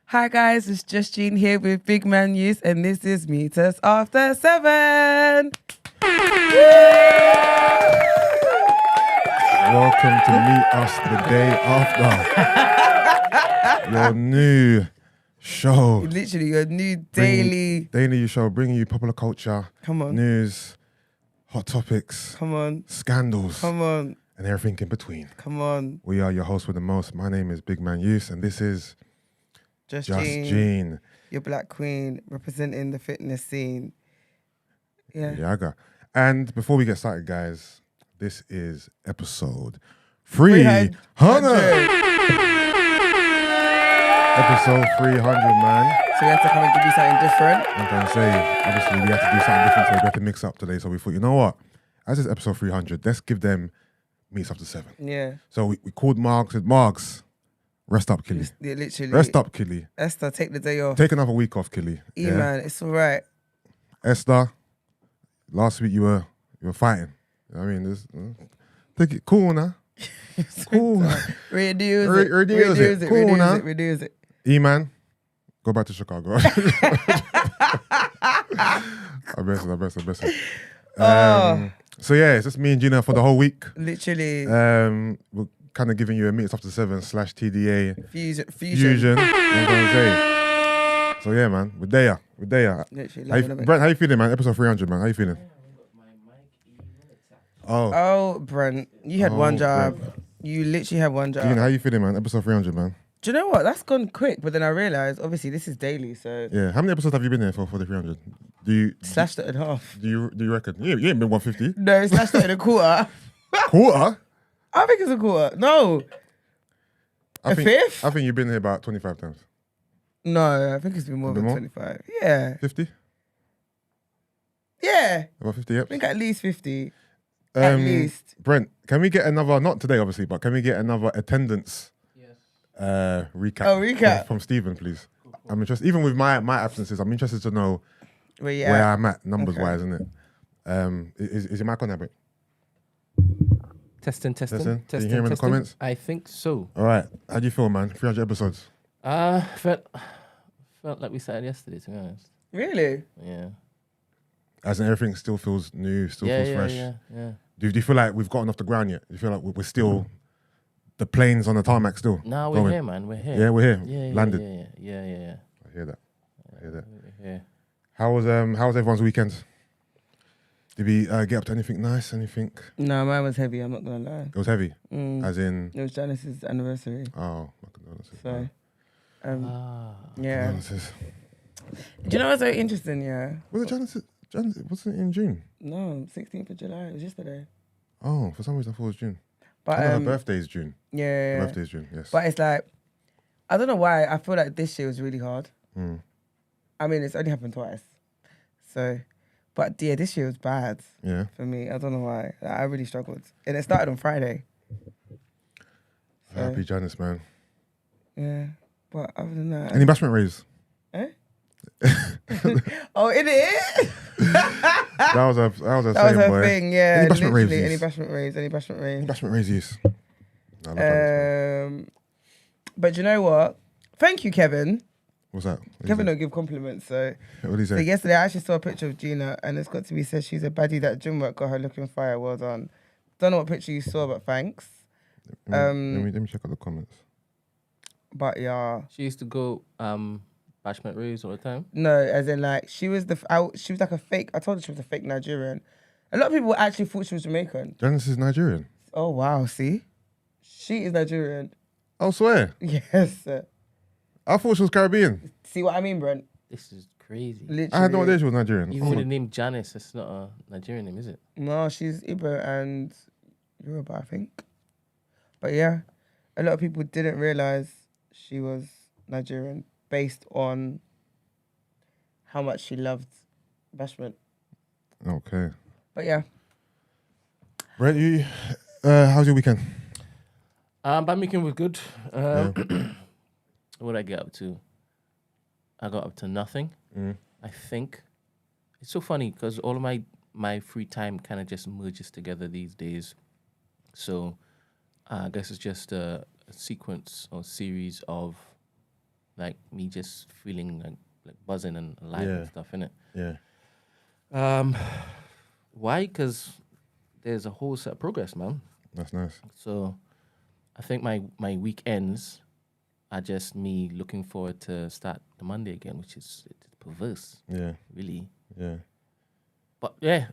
Hi guys, it's just Jean here with Big Man News, and this is Meet Us After 7. Welcome to Meet Us the Day After. Your new show. Literally your new daily show, bringing you popular culture, Come on. news, hot topics, Come on. scandals, Come on. and everything in between. Come on. We are your hosts with the most. My name is Big Man Use, and this is Just Jean. Jean, your black queen, representing the fitness scene. Yeah. Yaga. And before we get started, guys, this is episode 300. Episode 300, man. So we have to come and give you something different. I'm trying to say, obviously, we have to do something different, so we have to mix up today. So we thought, you know what? As it's episode 300, let's give them Meets Up to 7. Yeah. So we called Margs, said, Margs, rest up, Killy. Yeah, literally. Rest up, Killy. Esther, take the day off. Take another week off, Killy. Man, it's all right. Esther, last week you were fighting. You know what I mean? Take it cool now. Cool. Reduce it. Cool now. Reduce it. E-man, go back to Chicago. I best. So yeah, it's just me and Gina for the whole week. Literally. We're kind of giving you a Meets Up to 7 / TDA Fusion. You know what I'm gonna say? So yeah, man, we're there. Literally. Brent, how you feeling, man? Episode 300, man. How you feeling? Oh, Brent, you had one job. Brent. You literally had one job. Gina, how you feeling, man? Episode 300, man. Do you know what? That's gone quick, but then I realised, obviously, this is daily, so... Yeah. How many episodes have you been there for the 300? Slashed it in half. Do you reckon? You ain't been 150. No, slashed it in a quarter. Quarter? I think it's a quarter. No. A fifth? I think you've been here about 25 times. No, I think it's been more than 25. Yeah. 50? Yeah. About 50 I eps? think at least 50. At least. Brent, can we get another, not today obviously, but can we get another attendance recap? Oh, recap. From Stephen, please. Cool. I'm interested, even with my absences, I'm interested to know where I'm at, numbers-wise, isn't it? Is your mic on there, Brent? Testing. Can you hear him in the comments? I think so. All right. How do you feel, man? 300 episodes. Felt like we started yesterday, to be honest. Really? Yeah. As in everything still feels new, feels fresh. Yeah. Do you feel like we've gotten off the ground yet? Do you feel like we're still, the planes on the tarmac still? No, we're here, man. We're here. Yeah, we're here. Yeah, Landed. Yeah. I hear that. Yeah. How was everyone's weekend? Did we get up to anything nice? Anything? No, mine was heavy, I'm not going to lie. It was heavy? As in? It was Janice's anniversary. Oh, my condolences. So, yeah. Condolences. Do you know what's very interesting, yeah? Was it Janice? Wasn't it in June? No, 16th of July. It was yesterday. Oh, for some reason I thought it was June. But her birthday is June. Yeah. Her birthday is June, yes. But it's like, I don't know why, I feel like this year was really hard. I mean, it's only happened twice. So, but yeah, this year was bad for me. I don't know why. I really struggled. And it started on Friday. So, Happy Janice, man. Yeah. But other than that... Any bashment raise? Eh? Oh, in it? That was her thing, yeah. Any bashment raise? Any bashment raise? Any bashment raise use? But you know what? Thank you, Kevin. What's that? Kevin don't give compliments, so... What did he say? So yesterday I actually saw a picture of Gina and it's got to be said she's a baddie. That gym work got her looking fire. Well done. Don't know what picture you saw, but thanks. Let me check out the comments. But yeah. She used to go bashment raves all the time? No, as in like, she was like a fake, I told her she was a fake Nigerian. A lot of people actually thought she was Jamaican. Janice is Nigerian? Oh wow, see? She is Nigerian. I swear? Yes. I thought she was Caribbean. See what I mean, Brent? This is crazy. Literally. I had no idea she was Nigerian. Even with the name Janice, it's not a Nigerian name, is it? No, she's Igbo and Yoruba, I think. But yeah, a lot of people didn't realise she was Nigerian based on how much she loved bashment. Okay. But yeah. Brent, you, how's your weekend? My weekend was good. What did I get up to? I got up to nothing. I think. It's so funny because all of my free time kind of just merges together these days. So I guess it's just a sequence or series of like me just feeling like buzzing and alive and stuff, innit? Yeah. Why? Because there's a whole set of progress, man. That's nice. So I think my weekends are just me looking forward to start the Monday again, which is perverse. Yeah. Really. Yeah. But yeah,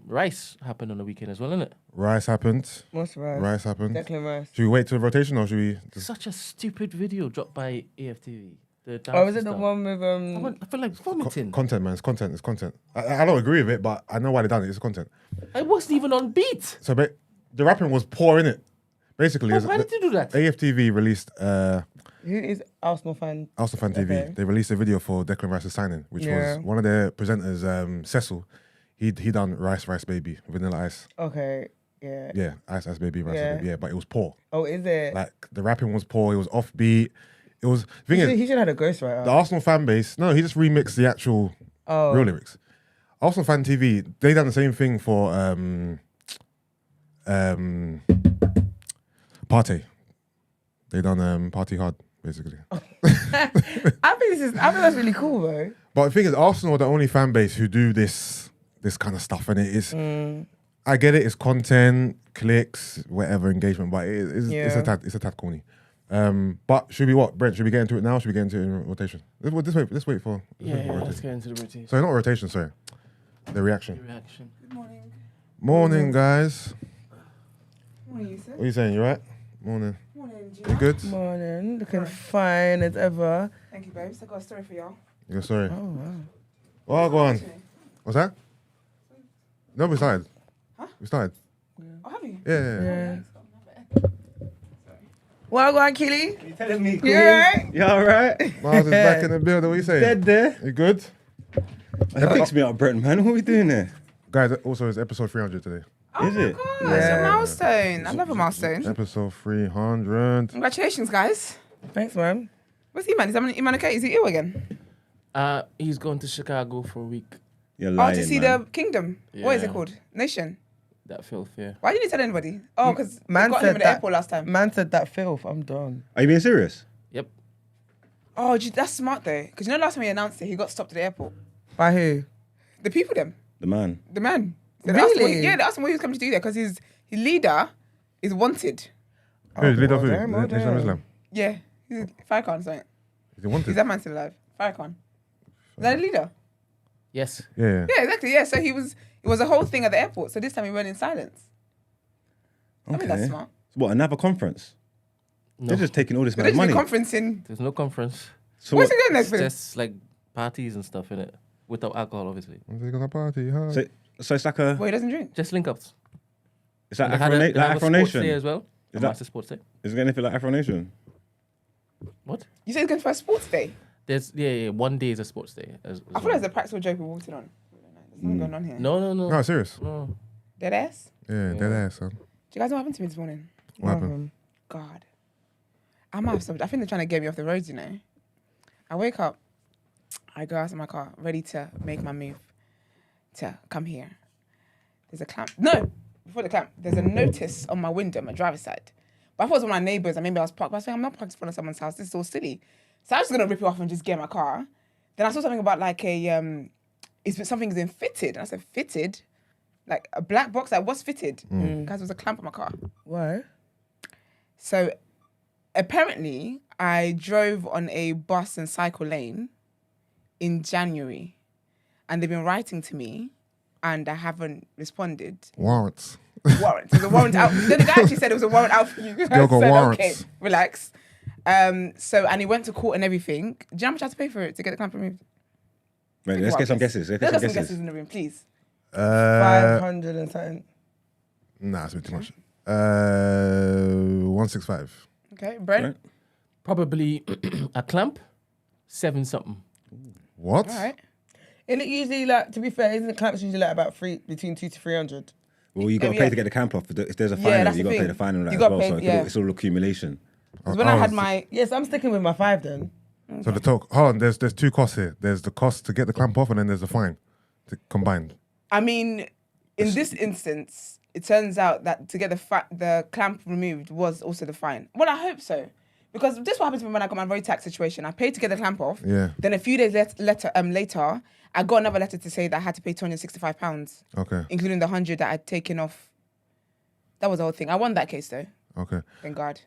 Rice happened on the weekend as well, innit? Rice happened. What's Rice? Rice happened. Declan Rice. Should we wait till rotation or should we? Such a stupid video dropped by AFTV. Oh, was it the one with I feel like vomiting. Content, man. It's content. It's content. I don't agree with it, but I know why they done it. It's content. I wasn't even on beat. So the rapping was poor, innit? Basically, Why did you do that? AFTV released Who is Arsenal fan? Arsenal Fan TV. Okay. They released a video for Declan Rice's signing, which was one of their presenters, Cecil. He done Rice Baby, Vanilla Ice. Okay, yeah. Yeah, Ice Baby, Rice Baby. Yeah, but it was poor. Oh, is it? Like the rapping was poor. It was offbeat. It was. The thing is, He should have had a ghostwriter. the Arsenal fan base. No, he just remixed the actual real lyrics. Arsenal Fan TV. They done the same thing for Party. They done Party Hard basically. I think that's really cool though. But the thing is, Arsenal are the only fan base who do this kind of stuff, and it is. I get it. It's content, clicks, whatever engagement, but it's a tad corny. But should we Brent? Should we get into it now? Should we get into it in rotation? Let's wait for. Let's get into the rotation. Sorry, not rotation. Sorry, the reaction. Good morning. Morning, guys. Morning, you sir. What are you saying? You right? Morning. Morning, You good? Morning. Looking fine as ever. Thank you, babes. I got a story for y'all. You're sorry. Oh wow. Oh, go on. What's that? No, we started. Huh? We started. Oh, have you? Yeah. Well, go on, Keely. You telling me, You Queen? alright? You alright? Miles is back in the building. What are you saying? Dead there. You good? That picks me up, Brent, man. What are we doing there? Guys, also it's episode 300 today. Oh Is my it? God, Yeah. it's a milestone. I love a milestone. Episode 300. Congratulations, guys. Thanks, man. Where's Iman? Is Iman okay? Is he ill again? He's going to Chicago for a week. You're Oh, lying, to see man. the kingdom. What is it Yeah. called? Nation. That filth, yeah. Why didn't you tell anybody? Oh, because Man got him said at the that. airport last time. Man said that filth. I'm done. Are you being serious? Yep. Oh, that's smart though. Because last time he announced it, he got stopped at the airport. By who? The people, them. The man. The man. So they asked him Really? they asked him what he was coming to do there because his leader is wanted. Who's leader of who? damn, Nation of Islam. Yeah. He's Farrakhan, something. Is he wanted? Is that man still alive? Farrakhan. Is that a leader? Yes. Yeah. Yeah, exactly. Yeah, so it was a whole thing at the airport. So this time he went in silence. I mean, that's smart. What, another conference? No. They're just taking all this But man's there's a money. conference in. There's no conference. So What's what? he doing It's next week? just like parties and stuff in it. Without alcohol, obviously. They're gonna party hard. So it's like a. Well, he doesn't drink. Just link ups. It's like They Afro, they have Afro a sports day Nation. as well. Is That's that- a sports day. Is it anything like Afro Nation? What? You said he's going for a sports day. There's one day is a sports day. As I feel like it's a practical joke we walked in on. There's something going on here. No. No, serious. No. Dead ass? Yeah, dead ass, son. Do you guys know what happened to me this morning? What happened? God. I might have stopped. I think they're trying to get me off the roads, you know. I wake up. I go out of my car, ready to make my move to come here. There's a clamp. No! Before the clamp, there's a notice on my window, my driver's side. But I thought it was one of my neighbours and maybe I was parked. But I was thinking, I'm not parked in front of someone's house. This is all silly. So I was just going to rip it off and just get in my car. Then I saw something about like something's been fitted. And I said, fitted? Like a black box that was fitted. Because there was a clamp on my car. Why? So apparently I drove on a bus and cycle lane in January. And they've been writing to me and I haven't responded. Warrants. Warrant. There's a warrant out. The guy actually said it was a warrant out for you. I Girl got said, warrants. okay, relax. And he went to court and everything. Do you know how much I had to pay for it to get the clamp removed? Wait, let's get some guesses. Let's Let's get get some some guesses guesses. in the room, please. 500 and something. Nah, that's a bit too much. 165. Okay, Brent. Right. Probably a clamp, 7 something. What? All right. Isn't it usually like, to be fair, isn't the clamps usually like about between 200 to 300? Well, you got to Yeah. pay to get the camp off. If there's a Yeah, final, that's you the got to pay thing. the final You as gotta well. pay- So yeah. it's all accumulation. Because when I had Oh, my... Yes, I'm sticking with my 5 then. So hold on, there's 2 costs here. There's the cost to get the clamp off and then there's the fine combined. I mean, in this instance, it turns out that to get the clamp removed was also the fine. Well, I hope so. Because this is what happened to me when I got my road tax situation. I paid to get the clamp off. Yeah. Then a few days later, I got another letter to say that I had to pay £265. Okay. Including the 100 that I'd taken off. That was the whole thing. I won that case though. Okay. Thank God.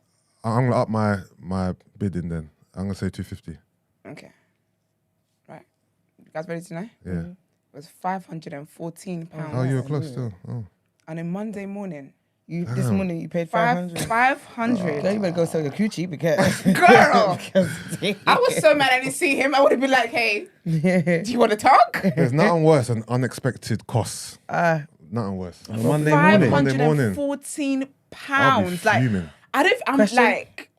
I'm gonna up my bidding then. I'm gonna say 250. Okay. Right. You guys ready to know? Yeah. It was £514. Oh, you were close still. Oh. On a Monday morning. This morning you paid 500. 500. Girl, you better go sell your coochie because... Girl! I was so mad I didn't see him. I would have been like, hey, do you want to talk? There's nothing worse than unexpected costs. Nothing worse. On a Monday morning. Monday morning. £514. I'll be Like, fuming. I'm Question? like...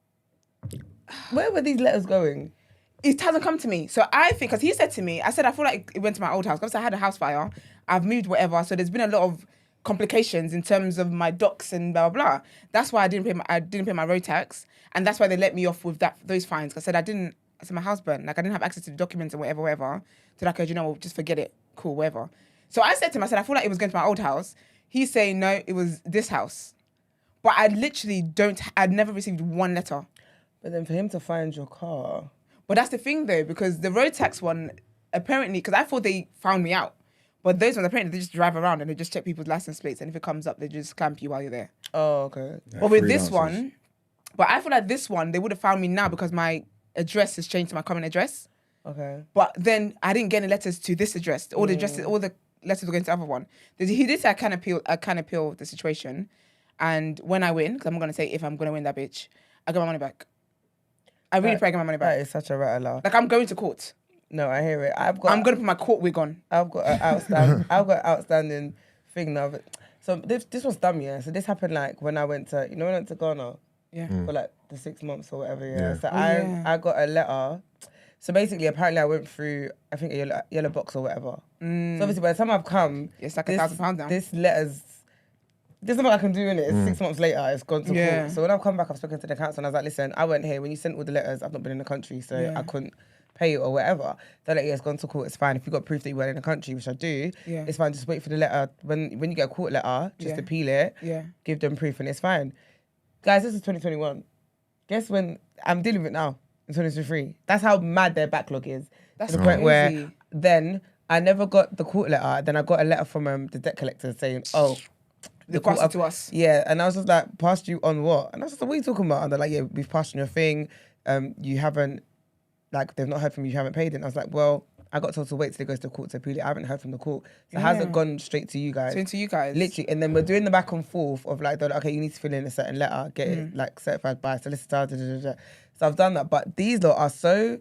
Where were these letters going? It hasn't come to me. So I think, because he said to me, I said, I feel like it went to my old house. Because I had a house fire. I've moved, whatever. So there's been a lot of complications in terms of my docs and blah, blah, blah. That's why I didn't pay my road tax. And that's why they let me off with those fines. I said, I said, my house burned. Like, I didn't have access to the documents and whatever. So like, you know, well, just forget it. Cool, whatever. So I said to him, I said, I feel like it was going to my old house. He's saying, no, it was this house. But I literally I'd never received one letter. But then for him to find your car... But that's the thing though, because the road tax one, apparently, because I thought they found me out. But those ones, apparently, they just drive around and they just check people's license plates. And if it comes up, they just clamp you while you're there. Oh, okay. But with this one, I feel like this one, they would have found me now because my address has changed to my current address. Okay. But then I didn't get any letters to this address. All the letters were going to the other one. He did say I can appeal the situation. And when I win, because I'm not going to say if I'm going to win that bitch, I get my money back. I really pray I get my money back. That is such a rattler. Like, I'm going to court. No, I hear it. I'm going to put my court wig on. I've got an outstanding thing now. So this was dumb, yeah. So this happened like when I went to Ghana. Yeah. For like the 6 months or whatever, yeah. Yeah. So I got a letter. So basically, apparently I went through, I think, a yellow box or whatever. So obviously by the time I've come... It's like £1,000 now. This letter's... There's nothing I can do in it. It's 6 months later, it's gone to court. So when I've come back, I've spoken to the council and I was like, listen, I went here. When you sent all the letters, I've not been in the country, so I couldn't pay it or whatever. They're like, yeah, it's gone to court, it's fine. If you got proof that you weren't in the country, which I do, it's fine. Just wait for the letter. When you get a court letter, just appeal it, give them proof and it's fine. Guys, this is 2021. Guess when I'm dealing with it now, in 2023. That's how mad their backlog is. That's to the crazy. point where then I never got the court letter. Then I got a letter from the debt collector saying, oh, they passed it to us. Yeah, and I was just like, passed you on what? And I was just like, what are you talking about? And they're like, yeah, we've passed on your thing. You haven't, like, they've not heard from you, you haven't paid it. And I was like, well, I got told to wait till it goes to court to appeal it. I haven't heard from the court. So it hasn't gone straight to you guys. Straight to you guys. Literally. And then we're doing the back and forth of like, they're like, okay, you need to fill in a certain letter, get it like certified by a solicitor. So I've done that. But these lot are so,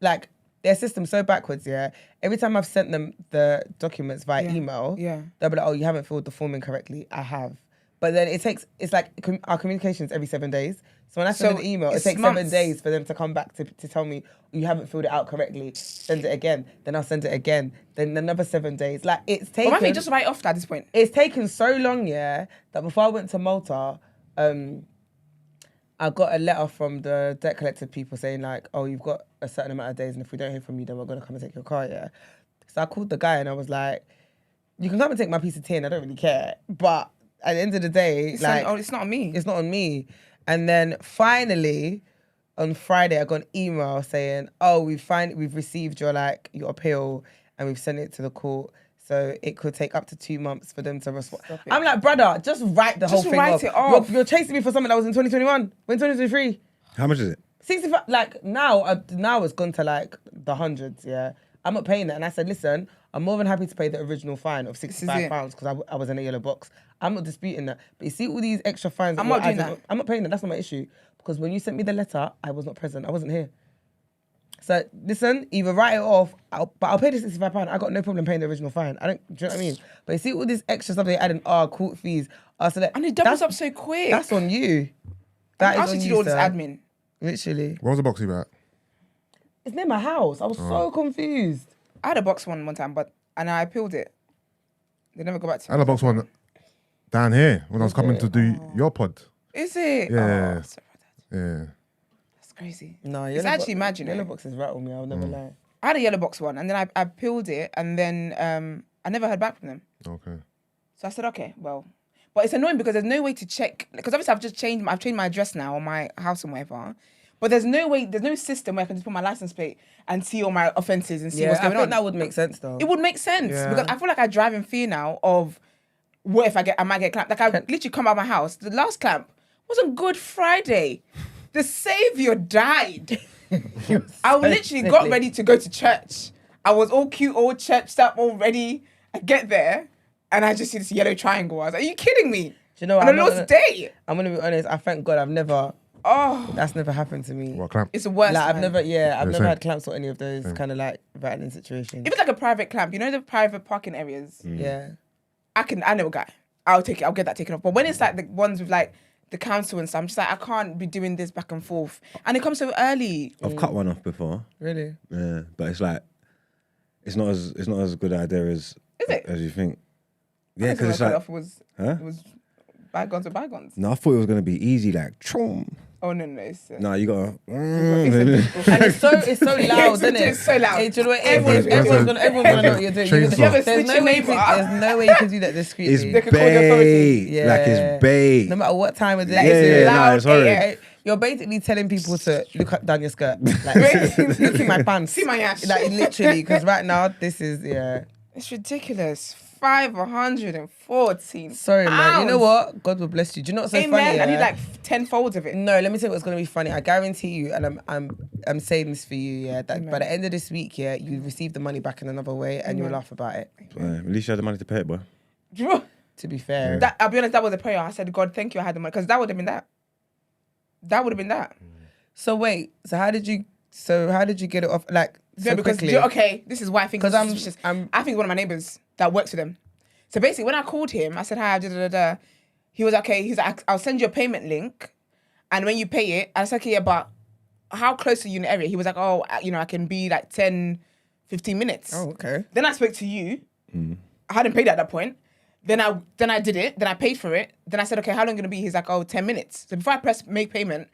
like, their system's so backwards, yeah. Every time I've sent them the documents via email, they'll be like, oh, you haven't filled the form in correctly. I have. But then it's like our communication's every 7 days. So when I send an email, it takes months. 7 days for them to come back to tell me, you haven't filled it out correctly. Send it again. Then I'll send it again. Then another 7 days. Like, it's taken... But why don't you just write off at this point? It's taken so long, yeah, that before I went to Malta, I got a letter from the debt collector people saying like, oh, you've got a certain amount of days and if we don't hear from you, then we're going to come and take your car, yeah. So I called the guy and I was like, you can come and take my piece of tin, I don't really care. But at the end of the day, it's not on me. It's not on me. And then finally, on Friday, I got an email saying, oh, we've received your appeal and we've sent it to the court. So it could take up to 2 months for them to respond. I'm like, brother, just write the whole thing off. It off. You're chasing me for something that was in 2021. We're in 2023. How much is it? 65. Like now it's gone to like the hundreds. Yeah, I'm not paying that. And I said, listen, I'm more than happy to pay the original fine of £65 because I was in a yellow box. I'm not disputing that. But you see all these extra fines. I'm not doing that. I'm not paying that. That's not my issue. Because when you sent me the letter, I was not present. I wasn't here. So listen, either write it off, but I'll pay the £65. I got no problem paying the original fine. Do you know what I mean? But you see all this extra stuff they adding, court fees. So and it doubles up so quick. That's on you. That is on you, all this admin. Literally. What was the box about? It's near my house. I was so confused. I had a box one time, and I appealed it. They never got back to me. I had a box one down here when I was coming to do your pod. Is it? Yeah. Oh, sorry about that. Yeah. That's crazy. No, it's actually imaginary. Yellow boxes rattle me, I'll never lie. I had a yellow box one, and then I peeled it, and then I never heard back from them. Okay. So I said, okay, well. But it's annoying because there's no way to check. Because obviously I've changed my address now on my house and whatever. But there's no system where I can just put my license plate and see all my offences and see what's going on. I think that would make sense though. It would make sense because I feel like I drive in fear now of what if I might get clamped. Like I literally come out of my house. The last clamp was on Good Friday. The Saviour died. I literally got ready to go to church. I was all cute, all churched up, all ready. I get there and I just see this yellow triangle. I was like, are you kidding me? Do you know what? On the Lord's day. I'm going to be honest. I thank God I've never... Oh. That's never happened to me. What, clamp? It's the worst. Like, I've never same. had clamps or any of those kind of like violent situations. If it's like a private clamp, you know the private parking areas? Yeah. I know a guy. I'll get that taken off. But when it's like the ones with like the council and stuff, I'm just like, I can't be doing this back and forth. And it comes so early. I've cut one off before. Really? Yeah, but it's like it's not as good an idea as you think. Yeah, because it's like it was bygones with bygones. No, I thought it was gonna be easy, like chom. Oh no! It's, No, you gotta. And it's so loud, isn't it? It's so loud. Hey, do you know what? Everyone's gonna know what you're doing. Chainsaw. There's no way you can do that discreetly. It's They could call the authority. bait, like it's bait. No matter what time of the Like, day. it's loud, it's horrid. yeah. You're basically telling people to look up down your skirt. Like, look at my pants. See my ass. Like, literally, because right now, this is, It's ridiculous. 514. Sorry, man. You know pounds. what? God will bless you. Do you know what's so Amen. funny? I need like 10 folds of it. No, let me tell you what's gonna be funny. I guarantee you, and I'm saying this for you, that by the end of this week, you receive the money back in another way, and you'll laugh about it. At least you had the money to pay it, boy. To be fair, I'll be honest, that was a prayer. I said, God, thank you I had the money. Because that would have been that. That would have been that. So wait, how did you get it off? Like, so because quickly? okay, this is why I think Because it's suspicious. I think one of my neighbours that works with him. So basically, when I called him, I said, hi, he was okay. He's like, I'll send you a payment link. And when you pay it, I said, okay, yeah, but how close are you in the area? He was like, oh, I can be like 10, 15 minutes. Oh, okay. Then I spoke to you. I hadn't paid at that point. Then I did it. Then I paid for it. Then I said, okay, how long are you going to be? He's like, oh, 10 minutes. So before I press make payment,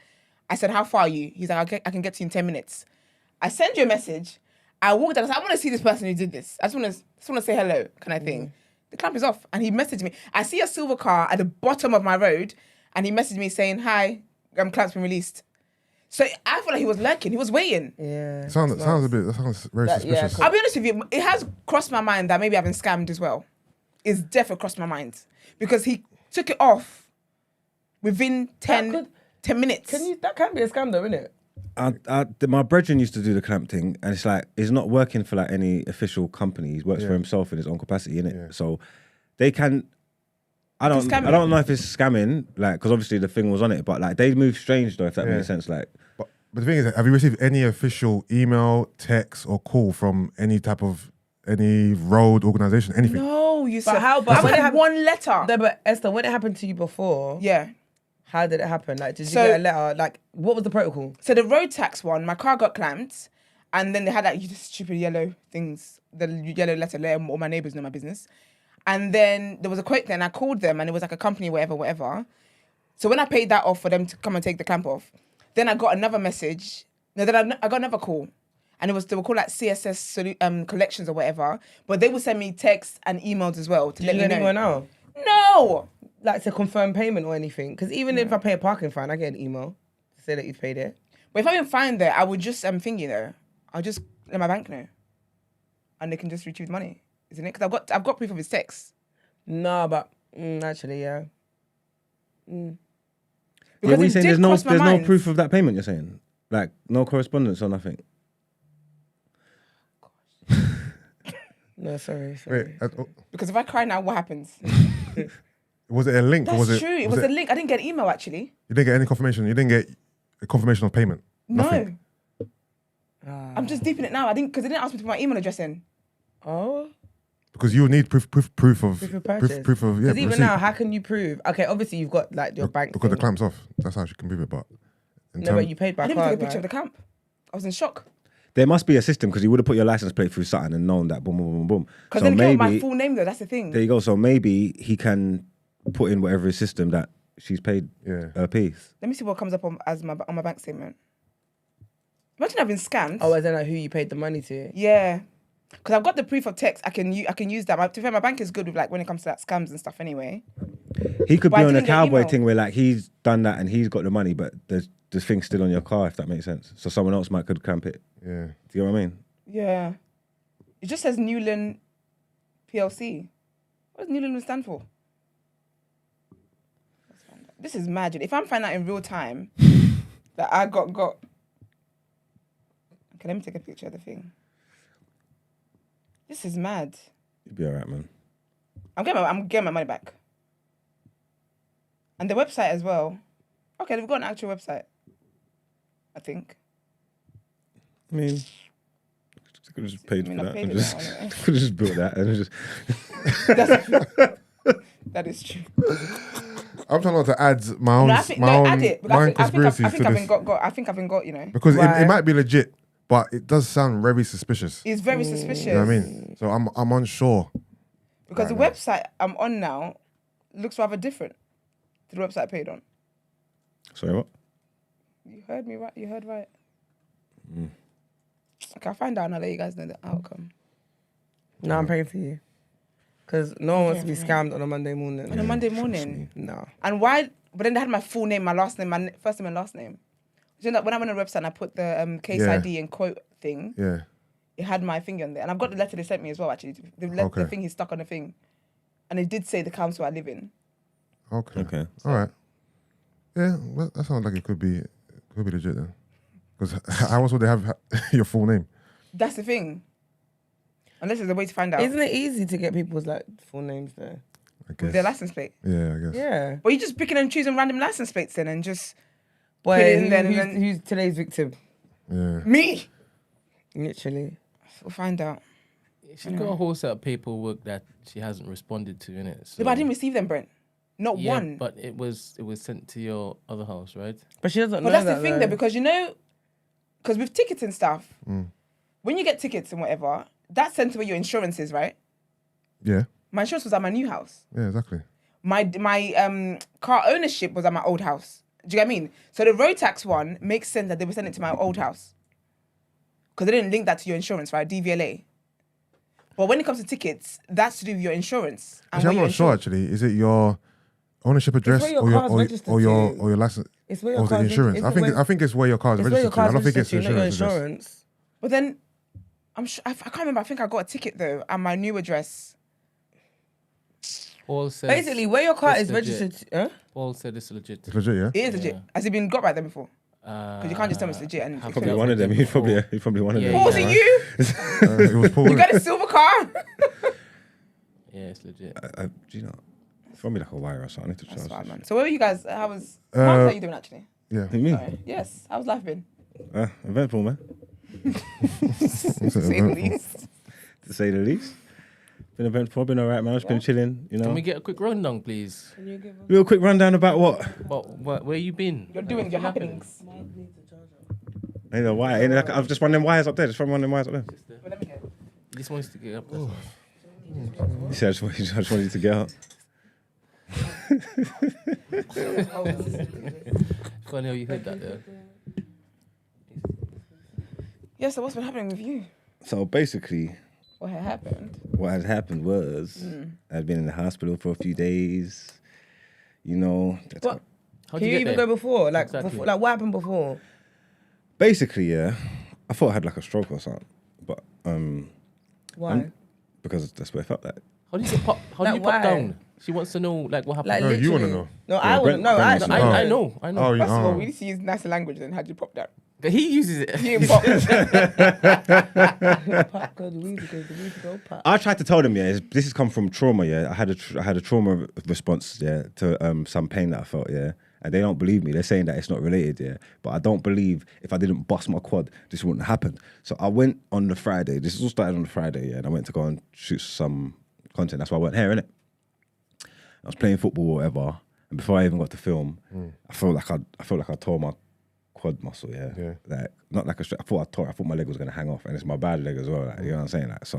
I said, how far are you? He's like, I can get to you in 10 minutes. I send you a message. I walked out. I said, I want to see this person who did this. I just want to say hello kind of thing. The clamp is off. And he messaged me. I see a silver car at the bottom of my road. And he messaged me saying, hi, clamp's been released. So I feel like he was lurking. He was waiting. Yeah. Sounds very suspicious. Yeah, I'll be honest with you. It has crossed my mind that maybe I've been scammed as well. It's definitely crossed my mind. Because he took it off within 10 minutes. That can be a scam though, isn't it? My brethren used to do the clamp thing, and it's like he's not working for like any official company. He works for himself in his own capacity, innit? Yeah. So they can. I don't know if it's scamming, like, because obviously the thing was on it, but like they move strange though, if that makes sense. Like, but the thing is, have you received any official email, text, or call from any road organisation, anything? No, you said. But how? But when it had one letter. No, but Esther, when it happened to you before, how did it happen? Like, did you get a letter? Like, what was the protocol? So the road tax one, my car got clamped, and then they had like stupid yellow things, the yellow letter, letting all my neighbours know my business. And then there was a quote there, and I called them, and it was like a company, whatever. So when I paid that off for them to come and take the clamp off, then I got another message. No, then I got another call. And they were called like CSS collections or whatever. But they would send me texts and emails as well to let me know. Know? No! Like to confirm payment or anything? Because even if I pay a parking fine, I get an email to say that you've paid it. But if I didn't find it, I would just I'll just let my bank know. And they can just retrieve money. Isn't it? Because I've got proof of his text. No, but actually, yeah. Because what are you saying? There's no mind. proof of that payment. You're saying, like, no correspondence or nothing. No, sorry. Wait, Because if I cry now, what happens? was it a link? That's or was it, true. It was a link. I didn't get an email actually. You didn't get any confirmation. You didn't get a confirmation of payment. Nothing. No. I'm just deep in it now. I didn't because they didn't ask me to put my email address in. Oh. Because you need proof of Proof of purchase. Proof of Because even receipt. now, how can you prove? Okay, obviously you've got like your bank. Because the thing. clamp's off. That's how she can prove it. But but you paid by I didn't card, take a picture right? of the camp. I was in shock. There must be a system because you would have put your license plate through something and known that boom, boom, boom, boom. Because So then it came maybe with my full name though. That's the thing. there you go. So maybe he can put in whatever his system that she's paid her piece. Let me see what comes up on my bank statement. Imagine I've been scammed. Oh, I don't know who you paid the money to. Yeah. Because I've got the proof of text. I can use that. To be fair, my bank is good with like when it comes to like scams and stuff anyway. He could But be I on a didn't get cowboy email. thing where like he's done that and he's got the money, but the thing's still on your car, if that makes sense. So someone else could clamp it. Yeah. Do you know what I mean? Yeah. It just says Newland PLC. What does Newland stand for? This is magic. If I'm finding out in real time that I got. Okay, let me take a picture of the thing. This is mad. You'll be alright, man. I'm getting my money back. And the website as well. Okay, they've got an actual website. I think. I mean, could have just paid for that. Paid And just, anyway. could have just built that and just. That is true. I'm trying not to add my own, Add it. my own conspiracies I think to I've this. been got, you know. Because Right. it might be legit, but it does sound very suspicious. It's very suspicious. You know what I mean? So I'm unsure. Because the website I'm on now looks rather different to the website I paid on. Sorry, what? You heard me right? You heard right? Okay, I'll find out and I'll let you guys know the outcome. No, I'm praying for you. Because no one wants to be scammed on a Monday morning. On a Monday morning. No. And why? But then they had my full name, my last name, my first name and last name. You know, when I went on the website and I put the case Yeah. ID and quote thing, Yeah. it had my thing on there. And I've got the letter they sent me as well, actually. The thing he stuck on the thing. And it did say the council I live in. Okay. All right. Yeah, well, that sounds like it could be legit then. Because how else would they have your full name? That's the thing. Unless there's a way to find out. Isn't it easy to get people's like full names though? I guess. With their license plate. Yeah, I guess. Yeah. But you're just picking and choosing random license plates then and just Boy, put it in there and then... who's today's victim? Yeah. Me! Literally. We'll find out. She's got a whole set of paperwork that she hasn't responded to, innit? So, Yeah, but I didn't receive them, Brent. Not yeah, one. but it was sent to your other house, right? But she doesn't know But that's that the thing though. though, because you know, because with tickets and stuff, when you get tickets and whatever, that's sent to where your insurance is, right? Yeah. My insurance was at my new house. Yeah, exactly. My car ownership was at my old house. Do you get what I mean? So the road tax one makes sense that they would send it to my old house. Because they didn't link that to your insurance, right? DVLA. But when it comes to tickets, that's to do with your insurance. And Actually, I'm where not sure. you're Actually, is it your ownership address where your or your car's or, registered or your to. or your license It's where or your the car's insurance? registered. I think it's where your car's It's where your registered to. I car's don't think registered it's to, not your insurance address. insurance. But then, I'm sure, I can't remember. I think I got a ticket though at my new address. Paul says Basically, where your car it's is legit. registered to, Paul said it's legit. It's legit, yeah. It is legit. Yeah. Has it been got by them before? Because you can't just tell me it's legit and- have Probably dealt One of with them. them He probably one of Yeah, them. Oh, was it you? It was Paul. You got a silver car? Yeah, it's legit. Do you know? Throw me like a wire or something. I need to charge. That's fine, this man. So where were you guys? How was... how are you doing, actually? Yeah. shit. You Sorry. Yes. How's life been? mean? Eventful, man. To say the least. To say the least. Been eventful. Been alright, man. I've just been chilling. You know. Can we get a quick rundown, please? Real quick rundown about what? Where you been? You're doing your happenings. I know why. I've just run them wires up there. Just run one of them wires up there. Well, let me get it. He just wants to get up. That's all. He said, I just wanted you to get up. Funny how you heard that there. Yeah, so what's been happening with you? So basically, What had happened? what had happened was I'd been in the hospital for a few days. You know. What? How'd Can you get even there? go before? Like, Exactly. before, like what happened before? Basically, yeah. I thought I had like a stroke or something, but Why? because that's what I felt like. How did you pop? How Like, did you pop why? down? She wants to know like what happened. Like, No, you want to literally. know. No, I wouldn't. No, Brent I wants to actually. know. I know. Oh, First of all, oh. we need to use nicer language than how'd you pop that? He uses it. He ain't popped. Pop, go, the weed to go, pop. I tried to tell them, yeah, this has come from trauma, yeah. I had a trauma response, yeah, to some pain that I felt, yeah. And they don't believe me. They're saying that it's not related, yeah. But I don't believe if I didn't bust my quad, this wouldn't happen. So I went on the Friday. This all started on the Friday, yeah. And I went to go and shoot some content. That's why I went here, innit? I was playing football or whatever. And before I even got to film, I felt like I tore my quad muscle, yeah. Like not like I thought my leg was gonna hang off, and it's my bad leg as well. Like, you know what I'm saying? Like, so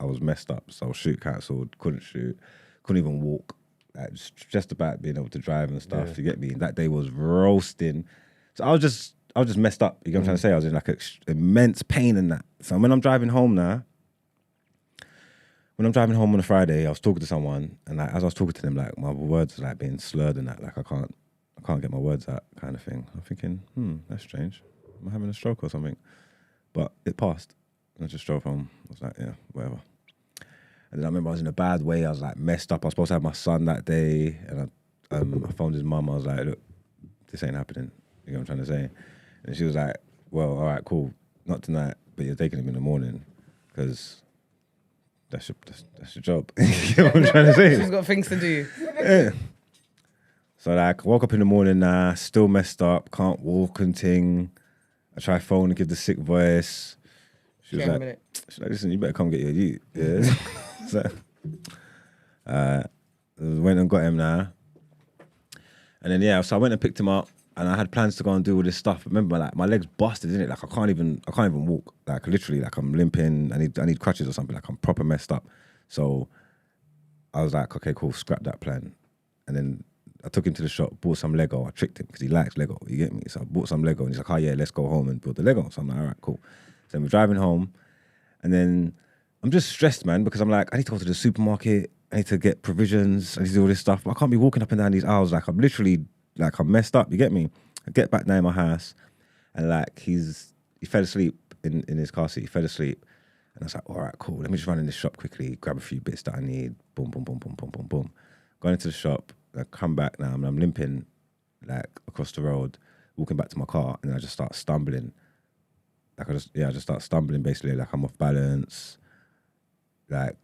I was messed up. So shoot cancelled, couldn't shoot, couldn't even walk. Like, just about being able to drive and stuff. You get me? That day was roasting. So I was just messed up. You get what I'm trying to say? I was in like immense pain and that. So when I'm driving home now, when I'm driving home on a Friday, I was talking to someone, and like, as I was talking to them, like my words were like being slurred and that, like I can't get my words out, kind of thing. I'm thinking, that's strange. Am I having a stroke or something? But it passed, and I just drove home. I was like, yeah, whatever. And then I remember I was in a bad way. I was like messed up. I was supposed to have my son that day, and I phoned his mum. I was like, look, this ain't happening. You know what I'm trying to say? And she was like, well, all right, cool, not tonight, but you're taking him in the morning because that's your job. You know what I'm trying to say? She's got things to do. Yeah. So like, I woke up in the morning now, still messed up, can't walk and ting. I try phone and give the sick voice. She's like, listen, you better come get your youth. Yeah. So, went and got him now. And then, yeah, so I went and picked him up, and I had plans to go and do all this stuff. Remember, like, my leg's busted, isn't it? Like, I can't even walk. Like, literally, like, I'm limping. I need crutches or something. Like, I'm proper messed up. So I was like, okay, cool, scrap that plan. And then I took him to the shop, bought some Lego. I tricked him because he likes Lego, you get me? So I bought some Lego, and he's like, oh, yeah, let's go home and build the Lego. So I'm like, all right, cool. So we're driving home, and then I'm just stressed, man, because I'm like, I need to go to the supermarket. I need to get provisions. I need to do all this stuff. But I can't be walking up and down these aisles. Like, I'm literally, like, I'm messed up, you get me? I get back now in my house, and like, he fell asleep in his car seat. He fell asleep. And I was like, all right, cool. Let me just run in the shop quickly, grab a few bits that I need. Boom, boom, boom, boom, boom, boom, boom. Going into the shop, I come back now, and I'm limping, like, across the road, walking back to my car, and I just start stumbling. Like, I just start stumbling, basically. Like, I'm off balance. Like,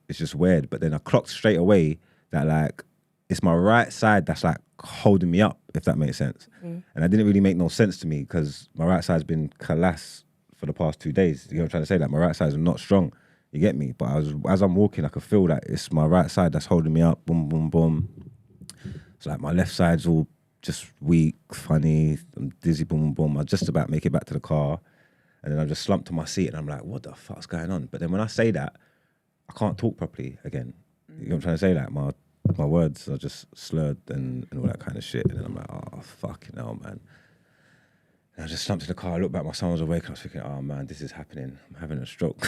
it's just weird. But then I clocked straight away that, like, it's my right side that's, like, holding me up, if that makes sense. And that didn't really make no sense to me because my right side's been collapsed for the past 2 days. You know what I'm trying to say? Like, my right side's not strong. You get me? But as I'm walking, I could feel that it's my right side that's holding me up. Boom, boom, boom. So, like, my left side's all just weak, funny. I'm dizzy, boom, boom, boom. I just about make it back to the car. And then I just slumped to my seat, and I'm like, what the fuck's going on? But then when I say that, I can't talk properly again. You know what I'm trying to say? Like, my words are just slurred and all that kind of shit. And then I'm like, oh, fucking hell, man. And I just slumped to the car. I looked back, my son was awake, and I was thinking, oh, man, this is happening. I'm having a stroke.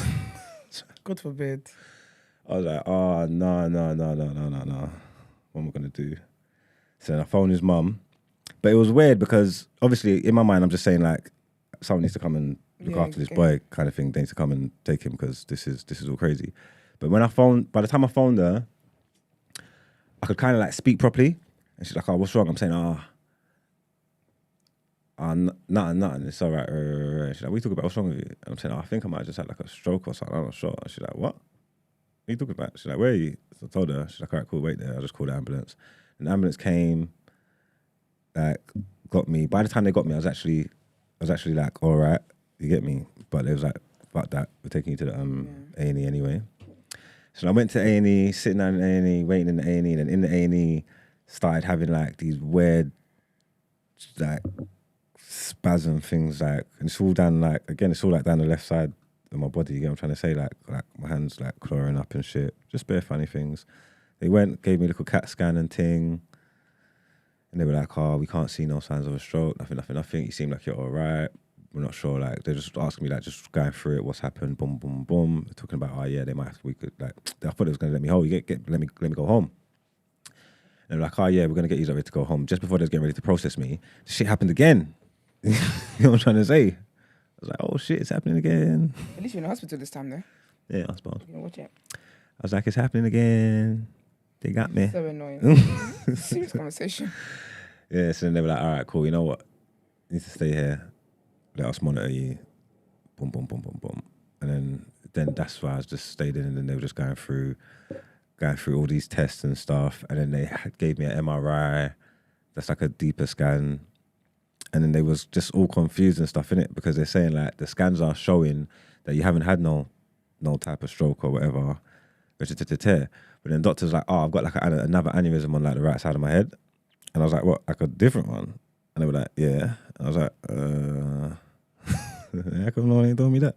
God forbid. I was like, oh, no. What am I going to do? So then I phoned his mum. But it was weird because, obviously, in my mind, I'm just saying, like, someone needs to come and look after this boy, kind of thing. They need to come and take him because this is all crazy. But by the time I phoned her, I could kind of like speak properly. And she's like, oh, what's wrong? I'm saying, nothing. It's all right. She's like, what are you talking about? What's wrong with you? And I'm saying, I think I might have just had like a stroke or something. I'm not sure. And she's like, what? What are you talking about? She's like, where are you? So I told her. She's like, all right, cool, wait there. I just called the ambulance. And the ambulance came, like, got me. By the time they got me, I was actually like, all right, you get me? But they was like, fuck that. We're taking you to the A&E anyway. So I went to A&E, sitting down in A&E, waiting in the A&E, and then in the A&E started having like these weird, like, spasm things, like, and it's all down, like, again, it's all like down the left side of my body, you get what I'm trying to say? Like my hands like clawing up and shit, just bare funny things. They gave me a little CAT scan and ting, and they were like, oh, we can't see no signs of a stroke, nothing. You seem like you're all right. We're not sure, like, they're just asking me, like, just going through it, what's happened, boom, boom, boom. They're talking about, oh, yeah, we could, like, I thought it was going to let me hold, let me go home. And they're like, oh, yeah, we're going to get you ready to go home. Just before they was getting ready to process me, this shit happened again. You know what I'm trying to say? I was like, oh, shit, it's happening again. At least you're in the hospital this time, though. Yeah, I suppose. You know, watch it. I was like, it's happening again. They got me. So annoying. Serious conversation. Yeah, so then they were like, all right, cool, you know what? You need to stay here. Let us monitor you. Boom, boom, boom, boom, boom. And then that's why I just stayed in, and then they were just going through all these tests and stuff. And then they gave me an MRI. That's like a deeper scan. And then they was just all confused and stuff, innit? Because they're saying, like, the scans are showing that you haven't had no type of stroke or whatever. But then doctors like, oh, I've got like another aneurysm on like the right side of my head. And I was like, what, like a different one? And they were like, yeah. And I was like, how come no one ain't told me that?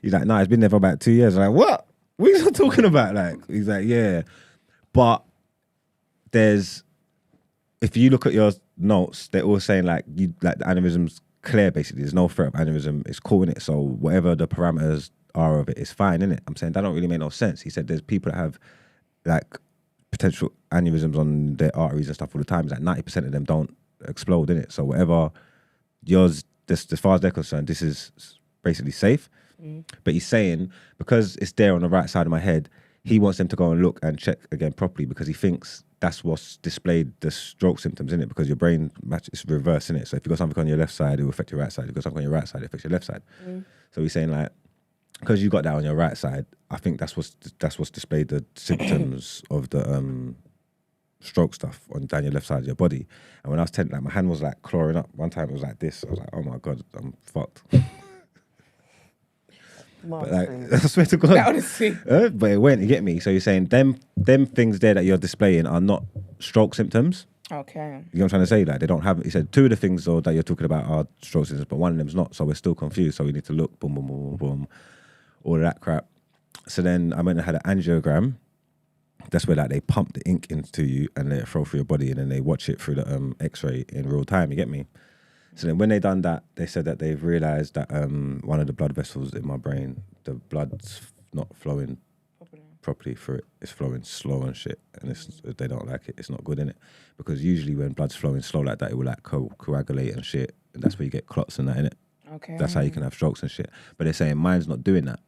He's like, no, it's been there for about 2 years. I'm like, what? What are you talking about? Like, he's like, yeah. But if you look at your notes, they're all saying like the aneurysm's clear basically. There's no threat of aneurysm. It's cool in it. So whatever the parameters are of it is fine, innit? I'm saying that don't really make no sense. He said there's people that have like potential aneurysms on their arteries and stuff all the time. It's like 90% of them don't explode, innit? So whatever yours, as far as they're concerned, this is basically safe. But he's saying because it's there on the right side of my head, he wants them to go and look and check again properly because he thinks that's what's displayed the stroke symptoms, in it, because your brain is reverse, in it. So if you got something on your left side, it will affect your right side. If you got something on your right side, it affects your left side. So he's saying like, because you got that on your right side, I think that's what's displayed the symptoms of the stroke stuff down your left side of your body. And when I was 10, like my hand was like clawing up. One time it was like this. I was like, oh my God, I'm fucked. But like, I swear to God. Honestly. But it went, you get me? So you're saying them things there that you're displaying are not stroke symptoms. Okay. You know what I'm trying to say? Like they don't have, he said 2 of the things though that you're talking about are stroke symptoms, but one of them's not. So we're still confused. So we need to look, boom, boom, boom, boom, boom, all of that crap. So then I went and had an angiogram. That's where like they pump the ink into you and let it flow through your body, and then they watch it through the X-ray in real time. You get me? So then when they done that, they said that they've realised that one of the blood vessels in my brain, the blood's not flowing properly through it. It's flowing slow and shit. And they don't like it. It's not good, innit? Because usually when blood's flowing slow like that, it will like coagulate and shit. And that's where you get clots and that, innit? Okay. That's how you can have strokes and shit. But they're saying mine's not doing that.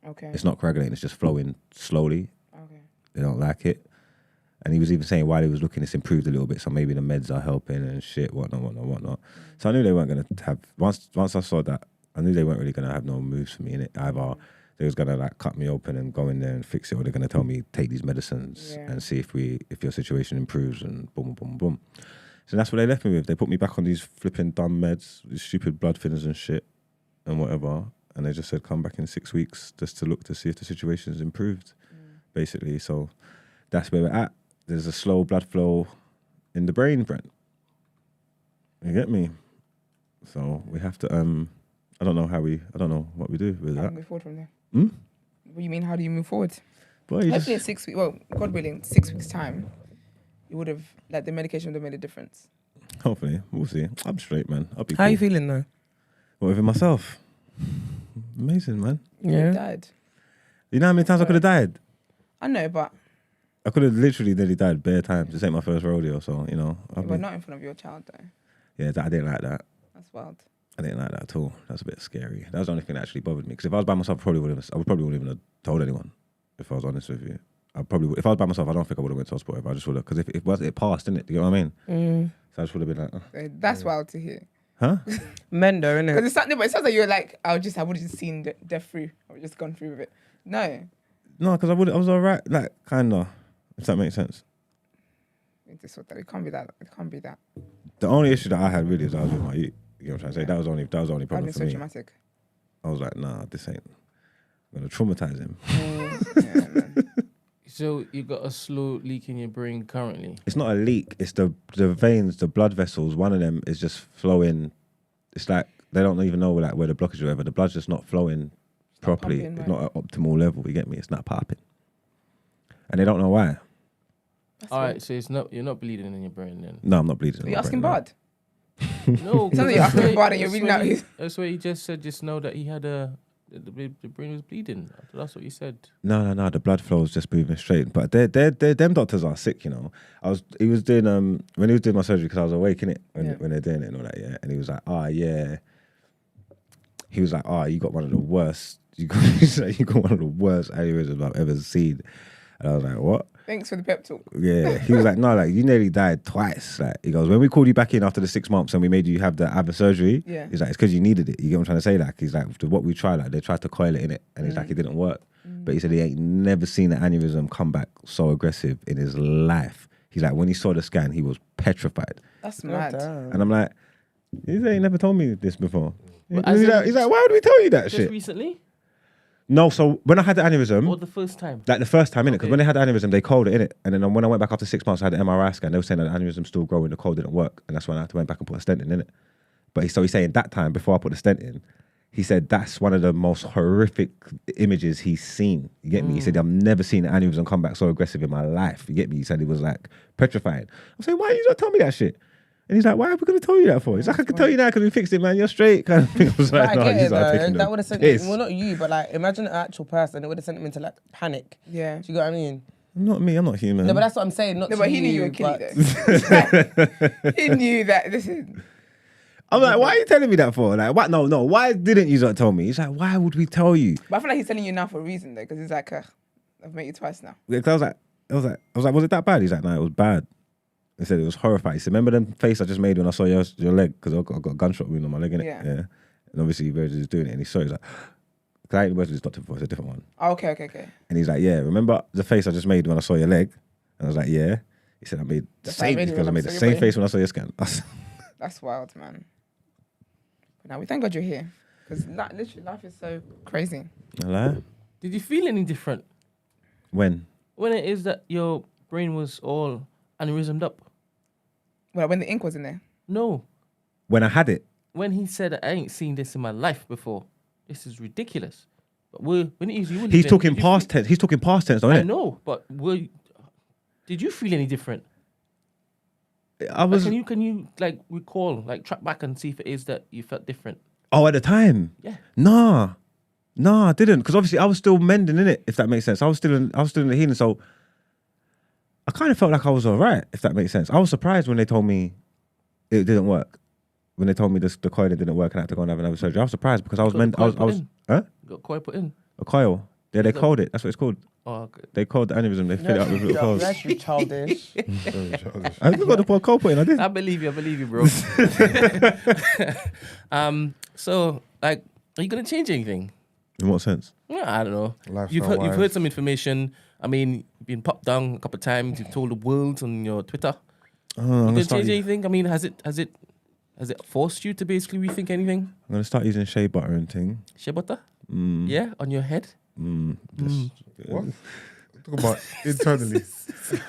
Okay. It's not coagulating. It's just flowing slowly. Okay. They don't like it. And he was even saying while he was looking, it's improved a little bit. So maybe the meds are helping and shit, whatnot. So I knew they weren't going to have, once I saw that, I knew they weren't really going to have no moves for me in it. Either they was going to like cut me open and go in there and fix it, or they're going to tell me, take these medicines and see if your situation improves, and boom, boom, boom. So that's what they left me with. They put me back on these flipping dumb meds, these stupid blood thinners and shit and whatever. And they just said, come back in 6 weeks just to look to see if the situation's improved, basically. So that's where we're at. There's a slow blood flow in the brain, Brent. You get me? So we have to, I don't know what we do with How that. do you move forward from there? Hmm? What do you mean, how do you move forward? Well, you Hopefully just, in 6 weeks, well, God willing, 6 weeks' time, you would have, like, the medication would have made a difference. hopefully, we'll see. I'm straight, man. I'll be How are cool. you feeling though? What, within myself? Amazing, man. You died. You know how many times I could have died? I know, but I could have literally nearly died bare times. This ain't my first rodeo, so, you know. we're not in front of your child, though. Yeah, I didn't like that. That's wild. I didn't like that at all. That's a bit scary. That was the only thing that actually bothered me. Because if I was by myself, I probably wouldn't even have told anyone. If I was honest with you, if I was by myself, I don't think I would have went to hospital. I just would have, because if it passed, didn't it? Do you know what I mean? So I just would have been like, That's wild to hear. huh? Men though, innit? Because it sounds like you're like, I would have just seen death through. I would just gone through with it. No. No, because I was all right, like kind of. If that makes sense. It can't be that. It can't be that. The only issue that I had really is I was with my youth. You know what I'm trying to say? That was the only I've problem been for so me. traumatic. I was like, nah, this ain't. I'm gonna traumatize him. Yeah, man. So you got a slow leak in your brain currently? It's not a leak. It's the veins, the blood vessels. One of them is just flowing. It's like they don't even know like where the blockage is or whatever. The blood's just not flowing properly. pumping, It's right. not at optimal level. You get me? It's not popping, and they don't know why. All right, so you're not bleeding in your brain then? No, I'm not bleeding. Are you asking Bard? No, It sounds like you're asking Bard and you're reading out his... That's what he just said just now, that he had the brain was bleeding. That's what you said. No. The blood flow is just moving straight. But them doctors are sick, you know. He was doing when he was doing my surgery, because I was awake in it when they're doing it and all that, yeah. And he was like, yeah. He was like, you got one of the worst. You got one of the worst aneurysms I've ever seen. And I was like, what? Thanks for the pep talk. Yeah. He was like, no, like you nearly died twice. Like he goes, when we called you back in after the 6 months and we made you have the other surgery, he's like, it's because you needed it. You get what I'm trying to say? Like he's like, what we tried, like they tried to coil it in it, and he's like, it didn't work. But he said he ain't never seen an aneurysm come back so aggressive in his life. He's like, when he saw the scan, he was petrified. That's mad. And I'm like, he never told me this before. But He's like, why would we tell you that Just shit? recently? No, so when I had the aneurysm, Or the first time? like the first time, innit? Because Okay. when they had the aneurysm, they called it, innit? And then when I went back after 6 months, I had the MRI scan. They were saying that the aneurysm still growing, the code didn't work. And that's when I had to went back and put a stent in, innit? But he's saying that time, before I put the stent in, he said that's one of the most horrific images he's seen. You get me? He said, I've never seen an aneurysm come back so aggressive in my life. You get me? He said it was like petrifying. I'm saying, why did you not tell me that shit? And he's like, why are we going to tell you that for? He's like, I can tell you now because we fixed it, man. You're straight. Kind of thing. I was like, I no, get you it, start though. taking That would have sent piss. well, not you, but like imagine an actual person. It would have sent him into like panic. Yeah. Do you get what I mean? Not me. I'm not human. No, but that's what I'm saying. Not No, to but he knew you were but- killing though. He knew that this is. I'm like, why are you telling me that for? Like, what? No. Why didn't you not tell me? He's like, why would we tell you? But I feel like he's telling you now for a reason though, because he's like, I've met you twice now. I was like, was it that bad? He's like, no, it was bad. He said it was horrifying. He said, remember the face I just made when I saw your leg? Because I got a gunshot wound on my leg, innit? Yeah. And obviously, he was just doing it. And he saw it. He's like, because I ain't worked with this doctor before. It's a different one. Oh, okay. And he's like, yeah, remember the face I just made when I saw your leg? And I was like, yeah. He said, I made the same face when I saw your scan. That's wild, man. But now we thank God you're here. Because literally life is so crazy. Hello? Did you feel any different When? when it is that your brain was all aneurysmed up? Well, when the ink was in there. No. When I had it. When he said, I ain't seen this in my life before. This is ridiculous. But when it is you, He's talking past tense. He's talking past tense, though, I innit? know, but did you feel any different? I was. Like, can you like recall, like track back and see if it is that you felt different? Oh, at the time? Yeah. Nah, I didn't. Because obviously I was still mending in it, if that makes sense. I was still in the healing, so I kind of felt like I was all right, if that makes sense. I was surprised when they told me it didn't work. When they told me the coil didn't work and I had to go and have another surgery, I was surprised because I was huh? You got coil put in. A coil. Yeah, they called it. That's what it's called. Oh, okay. They called the aneurysm. They fill it up with little coils. That's you childish. I think got the coil put in. I did. I believe you, bro. So, like, are you gonna change anything? In what sense? Yeah, I don't know. You've Lifestyle-wise. heard some information. I mean, you've been popped down a couple of times. You've told the world on your Twitter. I'm You gonna gonna start. change anything? I mean, has it forced you to basically rethink anything? I'm gonna start using shea butter and thing. Shea butter? Yeah, on your head. What? Talk about internally.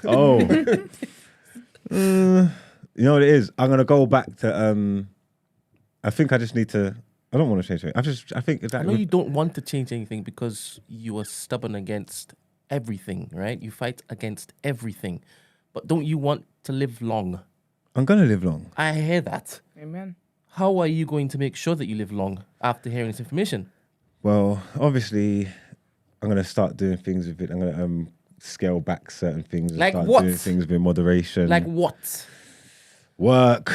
Oh. You know what it is? I'm gonna go back to I think I just need to I don't want to change anything. I think I know you don't want to change anything because you are stubborn against everything, right? You fight against everything. But don't you want to live long? I'm gonna live long. I hear that. Amen. How are you going to make sure that you live long after hearing this information? Well, obviously I'm gonna start doing things with it. I'm gonna scale back certain things and Like start what? doing things with moderation. Like what? Work.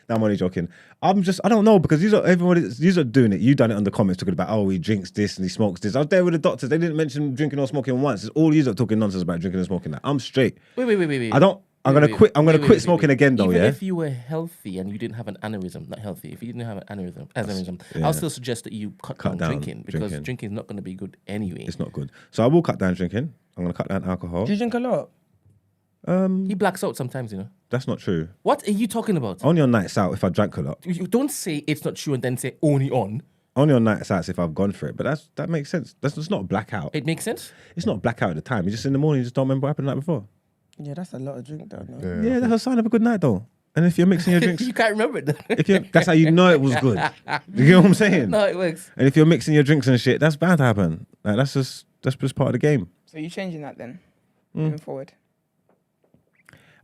No, I'm only joking. I don't know, because these are doing it. You done it on the comments talking about, oh, he drinks this and he smokes this. I was there with the doctors. They didn't mention drinking or smoking once. It's all you are talking nonsense about drinking and smoking. Like, I'm straight. Wait. I'm gonna quit smoking again though. Even Yeah. if you were healthy and you didn't have an aneurysm, not healthy. If you didn't have an aneurysm, yeah. I'll still suggest that you cut down drinking, because drinking. drinking is not going to be good anyway. It's not good. So I will cut down drinking. I'm gonna cut down alcohol. Do you drink a lot? He blacks out sometimes, you know. That's not true. What are you talking about? Only on nights out if I drank a lot. You don't say it's not true and then say only on. Only on nights out if I've gone for it. But that makes sense. That's not a blackout. It makes sense. It's not a blackout at the time. You just in the morning, you just don't remember what happened the night before. Yeah, that's a lot of drink, though. No? Yeah, that's a sign of a good night though. And if you're mixing your drinks, You can't remember it. that's how you know it was good. You get what I'm saying? No, it works. And if you're mixing your drinks and shit, that's bound to happen. Like that's just part of the game. So you changing that then, moving forward?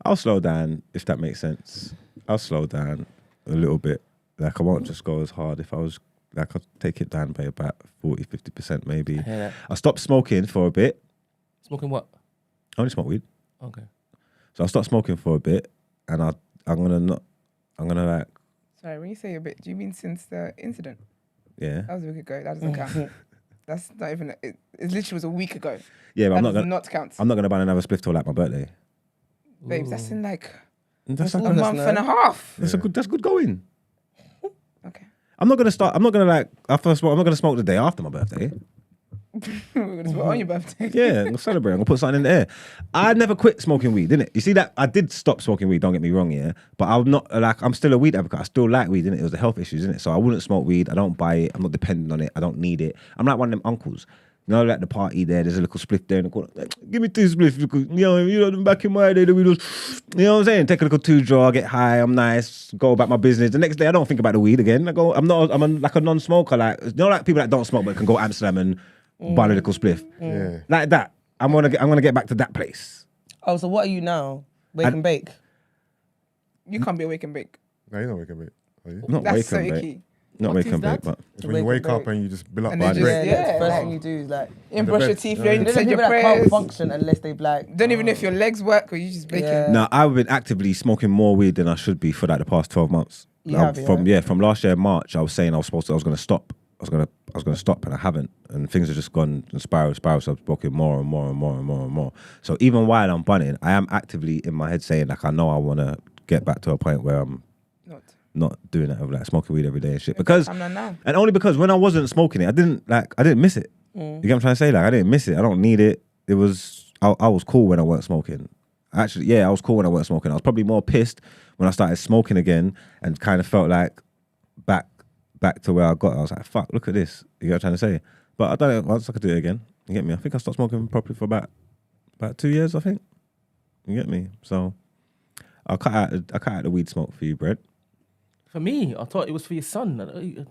I'll slow down if that makes sense. I'll slow down a little bit. Like I won't just go as hard. If I was like, I'll take it down by about 40-50% maybe. I hear that. I'll stop smoking for a bit. Smoking what? I only smoke weed. Okay. So I'll stop smoking for a bit, and I'm gonna like, Sorry, when you say a bit, do you mean since the incident? yeah. That was a week ago. That doesn't count. That's not even. It literally was a week ago. Yeah, but That I'm does not not count. I'm not gonna buy another spliff till like my birthday. Babes, that's in like That's a like month and a half. that's good going. Okay. I'm not gonna like after I smoke. I'm not gonna smoke the day after my birthday. We're going to smoke on your birthday. Yeah, I'm gonna celebrate. I'm gonna put something in the air. I never quit smoking weed, didn't it? You see that? I did stop smoking weed. Don't get me wrong, yeah. But I'm not like I'm still a weed advocate. I still like weed, innit? It was the health issues, innit? So I wouldn't smoke weed. I don't buy it. I'm not dependent on it. I don't need it. I'm like one of them uncles. You know, like the party there's a little spliff there in the corner. Like, give me 2 spliffs. You know, back in my day, we just, you know what I'm saying? Take a little 2 draw, get high. I'm nice. Go about my business. The next day, I don't think about the weed again. I'm like a non-smoker. Like, you know, like people that don't smoke but can go to Amsterdam and buy a little spliff. Yeah. Like that. I'm gonna get back to that place. Oh, so what are you now? Wake and bake. You can't be a wake and bake. No, you're not wake and bake. Are you? Not That's wake so and bake. icky. Not What wake is and bake, that? but It's when you wake up and you just build up And by then the just- break. Yeah, the first like- thing you do is like. You didn't brush your bed. teeth, Yeah. you You didn't know, say people your that can't prayers. function unless they like. Don't even know if your legs work or you just baking. Yeah. no, I've been actively smoking more weed than I should be for like the past 12 months. You have, From last year in March, I was saying I was going to stop. I was going to stop, and I haven't. And things have just gone and spiral. So I've smoking more and more and more and more and more. So even while I'm bunning, I am actively in my head saying like I know I want to get back to a point where I'm not doing that of like smoking weed every day and shit. Because I'm not now. and only because when I wasn't smoking it, I didn't miss it. You get what I'm trying to say? Like I didn't miss it. I don't need it. It was I was cool when I weren't smoking. Actually, yeah, I was cool when I weren't smoking. I was probably more pissed when I started smoking again and kind of felt like back to where I got. I was like, fuck, look at this. You get what I'm trying to say? But I done it once, I could do it again. You get me? I think I stopped smoking properly for about 2 years, I think. You get me? So I cut out the weed smoke for you, Brett. For me, I thought it was for your son.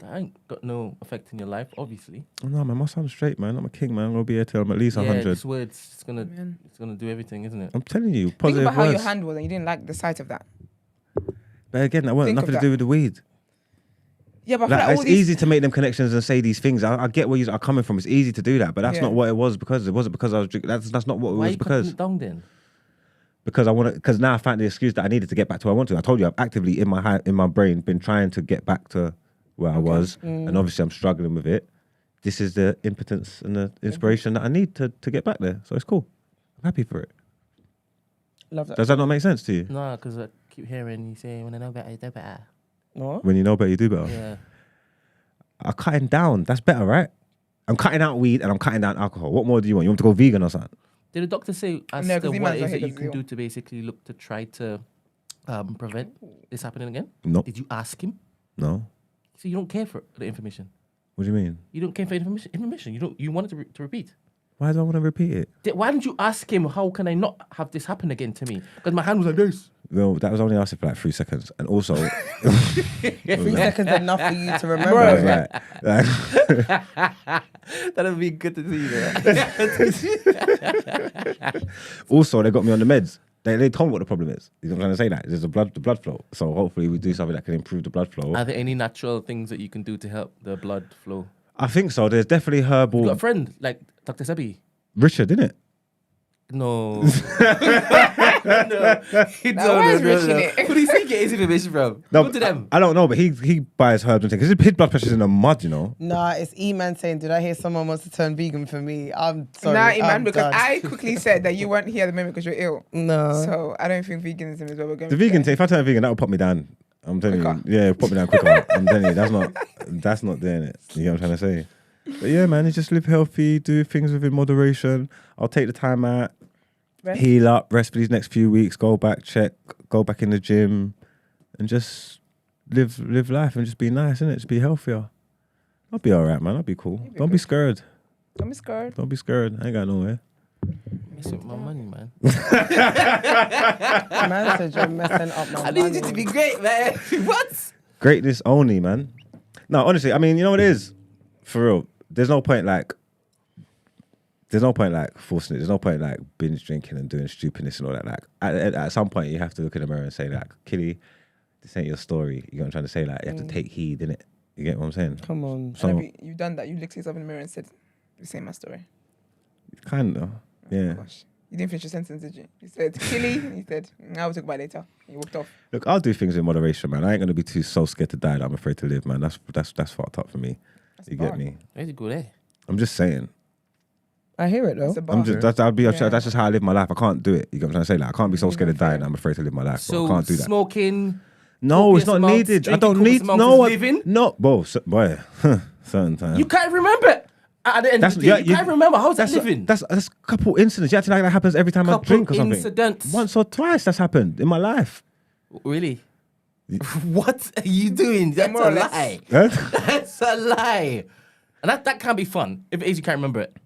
I ain't got no effect in your life, obviously. Oh, no, man, my son's straight, man. I'm a king, man. I'm gonna be here till I'm at least Yeah, 100. this words, it's gonna do everything, isn't it? I'm telling you, Think positive about how your words. hand was and you didn't like the sight of that. But again, that wasn't Think nothing of to do that. with the weed. Yeah, but I feel Like, like all it's these... easy to make them connections and say these things. I get where you are coming from. It's easy to do that, but that's Yeah. not what it was because it wasn't because I was drinking. That's not what it Why was you cutting because. it down then? Because now I found the excuse that I needed to get back to where I want to. I told you I've actively in my brain been trying to get back to where I was, and obviously I'm struggling with it. This is the impotence and the inspiration that I need to get back there. So it's cool. I'm happy for it. Love that. Does that not make sense to you? No, because I keep hearing you say, when I know better, I do better. What? When you know better, you do better. Yeah. I'm cutting down. That's better, right? I'm cutting out weed and I'm cutting down alcohol. What more do you want? You want to go vegan or something? Did the doctor say as No, to 'cause he what might it is as well that you hit the can zero. do to basically look to try to prevent this happening again? No. Did you ask him? No. So you don't care for the information. What do you mean? You don't care for information. You wanted to repeat. Why do I want to repeat it? Why didn't you ask him, how can I not have this happen again to me? Because my hand was like this. Well, that was only lasted for like 3 seconds. And also, 3 seconds enough for you to I remember. was it. like, That would be good to see. also, they got me on the meds. They told me what the problem is. You know what I'm trying to say? That there's the blood flow. So hopefully we do something that can improve the blood flow. Are there any natural things that you can do to help the blood flow? I think so. There's definitely herbal. You got a friend like Dr. Sebi? Richard, didn't it? No. Why is Rich in it? Who do you think get his information from? No, Go to them. I don't know, but he buys herbs and things. His blood pressure's in the mud, you know. Nah, it's E-Man saying, did I hear someone wants to turn vegan for me? I'm sorry. Nah, I'm Iman, because done. I quickly said that you weren't here at the moment because you're ill. No. So I don't think veganism is what we're going The for. vegan thing, if I turn vegan, that will put me down. I'm telling Quicker. you. Yeah, put me down quicker. I'm telling you, that's not doing it. You know what I'm trying to say? But yeah, man, you just live healthy, do things within moderation. I'll take the time out, Rest. heal up, rest for these next few weeks, go back in the gym, and just live life and just be nice, innit? Just be healthier. I'll be all right, man. I'll be cool. Don't be scared. Don't be scared. Don't be scared. I ain't got nowhere. Messing with my money, man. Man said you're messing up my I need you to be great, man. What? Greatness only, man. No, honestly, I mean, you know what it is? For real, there's no point like forcing it. There's no point like binge drinking and doing stupidness and all that. Like at some point, you have to look in the mirror and say like, Killy, this ain't your story. You know what I'm trying to say? Like, you have to take heed, innit? You get what I'm saying? Come on. So And you've done that. You looked yourself in the mirror and said, "This ain't my story." kind of, yeah. Gosh. You didn't finish your sentence, did you? You said Killy, and you said, "I will talk about it later." And you walked off. Look, I'll do things in moderation, man. I ain't gonna be so scared to die that I'm afraid to live, man. That's fucked up for me. That's You a bar. get me? Where's it go there? I'm just saying. I hear it though. That's a bar. I'm just that's Yeah. that's just how I live my life. I can't do it. You get what I'm trying to say? Like I can't be so scared to die and I'm afraid to live my life. So I can't do that. smoking. No, it's copious not amounts, needed. I drinking don't copious need amounts no. is living? No, boy, certain times. You can't remember it. At the end of the day, you can't remember. How's that living? That's a couple incidents. You acting like that happens every time I drink or something. Incidents. Once or twice that's happened in my life. Really? What are you doing? That's More or a less. lie. Huh? That's a lie. And that can't be fun. If it is, you can't remember it.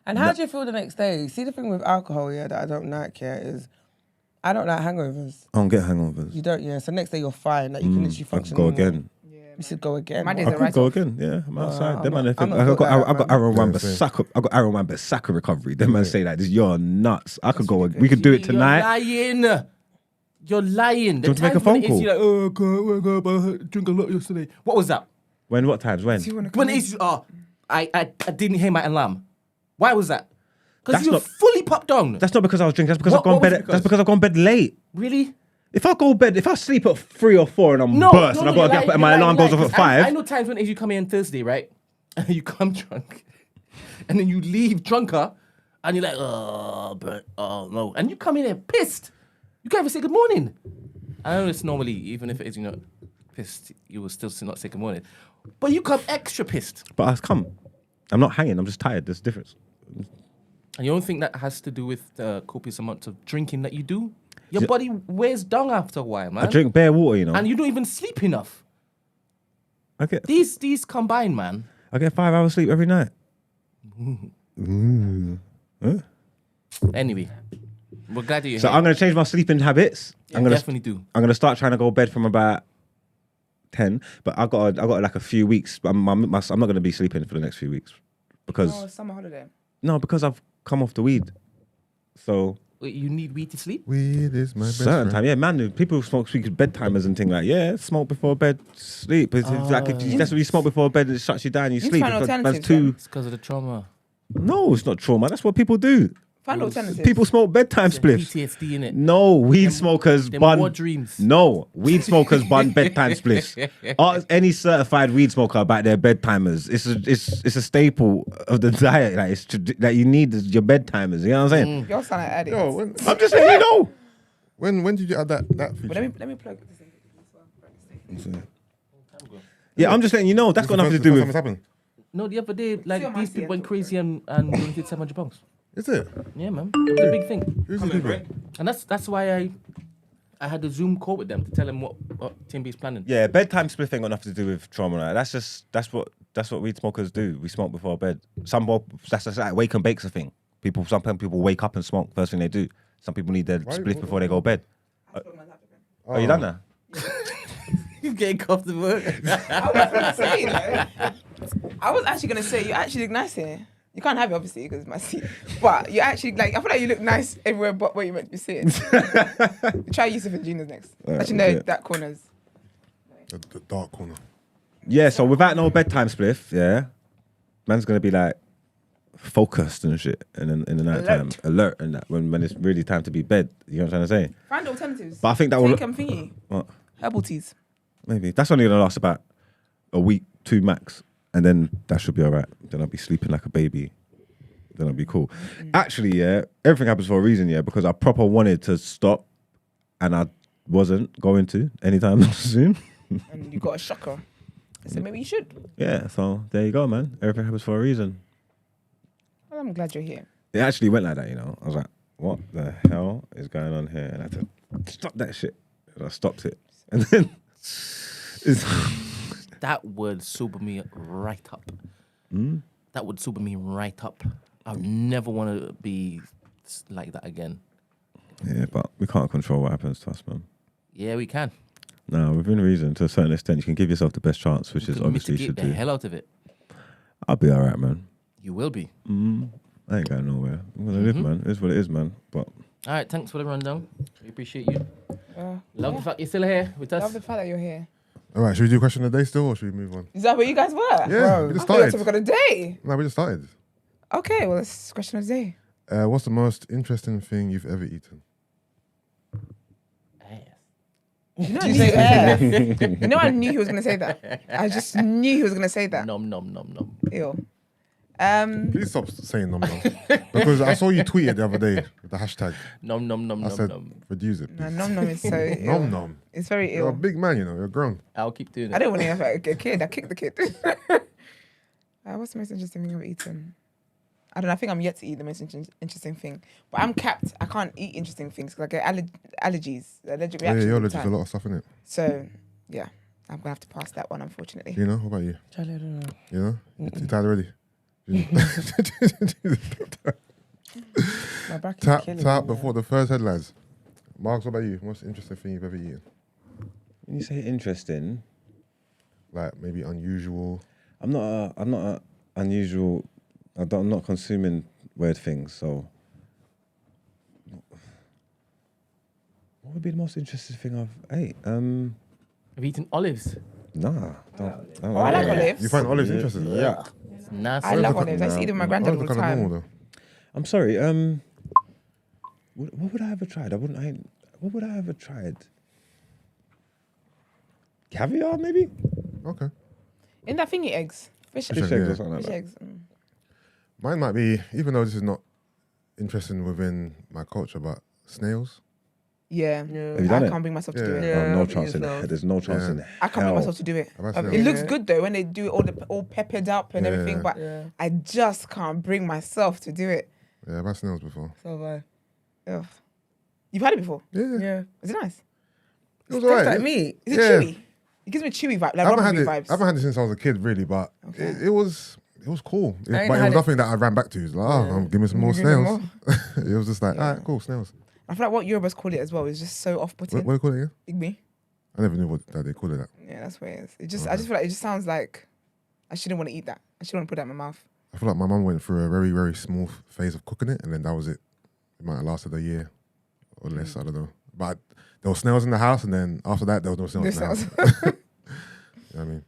And how do you feel the next day? See, the thing with alcohol, yeah, that I don't like, yeah, is I don't like hangovers. I don't get hangovers. You don't, yeah. So next day you're fine. Like you can literally I function. could go normal. again. Yeah, You should go again. My days I are could right go off. again. Yeah, I'm outside. Them I'm man, not- I'm not I good got at that, Aaron man. Wan-Bissaka. I got Aaron Wan-Bissaka recovery. Them man say like this. You're nuts. I could go. really good. We could do it tonight. You're lying. You're lying. Do you want to make a phone call? You're like, oh, God, I drink a lot yesterday. What was that? When? What times? When? Do you want to When come it's, I didn't hear my alarm. Why was that? Because That's you were not- fully popped down. That's not because I was drinking. That's because What- I've gone what was bed. it because? That's because I've gone bed late. Really? If I sleep at 3 or 4 and I'm No, burst and no, I've got to get up and my alarm goes off at 5. I know times when you come in Thursday, right? And you come drunk. And then you leave drunker. And you're like, oh no. And you come in there pissed. You can't even say good morning. I know it's normally, even if it is, pissed, you will still not say good morning. But you come extra pissed. But I'm not hanging. I'm just tired. There's a difference. And you don't think that has to do with the copious amount of drinking that you do? Your body wears down after a while, man. I drink bare water, And you don't even sleep enough. I get These combine, man. 5 hours sleep every night. Anyway, we're glad that you're So here. I'm gonna change my sleeping habits. I'm gonna definitely do. I'm gonna start trying to go to bed from about 10. But I got like a few weeks. I'm not gonna be sleeping for the next few weeks because summer holiday. because I've come off the weed. So Wait, you need weed to sleep? Weed is my best certain friend. time, yeah, man. People smoke bedtimers and things like, yeah, smoke before bed, sleep. It's like if that's what you smoke before bed, it shuts you down. You Need to sleep. find That's alternatives, too. It's because of the trauma. No, it's not trauma. That's what people do. Find alternatives. People smoke bedtime spliffs. PTSD in it. No, weed smokers them bun. war dreams. No, weed smokers bun bedtime spliffs. Ask any certified weed smoker about their bedtimers. It's a staple of the diet. Like that you need your bedtimers. You know what I'm saying? You're sounding like addicts. Yo, I'm just letting you know. when did you add that feature? But let me plug this in. Yeah, I'm just letting you know. That's got nothing to do First time with. it's happened. No, the other day, like, on my these people CM went talk, crazy and donated £700. Is it? Yeah, man. It was a big thing. Who's the people? And that's why I had a Zoom call with them to tell them what Timby's planning. Yeah, bedtime spliff ain't got nothing to do with trauma. Like. That's what weed smokers do. We smoke before bed. That's just like wake and bake's a thing. Some people wake up and smoke first thing they do. Some people need their spliff before they go to bed. Oh, you done that? You're getting comfortable. I was actually gonna say you actually look nice here. You can't have it obviously because it's my seat. But you actually I feel like you look nice everywhere but where you're meant to be sitting. Try Yusuf and Gina's next. Actually no, yeah. that corner's. The dark corner. Yeah, so without no bedtime spliff, yeah, man's gonna be like focused and shit, and then in the night time, alert, and that when it's really time to be bed. You know what I'm trying to say? Find alternatives. But I think that will Take them thingy. What? Herbal teas. Maybe that's only gonna last about a week, 2 max, and then that should be alright. Then I'll be sleeping like a baby. Then I'll be cool. Actually, yeah, everything happens for a reason, yeah, because I proper wanted to stop, and I wasn't going to anytime soon. And you got a shocker. I said maybe you should. Yeah, so there you go, man. Everything happens for a reason. Well, I'm glad you're here. It actually went like that, you know. I was like, what the hell is going on here? And I had to stop that shit. And I stopped it. And then That would sober me right up. That would sober me right up. I would never want to be like that again. yeah, but we can't control what happens to us, man. Yeah, we can. No, within reason, to a certain extent, you can give yourself the best chance, which We is can obviously you mitigate should the do. hell out of it. I'll be all right, man. You will be. I ain't going nowhere. I'm gonna live, man. It is what it is, man. But All right, thanks for the rundown. We appreciate you. Love the fact you're still here with us. Love the fact that you're here. All right, should we do question of the day still, or should we move on? Is that where you guys were? Yeah, we just I thought started. we got a day. No, we just started. Okay, well, it's question of the day. What's the most interesting thing you've ever eaten? You know, I knew he was going to say that. I just knew he was going to say that. Nom nom nom nom. Ew. Please stop saying nom nom. Because I saw you tweet it the other day with the hashtag. Nom nom nom I nom said, nom. reduce it. No, please. nom nom is so ill. Nom nom. It's very You're a ill. big man, you know. You're grown. I'll keep doing it. I don't want to have a kid. I kicked the kid. What's the most interesting thing I've eaten? I don't know. I think I'm yet to eat the most interesting thing. But I'm capped. I can't eat interesting things because I get allergies, allergic Yeah, reactions. you're all the allergic to a time. lot of stuff, innit? So, yeah, I'm going to have to pass that one, unfortunately. You know? What about you? Charlie, I don't know. You know? You tired already? My back is Tap killing me, before the first headlines. Margs, what about you? What's the interesting thing you've ever eaten? when you say interesting, Like maybe unusual. I'm not a unusual. I'm not consuming weird things. So, what would be the most interesting thing I've ate? Have you eaten olives? Nah. I like olives. You find olives interesting? Yeah. It's nasty. I love olives. I used to eat them with my granddad all the Kind of time. normal though. I'm sorry. What would I ever tried? What would I ever tried? Caviar, maybe? Okay. In that thingy eggs. Fish Fish eggs. eggs or something like Fish that. eggs. Mine might be, even though this is not interesting within my culture, but snails. Yeah. Have you done I it? can't bring myself to do it. Yeah. Oh, no I've chance in eaten There's no chance in I can't bring myself to do it. I've had snails. It looks good though when they do it all peppered up and Yeah. everything, but I just can't bring myself to do it. Yeah, I've had snails before. So have I. Ugh. You've had it before? Yeah. Yeah. Is it nice? It was Tastes alright. like meat. Is it Yeah. chewy? It gives me chewy vibe, like I haven't had rubbery it. vibes. I haven't had it since I was a kid, really, but it was cool. But ain't it had was it- nothing that I ran back to. It's like, give me some more Give me some snails. It was just like, all right, cool, snails. I feel like what Yorubas call it as well is just so off-putting. What do you call it again? Igbe. I never knew that they called it that. Yeah, that's what it is. It just, I just feel like it just sounds like I shouldn't want to eat that. I shouldn't want to put that in my mouth. I feel like my mum went through a very, very small phase of cooking it, and then that was it. It might have lasted a year or less, I don't know. But there were snails in the house, and then after that, there was no snails in the house. You know what I mean?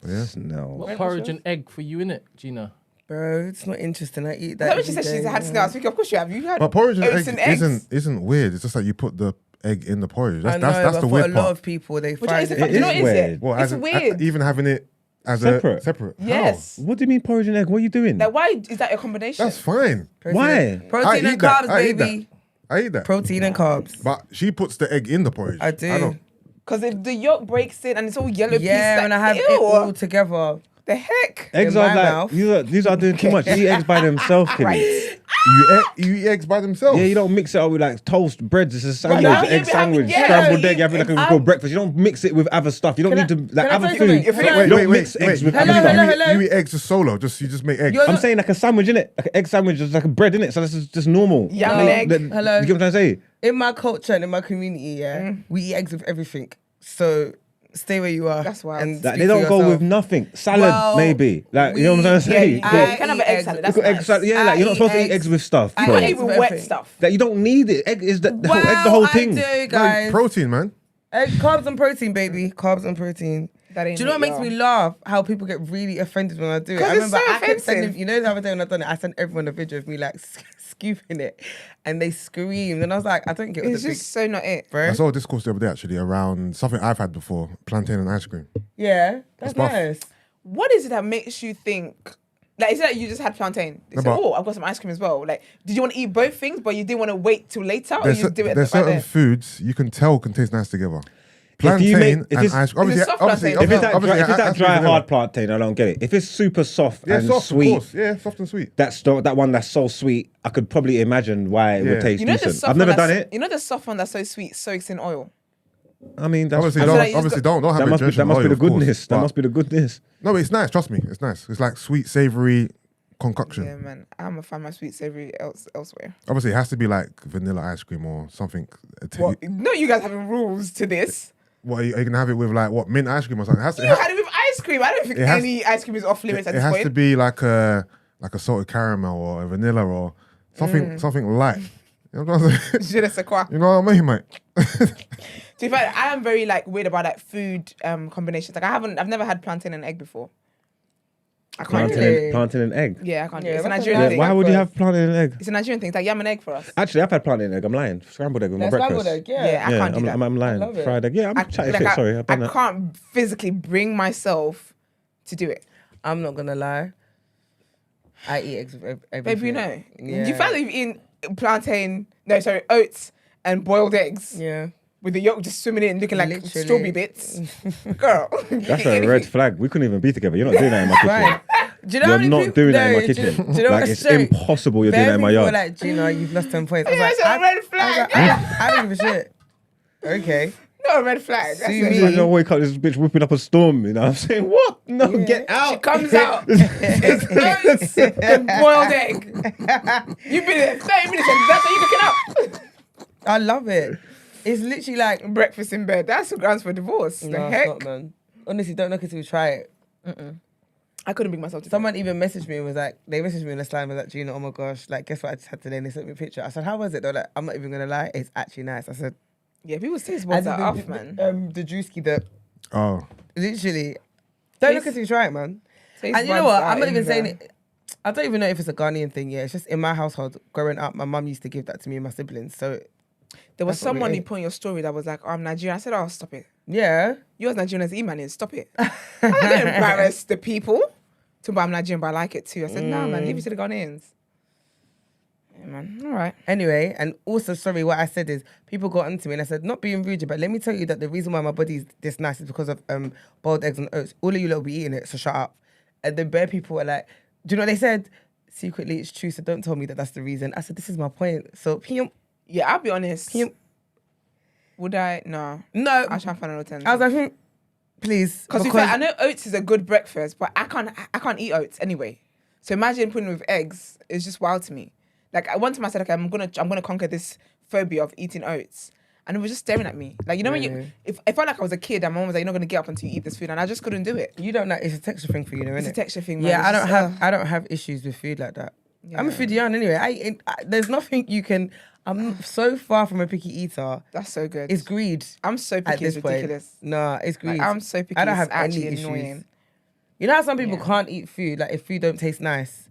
Yeah. No. What porridge and egg for you, innit, Gina? Bro, it's not interesting. I eat Is that. that what she every said? She's day, had man. snails. Of course you have. You had But porridge and oats egg eggs. isn't weird. It's just like you put the egg in the porridge. I That's know, that's but the for weird a lot part. of people, they Which find is it. the It is what is weird. it? Well, It's as in, weird. even having it as Separate. separate. Yes. What do you mean porridge and egg? What are you doing? Like, why is that a combination? That's fine. Why? Protein I and eat that. carbs, I eat baby. I eat that. Protein and carbs. But she puts the egg in the porridge. I do. don't. Because if the yolk breaks in and it's all yellow Yeah, pieces, and I have ew, it all together. the heck? Eggs in are my like mouth. these are doing too much. You eat eggs by themselves, Kenny. Right. You eat eggs by themselves. Yeah, you don't mix it up with like toast, bread. It's a sandwich, now egg you've been sandwich, having- scrambled yeah, egg. You have like a I'm- good breakfast. You don't mix it with other stuff. You don't Can need I- to like can I other say food. something? You don't mix eggs with Hello, other stuff. hello, hello. You eat eggs just solo. You just make eggs. You're I'm not- saying like a sandwich, innit? Like an egg sandwich is like a bread, innit? So this is just normal. Yum No. egg. Hello. You get what I'm trying to say? In my culture and in my community, we eat eggs with everything. So stay where you are. That's wild. and Like, speak they for don't go yourself. with nothing. Salad, Well, maybe. Like, you know what I'm trying to Yeah, say? you But- can have an egg salad. That's Look at egg nice. salad. Yeah, like, you're not I supposed to eat eat eggs with stuff. I bro. Not eat even with wet everything. stuff. Like, you don't need it. Egg is the whole thing. I do, No, guys. protein, man. Carbs and protein, baby. Carbs and protein. That ain't Do you know what it, makes y'all. me laugh? How people get really offended when I do it. 'Cause I it's remember so I kept sending, offensive. you know, the other day when I done it, I sent everyone a video of me like scooping it, and they screamed, and I was like, I don't get what It's the just so not it. big, bro. I saw a discourse the other day actually around something I've had before: plantain and ice cream. Yeah, that's buff. nice. What is it that makes you think? Like, is it that you just had plantain? You No, said, but- oh, I've got some ice cream as well. Like, did you want to eat both things, but you didn't want to wait till later, or There's you just do it there's right certain there? foods you can tell can taste nice together. If you Plantain make- if and it's- ice cream. If it's soft Obviously, plantain, If it's that obviously, dry, if it's it that has to be dry vanilla. hard plantain, I don't get it. If it's super soft Yeah, and soft, sweet, of course. Yeah, soft and sweet. that one that's so sweet, I could probably imagine why it Yeah. would taste You know the decent. soft I've never one done that's- it. You know the soft one that's so sweet soaks in oil. I mean, that's Obviously, I don't feel like you just obviously got- don't have that it must be drenched in the oil, of course, goodness. That but- must be the goodness. No, it's nice. Trust me, it's nice. It's like sweet, savory concoction. Yeah, man. I'm gonna find my sweet savory elsewhere. Obviously, it has to be like vanilla ice cream or something. Well, no, you guys having rules to this. What are you gonna have it with? Like what, mint ice cream or something? It has to, You had it with ice cream. I don't think It has- any ice cream is off limits at it this has point. to be like a salted caramel or a vanilla or something light. You know what I'm saying? Je ne sais quoi. You know what I mean, mate? To be fair, I am very like weird about like food combinations. Like I've never had plantain and egg before. I can't do it. Really? Plantain and egg. Yeah, I can't do it. Yeah, It's a that's Nigerian a Yeah, thing. why would you have plantain and egg? It's a Nigerian thing. It's like yam and egg for us. Actually, I've had plantain and egg. I'm lying. Scrambled egg with my That's breakfast. scrambled egg, yeah. Yeah, I can't do that. I'm lying. love it. Fried egg. Yeah, I'm chatting shit. I, Sorry, I've done that. can't physically bring myself to do it. I'm not gonna lie. I eat eggs with everything. Baby, you know. Yeah. You found that you've eaten oats and boiled eggs Yeah. with the yolk just swimming in, looking like Literally. strawberry bits. Girl. That's a red flag. We couldn't even be together. You're not doing that in my kitchen. Right. Do you know how You're many not people, doing that in my no, kitchen. Do you know Like, what it's a joke? impossible you're doing that in my People were yard. like, Gina, you've lost 10 points. I was Yeah, like, it's a red I was flag. like, I don't give a shit. Okay. No, a red flag. That's See it. me. It's like I wake up, this bitch whipping up a storm. You know what I'm saying? What? No, get out. She comes out. It's oats and boiled egg. You've been there 30 minutes and that's how you cooking up. I love it. It's literally like, Breakfast in bed. That's the grounds for divorce. no, The it's heck? not, man. Honestly, don't look until you try it. I couldn't bring myself to. Someone even messaged me and was like, they messaged me on the slide and was like, Gina, oh my gosh, like, guess what I just had today? And they sent me a picture. I said, how was it? They're like, I'm not even gonna lie, it's actually nice. I said, Yeah, people's taste buds are off, man. The Drewski that. Oh. Literally. Don't look until you try it, man. Taste And you know buds what? are I'm not in even saying there. it. I don't even know if it's a Ghanaian thing. Yeah, it's just in my household. Growing up, my mum used to give that to me and my siblings. So There was that's what we someone who ate. put in your story that was like, I'm Nigerian. I said, oh, stop it. yeah, You as Nigerian as E-man is, stop it. I don't embarrass the people. To buy I'm Nigerian, but I like it too. I said, no, man, leave it to the Ghanaians. Yeah, man. All right. Anyway, and also, sorry, what I said is people got onto me and I said, not being rude, but let me tell you that the reason why my body's this nice is because of boiled eggs and oats. All of you lot will be eating it, so shut up. And the bare people were like, do you know what they said? Secretly, it's true, so don't tell me that that's the reason. I said, this is my point. So, Yeah, I'll be honest. Pim. Would I? No. no, I try and find an alternative. I was like, please. Because I know oats is a good breakfast, but I can't eat oats anyway. So imagine putting it with eggs. It's just wild to me. Like one time I said, okay, I'm gonna conquer this phobia of eating oats, and it was just staring at me. Like you know when you, if I felt like I was a kid, and my mom was like, you're not gonna get up until you eat this food, and I just couldn't do it. You don't know, it's a texture thing for you, though, It's innit? a texture thing, man. Yeah, It's just, I don't have issues with food like that. I'm a Yeah. foodie anyway. There's nothing you can. I'm so far from a picky eater. That's so good. It's greed. I'm so At picky. this It's point. ridiculous. Nah, it's greed. Like, I'm so picky. I don't it's have actually any issues. annoying. You know how some people Yeah. can't eat food? Like if food don't taste nice,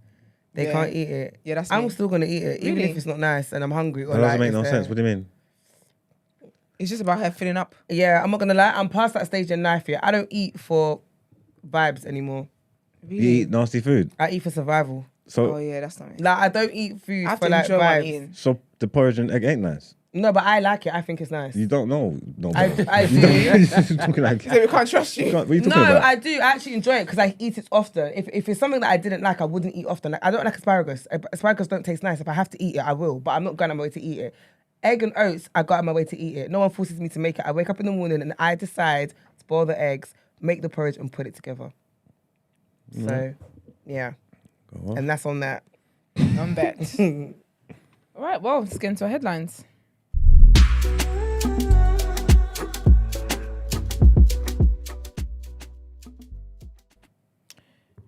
they Yeah. can't eat it. Yeah, that's I'm me. still gonna eat it, even Really? if it's not nice and I'm hungry. Or That doesn't like, make it's no there. sense. What do you mean? It's just about her filling up. Yeah, I'm not gonna lie. I'm past that stage in life here. I don't eat for vibes anymore. Really? You eat nasty food. I eat for survival. So Oh yeah, that's not me. Like I don't eat food I have for to like enjoy what I'm vibes. eating. so the porridge and egg ain't nice. No, but I like it. I think it's nice. You don't know. No, I bro. do. You're talking like. So we can't trust you. What are you No, talking about? I do actually enjoy it because I eat it often. If it's something that I didn't like, I wouldn't eat often. Like I don't like asparagus. Asparagus don't taste nice. If I have to eat it, I will. But I'm not going on my way to eat it. Egg and oats, I go out of my way to eat it. No one forces me to make it. I wake up in the morning and I decide to boil the eggs, make the porridge, and put it together. So, yeah. Go on. And that's on that. On bet. All right, well, let's get into our headlines.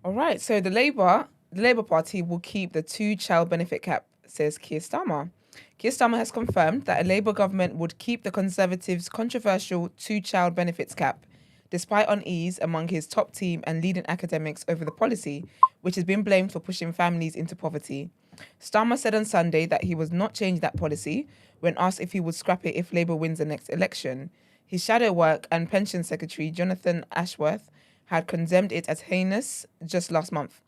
All right, so the Labour Party will keep the 2-child benefit cap, says Keir Starmer. Keir Starmer has confirmed that a Labour government would keep the Conservatives' controversial 2-child benefits cap, despite unease among his top team and leading academics over the policy, which has been blamed for pushing families into poverty. Starmer said on Sunday that he would not change that policy when asked if he would scrap it if Labour wins the next election. His shadow work and pension secretary, Jonathan Ashworth, had condemned it as heinous just last month.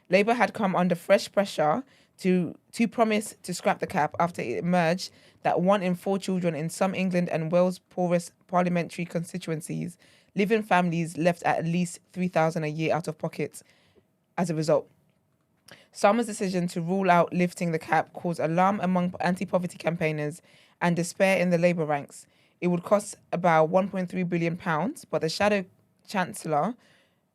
Labour had come under fresh pressure to promise to scrap the cap after it emerged that 1 in 4 children in some England and Wales' poorest parliamentary constituencies live in families left at least £3,000 a year out of pocket as a result. Starmer's decision to rule out lifting the cap caused alarm among anti-poverty campaigners and despair in the Labour ranks. It would cost about £1.3 billion, but the Shadow Chancellor,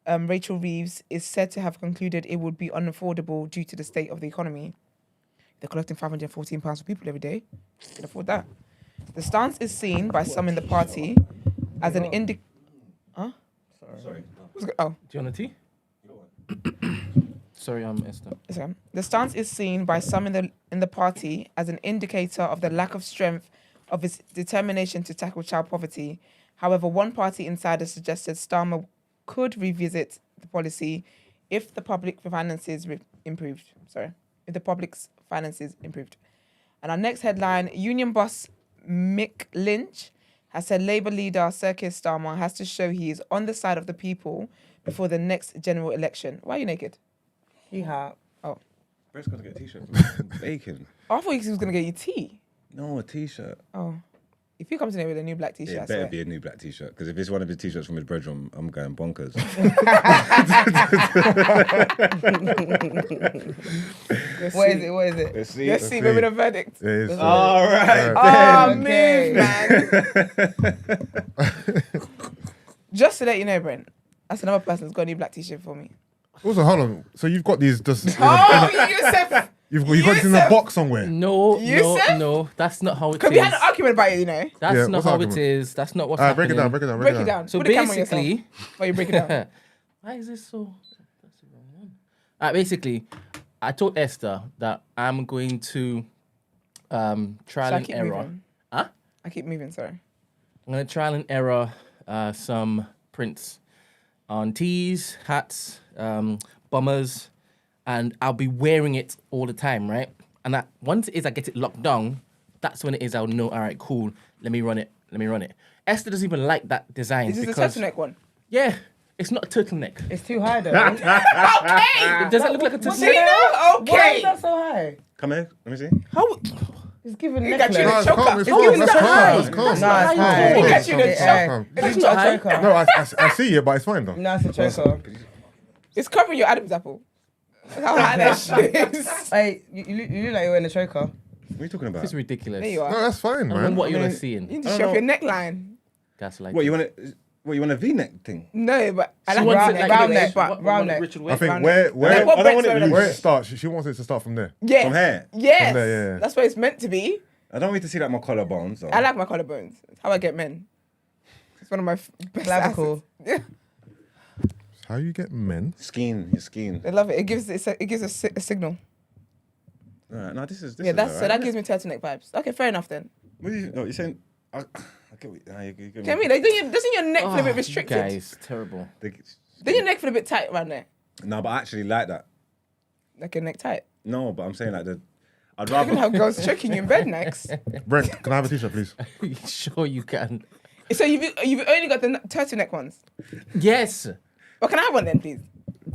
Rachel Reeves, is said to have concluded it would be unaffordable due to the state of the economy. They're collecting £514 for people every day. Can afford that. The stance is seen by some in the party as an Huh? Sorry. Oh. Do you want a tea? Sorry, I'm Esther. Okay. The stance is seen by some in the party as an indicator of the lack of strength of its determination to tackle child poverty. However, one party insider suggested Starmer could revisit the policy if the public finances improved. If the public's finances improved. And our next headline: Union boss Mick Lynch has said Labour leader Sir Keir Starmer has to show he is on the side of the people before the next general election. Why are you naked? Yeehaw. Brett's got to get a t-shirt. Bacon. Oh, I thought he was going to get you tea. No, a t-shirt. Oh. If he comes in here with a new black t-shirt, Yeah, I it better swear. be a new black t-shirt. Because if it's one of his t-shirts from his bedroom, I'm going bonkers. What is it? What is it? Let's see. Let's see, maybe the verdict. It is. All right. Oh, Okay. move, man. Just to let you know, Brent, that's another person who's got a new black t-shirt for me. Also, hold on. So you've got these just. Oh, Yusuf! You got it in a box somewhere. No, Yusuf? no, that's not how it is. Because we had an argument about it, you know. That's Yeah, not what's how argument? it is. That's not what's All right, break happening. it down. Break it down. So Put the camera on yourself basically, while you break it down. why is this so? That's the wrong one. Basically, I told Esther that I'm going to trial So I and keep error. moving. Huh? I keep moving, sorry. I'm gonna trial and error some prints on tees, hats, bombers, and I'll be wearing it all the time, right? And that once it is I get it locked down, that's when it is I'll know, all right, cool, let me run it. Esther doesn't even like that design. Is this the because, turtleneck one? yeah, it's not a turtleneck. It's too high though. Okay! Does that look like a See turtleneck? now? Why is Okay. that so high? Come here. Let me see. How? It's giving You got necklace. you No, the it's choker. calm. It's It's calm. giving That's the calm. high. It's calm. No, it's high. You got you the It's choker. calm. It's not a choker. No, I see it, but it's fine though. No, it's a choker. It's covering your Adam's apple. How high that shit is. Hey, you look like you're in a choker. What are you talking about? It's ridiculous. There you No, are. that's fine, I don't know man. what I you're mean, seeing. You need to show off your neckline. Gaslighting. What you want a V-neck thing? No, but I She like wants round it neck. like Round it neck, is. but round neck. Richard I West. think round where neck. where Like what I don't Brett's want it wearing loose. where at it starts, she wants it to start from there. Yes. From here. Yes. From there, yeah. That's what it's meant to be. I don't want you to see like my collarbones. Though. I like my collarbones. It's how I get men. It's one of my best Clavicle. assets. Yeah. How you get men? Your skin. They love it. It gives a signal. All right, no, this is Yeah, that's all so right. that gives me turtleneck vibes. Okay, fair enough then. What are you? No, you're saying? I get what you get Can we? Like, doesn't your neck feel a bit restricted? Guys, terrible. Then your neck feel a bit tight around there, No, but I actually like that. like your neck tight. No, but I'm saying like I'd You can rather. have girls choking you in bed next. Brent, can I have a t-shirt, please? Sure you can. So you've only got the turtleneck ones. Yes. Well, can I have one then, please?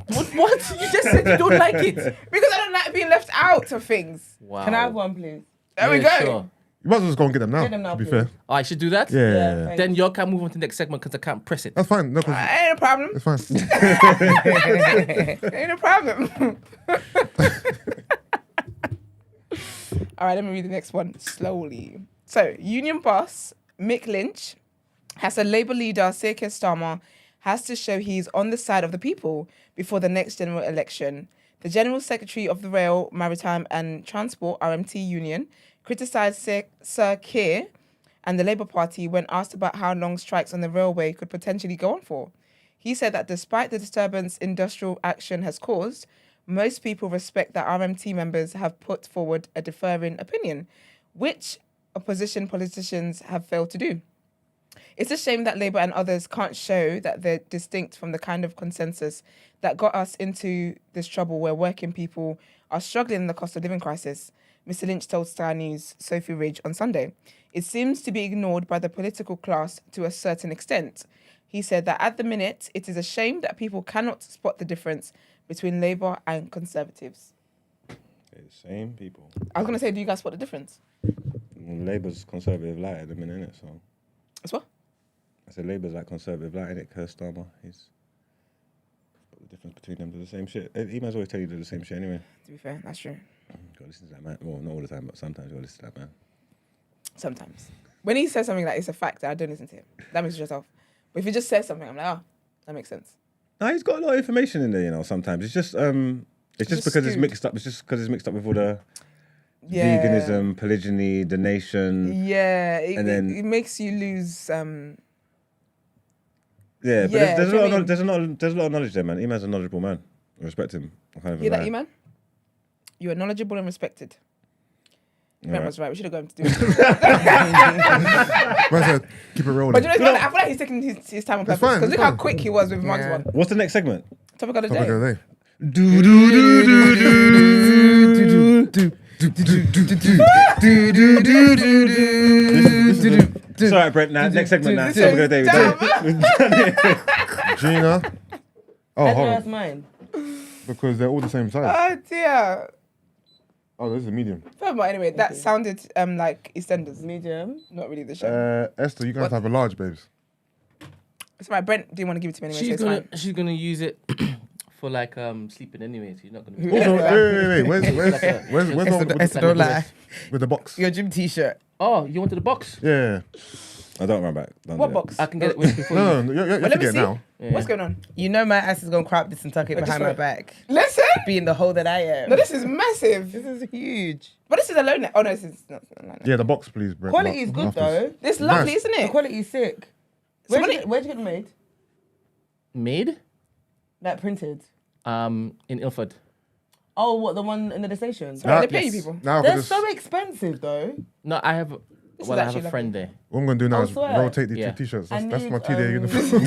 What? You just said you don't like it. Because I don't like being left out of things. Wow. Can I have one, please? There we go. Sure. You might as well just go and get them now. Get them now, to be please. fair, Oh, I should do that? yeah. thank Then y'all can move on to the next segment because I can't press it. That's fine. No, 'cause Ain't a problem. it's fine. Ain't a problem. All right, let me read the next one slowly. So, union boss Mick Lynch has said Labour leader Sir Keir Starmer has to show he's on the side of the people before the next general election. The General Secretary of the Rail, Maritime and Transport (RMT) Union criticised Sir Keir and the Labour Party when asked about how long strikes on the railway could potentially go on for. He said that despite the disturbance industrial action has caused, most people respect that RMT members have put forward a differing opinion, which opposition politicians have failed to do. It's a shame that Labour and others can't show that they're distinct from the kind of consensus that got us into this trouble where working people are struggling in the cost of living crisis, Mr. Lynch told Sky News' Sophie Ridge on Sunday. It seems to be ignored by the political class to a certain extent. He said that at the minute, it is a shame that people cannot spot the difference between Labour and Conservatives. They're the same people. I was going to say, do you guys spot the difference? Labour's conservative light at the minute, innit? So As well? I said Labour's like conservative light, innit? Keir Starmer, he's the difference between them. They're the same shit. He might always tell you they're the same shit anyway. To be fair, that's true. Gotta listen to that man. Well, not all the time, but sometimes you gotta listen to that man. Sometimes. When he says something like it's a fact, I don't listen to him. That makes it off. But if he just says something, I'm like, oh, that makes sense. No, he's got a lot of information in there, you know. Sometimes it's just just because it's skewed. mixed up. It's just because it's mixed up with all the Yeah. veganism, polygyny, the nation. Yeah, And then- it makes you lose. Yeah, but Yeah, there's do a you lot. know Of, what I knowledge- there's a lot of knowledge there, man. Iman's a knowledgeable man. I respect him. I can't even Hear that, lie. Iman? You are knowledgeable and respected. Brent Alright. was right. We should have got him to do it. Man said, keep it rolling. But you know, it's funny, I feel like he's taking his time on It's purpose. fine, Because it's look how fine. quick he was with Margs Yeah. one. What's the next segment? Topic of the Topic day. of the day. It's all right, Brent. Now, next segment. Now, This topic is of the day. Gina. Oh, hold That's on. mine. Because they're all the same size. Oh dear. Oh, this is a medium. But anyway, that sounded like EastEnders. Medium. Not really the show. Esther, you guys have a large, babes. It's right. Brent didn't want to give it to me anyway. So it's She's gonna use it for like sleeping anyway. She's not gonna. Also, wait. Where's the one Esther, don't lie. with the box? Your gym t-shirt. Oh, you wanted the box? Yeah. I don't run back. Don't What do that. box? I can get it with before No, you. you have Let to me get it see. now. What's going on? You know my ass is gonna crop this and tuck it Just behind my wait. back. Listen. Being the hole that I am. No, this is massive. This is huge. But this is a low neck. Oh no, this is not. Yeah, the box, please, Brett. Quality is good though. This is lovely, Nice. isn't The it? quality is sick. So Where'd you get them made? Made? Like printed. In Ilford. Oh, what, the one in the station? Sorry, they pay you people. Now, They're because so expensive though. No, I have. This Well, is I have actually a friend there. what I'm going to do now I is swear. rotate the Yeah. two t-shirts. I That's my need, TDA uniform.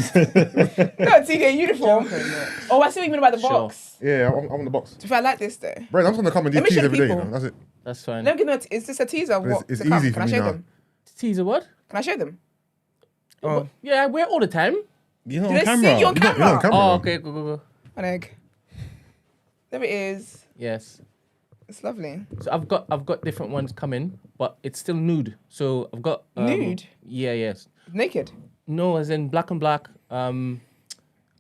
No, TK uniform. Oh, I see what you mean about the Sure. box. Yeah, I'm on the box. If I like this though. Brett, I'm just going to come and do Let me teas show the every day, you people. know. That's it. That's fine. Let me give them. Is this a teaser? But What? it's to come? easy Can for I me show now. them? Teaser what? Can I show them? Oh. Yeah, I wear it all the time. You're not Do on they camera. see you on You're not camera? on camera. Oh, okay, go. An egg. There it is. Yes. It's lovely. So I've got different ones coming, but it's still nude. So I've got Nude? Yeah, yes. Naked. No, as in black and black,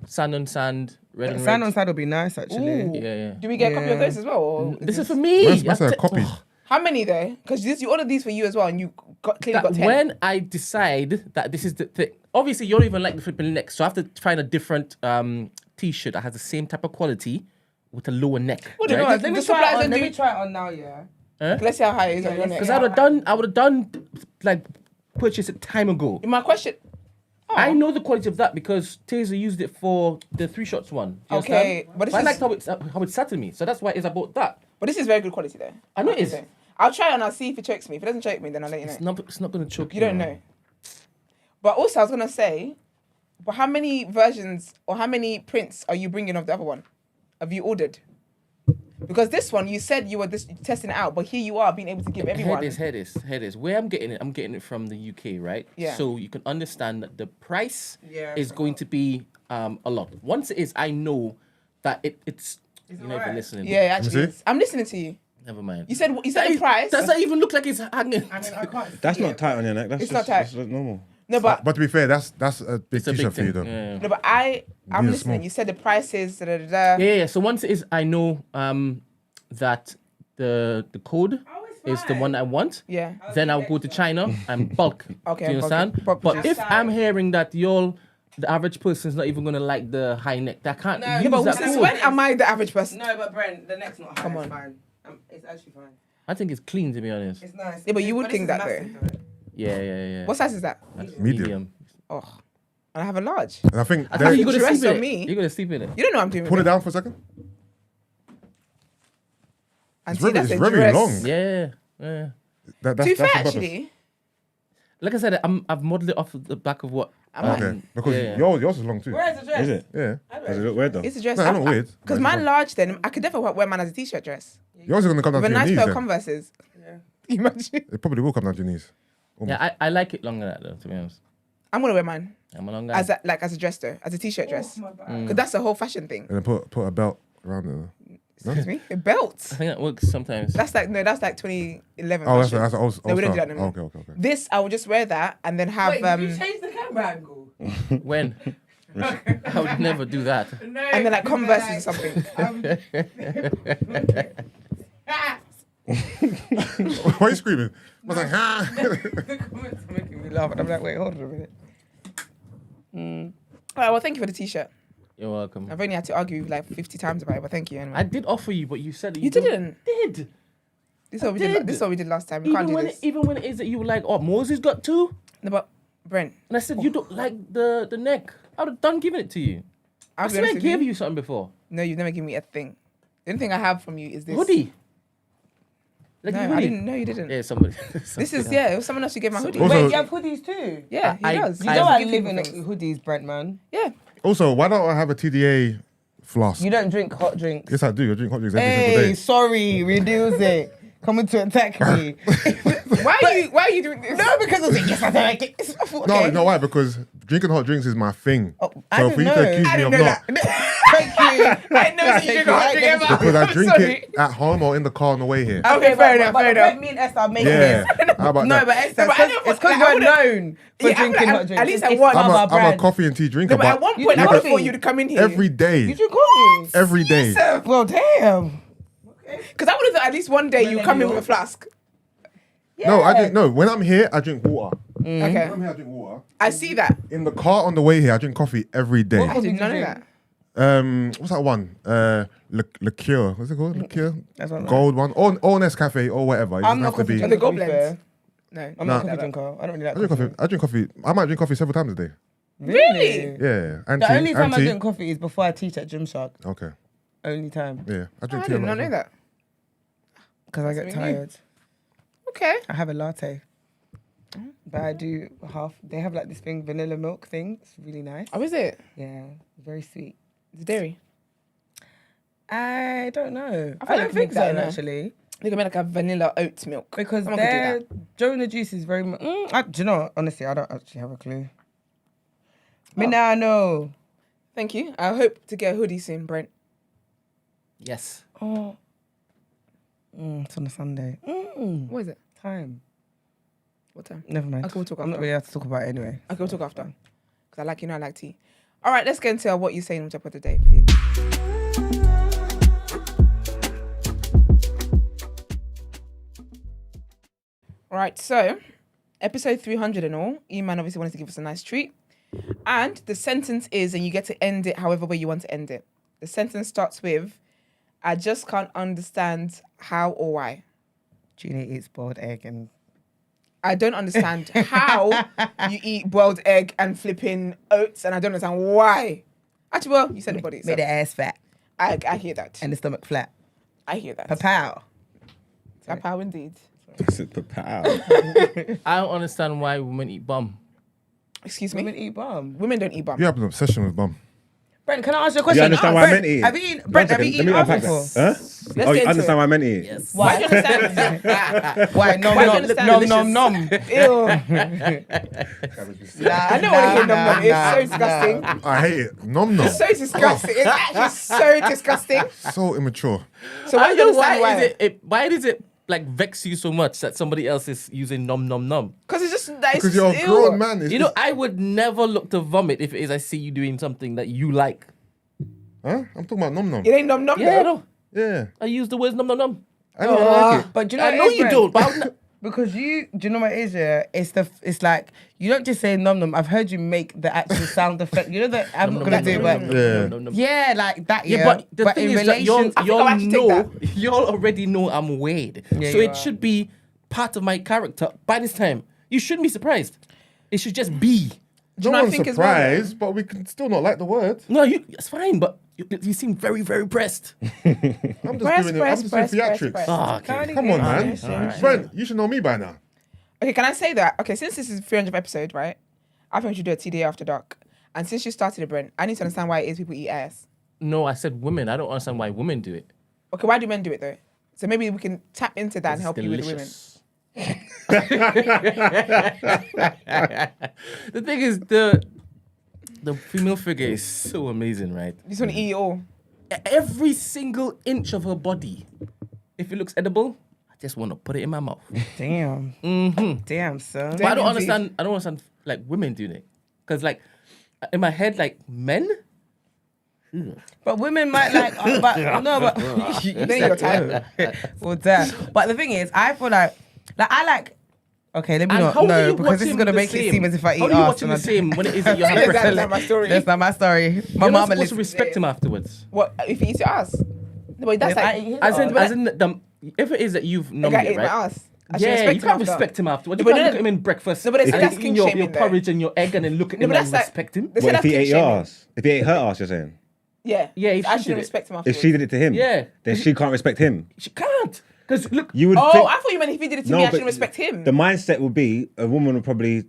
sand on sand, red and Sand red. on side would be nice actually. Ooh. Yeah. Do we get a copy of Yeah. those as well? Or This is for me. That's a copy. how many though? Because you ordered these for you as well, and you clearly got 10. When I decide that this is the thing, obviously you don't even like the flipping neck, so I have to find a different t-shirt that has the same type of quality with a lower neck. What do you know? right? The Let me suppliers try it on. don't Let do- me try it on now, yeah. Let's see how high it is on your neck. Because I would have done like purchase it time ago. My question. I know the quality of that because Taser used it for the 3 shots one. Do you Okay, understand? but this I is- liked how it sat to me, so that's why I bought that. But this is very good quality though. I know it is. I'll try it and I'll see if it chokes me. If it doesn't choke me, then I'll let you know. It's not gonna choke You don't know. But also, I was gonna say, but how many versions or how many prints are you bringing of the other one? Have you ordered? Because this one, you said you were testing it out, but here you are being able to give everyone. Head is. Where I'm getting it from the UK, right? Yeah. So you can understand that the price Yeah, is going to be a lot. Once it is, I know that it's. You're not even alright. listening. Yeah, it actually see? is. I'm listening to you. Never mind. You said the price. Does that even look like it's hanging? I mean, I can't. That's see not it. tight on your neck. That's It's just, not tight. That's normal. No, but But to be fair, that's a big It's a t-shirt big for you, thing. though. Yeah. no, but I'm These are listening. small. You said the prices. Da, da, da, da. Yeah. So once it is, I know that the code is the one I want. Yeah. Then I'll go to China and bulk. Okay, Do you bulk understand? it. Bulk But purchase. if I'm hearing that the average person's not even gonna like the high neck, that can't No, use but that Since code. when am I the average person? No, but Brent, the neck's not high. Come on. It's fine. It's actually fine. I think it's clean, to be honest. It's nice. Yeah, but you would this think is that, massive, Yeah. What size is that? Medium. Oh, and I have a large. And I think I think they- you're gonna Dress sleep in on it. me. You're gonna sleep in it. You don't know what I'm doing. pull with it down for a second. And It's see, very- that's it's a very dress. long. Yeah. That's To be fair, on purpose. actually, Like I said, I've modeled it off of the back of what. Okay, because yeah. yours is long too. Where's the dress? Is it? Yeah, Does it look weird though? it's a dress. No, not weird. Because No, my it's large, then I could definitely wear mine as a t-shirt dress yours is gonna come down with a to your nice knees. pair of Then. Converses. Yeah. Imagine. It probably will come down to your knees. Yeah, I like it longer than that though. To be honest, I'm gonna wear mine I'm a long guy. as a dress though, as a t-shirt dress. Oh, my bad. Because that's the whole fashion thing. And then put a belt around it. Excuse me, a belt. I think that works sometimes. That's like 2011. Oh, fashion. that's old. No, we don't do style. that anymore. Okay. This I would just wear that and then have Wait, did you change the camera angle? When I would never do that. No. and then like Converses or something. Why are you screaming? I was like, ha. The comments are making me laugh, and I'm like, wait, hold on a minute. All right, well, thank you for the t-shirt. You're welcome. I've only had to argue like 50 times about it, but thank you anyway. I did offer you, but you said that You don't- didn't. Did. This is what we did. did. This is what we did last time. We can't do this. Even when it is that you were like, oh, Moses got 2, No, but Brent, and I said you don't like the neck. I would have done giving it to you. I I'll be swear I honest with gave you something before. No, you've never given me a thing. The only thing I have from you is this Hoodie. Like No, a I hoodie. didn't. No, you didn't. Yeah, somebody. This is it was someone else who gave my hoodie. Also- Wait, you have hoodies too? Yeah, he I- does. You I- know I I give live people in things. hoodies, Brent, man. Yeah. Also, why don't I have a TDA flask? You don't drink hot drinks. Yes, I do. I drink hot drinks every Hey, single day. sorry, reduce it. Coming to attack me. Why are you doing this? No, because I was like, yes, I don't like it. No, you know why? Because drinking hot drinks is my thing. Oh, I so didn't for you know. to accuse I me of didn't know not, that. Thank you. I know you drink a hot drink ever. because I drink Sorry. it at home or in the car on the way here. Okay, fair enough, but fair enough. Me and Esther are making Yeah. this. How about No, that? but Esther, No, but I don't- it's because like, I we're wouldn't- known for Yeah, I drinking would- hot drinks. at least It's I want- part of our I'm a brand. coffee and tea drinker, No, but at one point, You I do would coffee. want you to come in here. every day. You drink coffee? Every day. Well, damn. Because I would have thought at least one day you then come in you- with a flask. No, I Yeah. drink. No, when I'm here, I drink water. Okay. I'm here, I drink water. I see that. In the car on the way here, I drink coffee every day. I did not know that. What's that one? Liqueur. What's it called? Liqueur. That's not Gold one. Or Nescafe or whatever. It I'm doesn't not have to coffee be. drinker. The gold to be blends. fair. No. I'm not a coffee drinker. I don't really like I drink coffee. I drink coffee. I might drink coffee several times a day. Really? Yeah. The only time I drink coffee is before I teach at Gymshark. Okay. Only time. Yeah. I Oh, drink I tea. did not know that. Because I get That's really tired. Okay. I have a latte. But I do half. They have like this thing, vanilla milk thing. It's really nice. Oh, is it? Yeah. Very sweet. It's dairy. I don't know. I feel I like don't think make that so, now. actually. They can make like a vanilla oat milk. Because Someone could do their that. Joe and the Juice is very much. Do you know what? Honestly, I don't actually have a clue. Me now know. Thank you. I hope to get a hoodie soon, Brent. Yes. Oh. It's on a Sunday. What is it? Time. What time? Never mind. Okay, we'll talk I'm not after. really allowed to talk about it anyway. Okay, we'll talk after. Because I like, I like tea. All right, let's get into what you're saying on top of the day, please. All right, so episode 300 and all, E-Man obviously wanted to give us a nice treat. And the sentence is, and you get to end it however way you want to end it. The sentence starts with, I just can't understand how or why. Gina eats boiled egg and I don't understand how you eat boiled egg and flipping oats, and I don't understand why. Actually, well, you said the body. So made the ass fat I hear that. and the stomach flat. I hear that. Papow. Papow indeed. I don't understand why women eat bum. Excuse me? Women eat bum. Women don't eat bum. You have an obsession with bum. Brent, can I ask you a question? You understand why I meant it? Have you eaten, Brent, have you eaten ass before? Huh? Let's Oh, get you into understand it. why I meant it? Yes. Why do you understand? Why? Nom, Why do you nom, understand? nom, nom, nom. Ew. I don't want to hear nom nom. It's so disgusting. I hate it. Nom nom. It's so disgusting. It's actually so disgusting. So immature. So why I do don't you know understand why? why does it like vex you so much that somebody else is using nom nom nom? Because it's just that. Because you're a grown man. It's You know, just- I would never look to vomit if it is I see you doing something that you like. Huh? I'm talking about nom nom. It ain't nom nom. Yeah, though. no. Yeah. I use the words nom nom nom. I don't like it. But do you know I what know it is, you Brent? don't, but I would Because do you know what it is? Yeah, it's like you don't just say nom nom. I've heard you make the actual sound effect. You know that I'm not gonna do it, but yeah, like that. Yeah, Yeah, but the thing in is that y'all, relation, I think I'll actually take y'all already know I'm weird. Yeah, So you it are. should be part of my character by this time. You shouldn't be surprised. It should just be. No know, I one's think as well, surprised, but we can still not like the word. No, it's fine, but you seem very, very pressed. I'm just doing it. I'm just doing theatrics. Ah, okay. Come on, man. Alright. Brent, you should know me by now. Okay, can I say that? Okay, since this is the 300th episode, right? I think we should do a TDA after dark. And since you started it, Brent, I need to understand why it is people eat ass. No, I said women. I don't understand why women do it. Okay, why do men do it though? So maybe we can tap into that and help you with women. The thing is, the female figure is so amazing, right? You just want to eat it all. Every single inch of her body, if it looks edible, I just want to put it in my mouth. damn, damn, son. But I don't indeed. understand. I don't understand like women doing it, because like in my head, like men. But women might like, but no, but Then you're tired. for that. But the thing is, I feel like I like. Okay, let me And not how do know you because watch this is him gonna the make it same? seem as if I eat How do you ass. watch him and the I- same when it is that you're That's hyper? not my story. That's not my story. My You're not mama supposed lives. to respect him afterwards. What if you eat your ass? No, but that's If I like eat his As in, ass. as in the, if it is that you've like numbed I it, ate my right? ass. I should Yeah, respect you him can't after. respect him afterwards. No, You but can't then- look at him in breakfast. No, but it's- and that's eating king your shaming though. porridge and your egg and then look at No, him but and that's like- respect him. They say What if that's he king ate your shaming. ass? If he ate her ass, you're saying? Yeah. Yeah, if I she shouldn't did it. respect him If afterwards. she did it to him, Yeah. then she can't respect him. She can't. Because look, You would Oh, think, I thought you meant if he did it to me, I shouldn't respect him. The mindset would be a woman would probably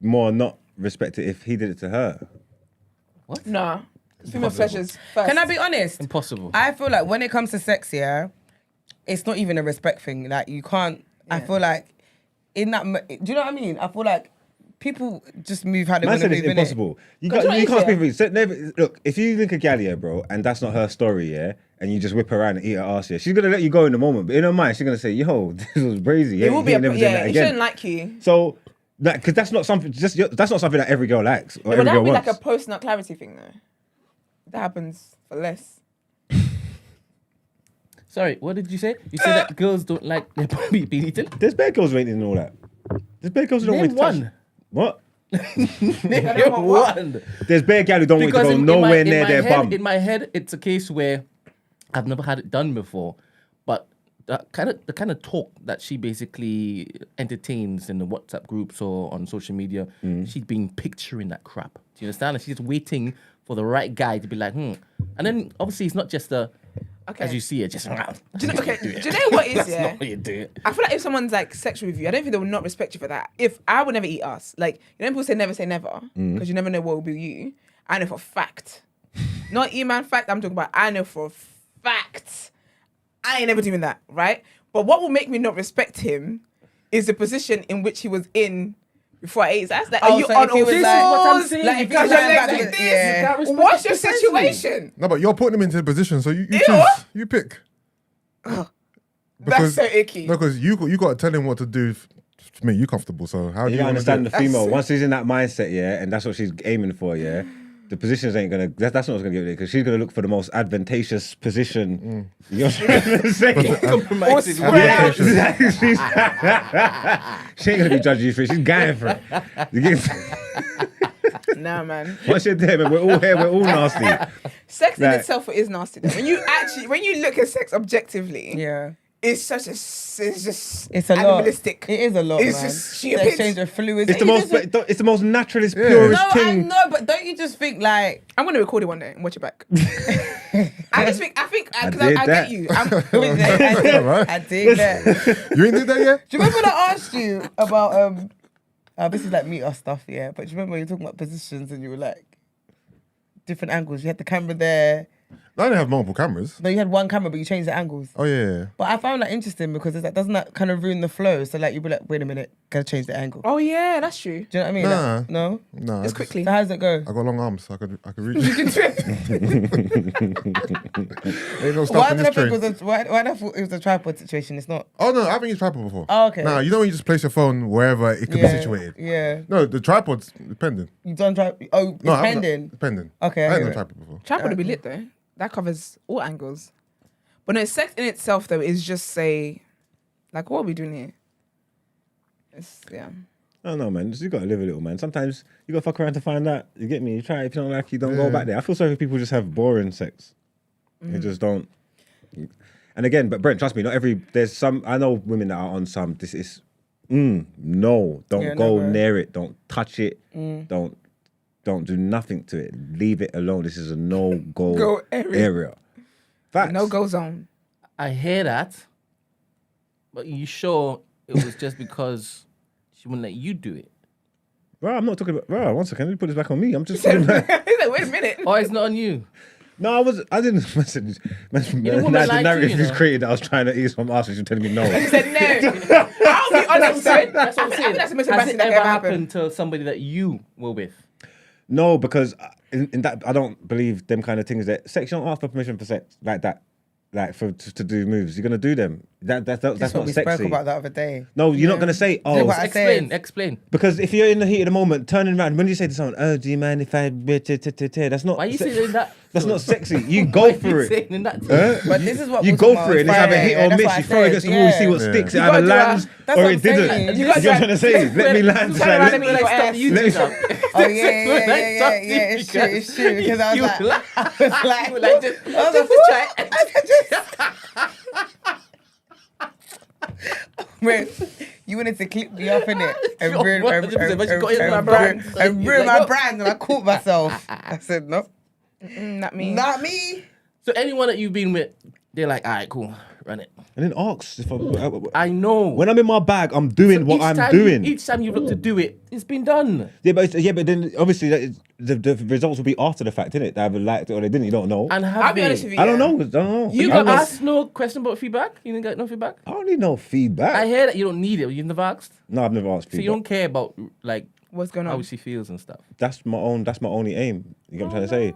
more not respect it if he did it to her. Nah. Female pleasures first. Can I be honest? impossible. I feel like when it comes to sex, yeah, it's not even a respect thing. Like you can't. I feel like in that. Do you know what I mean? I feel like people just move how they Man want to said move. it's innit? impossible. You Control can't is, speak yeah. for me. So never, look, if you link a gal, yeah, bro, and that's not her story, yeah, and you just whip her around and eat her ass, yeah, she's gonna let you go in the moment, but in her mind, she's gonna say, "Yo, this was crazy." It will be a never doing that he again. shouldn't like you. So, because that's not something. That's not something that every girl likes or But every that girl would be wants. like a post-nut clarity thing though. That happens for less. Sorry, what did you say? You said that girls don't like their body being eaten? There's bad girls who ain't eating all that. There's bad girls who don't Name want to touch. one. What? One. There's bare gal who don't want you to go nowhere near their bum. In my head, it's a case where I've never had it done before, but the kind of talk that she basically entertains in the WhatsApp groups or on social media, she's been picturing that crap. Do you understand? And she's just waiting for the right guy to be like, And then obviously it's not just as you see it, just. Do you know what is? That's Yeah. not what you do. I feel like if someone's like sexual with you, I don't think they will not respect you for that. If I would never eat ass, like people say never, because you never know what will be you. I know for a fact, not E-man fact. I'm talking about. I know for a fact, I ain't never doing that, right? But what will make me not respect him is the position in which he was in before I ate his ass. Like, are you on all what I'm fours? saying. Like, If because he was your legs like like that, this? yeah. What's your situation? No, but you're putting him into a position, so you Ew. choose. You pick. That's so icky. No, because you got to tell him what to do to make you comfortable. So how do You you don't understand the wanna do it? female. Once she's in that mindset, yeah, and that's what she's aiming for, yeah. The positions ain't gonna. That's not what's gonna give it because she's gonna look for the most advantageous position. You know what I'm trying to say? Compromises. Yeah, she ain't gonna be judging you for it. She's going for it. You get- Nah, man. Once you're there, man, we're all here. We're all nasty. Sex in Like- itself is nasty. Though. When you look at sex objectively, Yeah. it's a It's a lot. animalistic. It is a lot, It's man. just The stupid. exchange of fluids. It's the You most. just- It's the most naturalist, Yeah. purest No, I thing. know, but don't you just think like... I'm gonna record it one day and watch it back. I just think, because did I that. get you. I did, Right. I did that. You ain't did that yet? Do you remember when I asked you about this is like meet us stuff, yeah? But do you remember when you were talking about positions and you were like different angles? You had the camera there. I didn't have multiple cameras. No, you had one camera, but you changed the angles. Oh yeah. But I found that interesting because it's like, doesn't that kind of ruin the flow? So like you'll be like, wait a minute, gotta change the angle. Oh yeah, that's true. Do you know what I mean? Nah. Like, no. No. Just quickly. So how does it go? I got long arms, so I could reach. You can do it. Ain't no Why stopping did I this think train. it was why did I thought it was a tripod situation? It's not. Oh no, I haven't used tripod before. Oh, okay. Nah, you know when you just place your phone wherever it could be situated. Yeah. No, the tripod's dependent. You done tripod? Oh, No, I haven't- depending. Dependent. Okay, I I ain't hear done it. tripod before. Tripod would be lit though. That covers all angles. But no, sex in itself though is just say, like, what are we doing here? Yeah. I don't know, man. You gotta live a little, man. Sometimes you gotta fuck around to find out. You get me? You try it. If you don't like it, you don't go back there. I feel sorry for people who just have boring sex. They just don't. And again, but Brent, trust me, not every. There's some. I know women that are on some. This is. No, don't go near it. Don't touch it. Don't do nothing to it. Leave it alone. This is a no-go area. Facts. No-go zone. I hear that, but you sure it was just because she wouldn't let you do it? Bro, I'm not talking about. Bro, one second. Let me put this back on me. I'm just. He's like, wait a minute. Oh, it's not on you. No, I didn't message. know, women The like narrative you, is you know. created that I was trying to ease from us, and she was telling me no. He said no. I'll be honest. That's what I'm I think saying. that's the most Has embarrassing it that ever ever happened. happened to somebody that you were with? No, because in that I don't believe them kind of things. That sex, you don't ask for permission for sex like that, like to do moves. You're gonna do them. That's That's not what we sexy. spoke about the other day. No, you're not gonna say what I said. Explain. because if you're in the heat of the moment, turning around when you say to someone, "Oh, do you mind if I?" That's not. Why are you saying that? That's not sexy. You Why go are you for it. saying in that? But this is what You we're go talking for it, and about. it's either hit or That's miss. what I You throw it against the wall, you said, see what yeah. sticks. It You either gotta do lands that's or what it I'm didn't. saying. You know what I'm trying to say? Let me land. Turn around and When Let I me stop ask. the YouTube Let me- stuff. Oh yeah, it's true, it's true. Because I was like, You were like, just try. man, you wanted to clip me up in it and Sure, ruin 100%, but you got into my brand. and ruin Like, my what? brand, and I caught myself. I said, no, Not me. not me. So anyone that you've been with, they're like, all right, cool, run it. And then asks if I know. when I'm in my bag, I'm doing what I'm doing. Each time you look to do it, it's been done. Yeah, but then obviously the results will be after the fact, innit? They either liked it or they didn't. You don't know. And have I'll be they? honest with you. I don't know. You I got don't- asked no question about feedback? You didn't get no feedback? I don't need no feedback. I hear that you don't need it. You've never asked. No, I've never asked So you feedback. don't care about like What's going how on? she feels and stuff. That's my only aim. You know what I'm trying to say?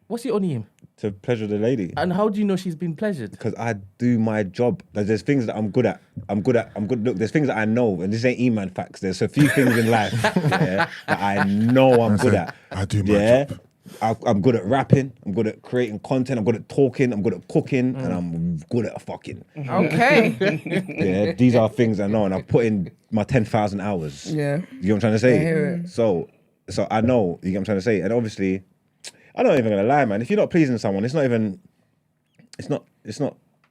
What's your only aim? To pleasure the lady. And how do you know she's been pleasured? Because I do my job. There's things that I'm good at. Look, there's things that I know, and this ain't E-man facts. There's a few things in life that I know I'm good at. I do my job. I'm good at rapping. I'm good at creating content. I'm good at talking. I'm good at cooking, and I'm good at fucking. Okay. Yeah, these are things I know, and I've put in my 10,000 hours. Yeah. You know what I'm trying to say? I hear it. So I know. You get what I'm trying to say, and obviously, I'm not even gonna lie, man. If you're not pleasing someone, it's not.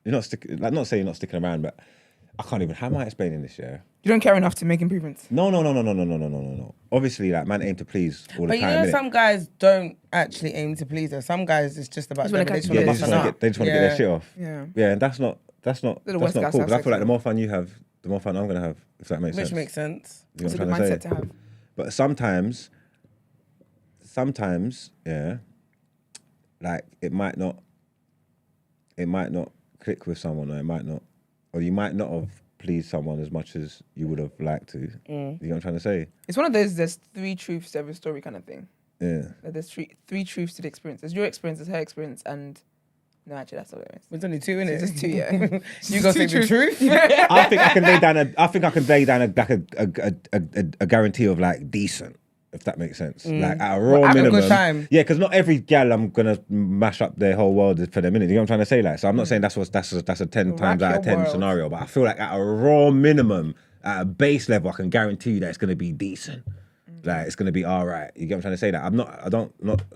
You're not sticking. Like, not saying you're not sticking around, but I can't even. How am I explaining this? Yeah. You don't care enough to make improvements. No. Obviously, like, man aim to please all the But time. you know, some guys don't actually aim to please her. Some guys, it's just about Just wanna them. They catch just wanna feelings. bust a nut. They just want to get their shit off. Yeah. And that's not Little cool. West Coast Because I feel like sex. the more fun you have, the more fun I'm gonna have. If that makes sense. Which makes sense. You know It's a what good I'm trying mindset to to say? have. But sometimes, yeah, like it might not click with someone, or you might not have pleased someone as much as you would have liked to. You know what I'm trying to say? It's one of those, there's 3 truths to every story kind of thing. Yeah. Like, there's three truths to the experience. There's your experience, there's her experience, and no, actually, that's all it is. There's only two in it. It's just 2, yeah. You gonna say the truth? I think I can lay down a guarantee of like decent, if that makes sense. Like at a raw have a minimum. good time. Yeah, because not every gal I'm gonna mash up their whole world for the minute. You know what I'm trying to say? Like, so I'm not saying that's a 10 times out of 10 world. scenario, but I feel like at a raw minimum, at a base level, I can guarantee you that it's gonna be decent. Like, it's gonna be all right. You get what I'm trying to say? That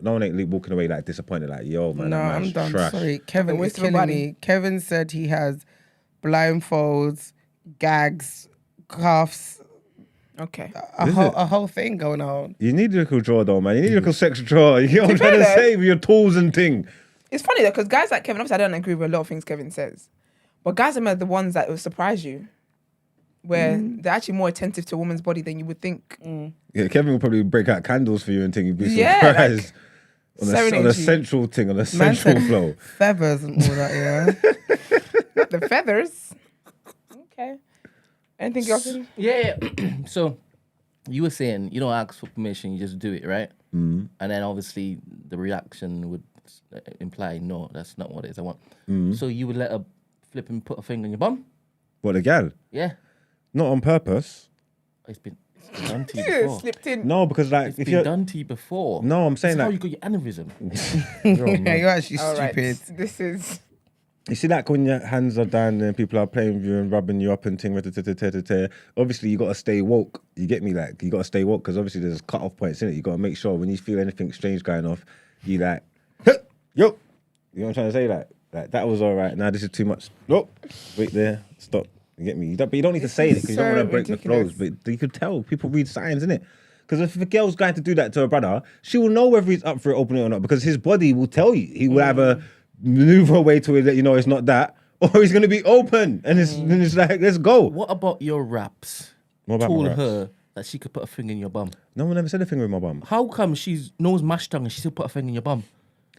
no one ain't walking away like disappointed. Like, yo, man, No, that man's I'm done. trash. Sorry, Kevin The is waste of a killing body. me. Kevin said he has blindfolds, gags, cuffs, Okay. a whole thing going on. You need a little drawer though, man. You need a little sex drawer. You know what I'm trying to say? With your tools and thing. It's funny though, because guys like Kevin, obviously I don't agree with a lot of things Kevin says, but guys are the ones that will surprise you, where they're actually more attentive to a woman's body than you would think. Yeah, Kevin will probably break out candles for you and thing. You'd be Yeah, surprised. like, on a serenade you. central thing, on a Man central said flow. feathers and all that, yeah. The feathers. Okay. Anything else? Yeah. So you were saying you don't ask for permission, you just do it, right? And then obviously the reaction would imply, no, that's not what it is I want. So you would let her flip and put a finger in your bum? What, a gal? Yeah. Not on purpose. It's been done to you Yeah, before. slipped in. No, because like, It's if been you're... done to you before. No, I'm saying That's how like... you got your aneurysm. Yeah, you're actually All right. stupid. This is. You see, like when your hands are down and people are playing with you and rubbing you up and ting, obviously you got to stay woke. You get me? Like, you got to stay woke because obviously there's cut-off points in it. You got to make sure when you feel anything strange going off, you like, yo. You know what I'm trying to say? Like that was all right. Now this is too much. Oh, wait there. Stop. You get me? But you don't need to say it because you don't want to break the flows. But you could tell. People read signs, innit? Because if a girl's going to do that to her brother, she will know whether he's up for it, opening it or not, because his body will tell you. He will either maneuver away to it, let you know it's not that, or he's going to be open. And it's like, let's go. What about your raps? What about my Told raps? her that she could put a finger in your bum. No one ever said a finger in my bum. How come she's nose mashed tongue and she still put a finger in your bum?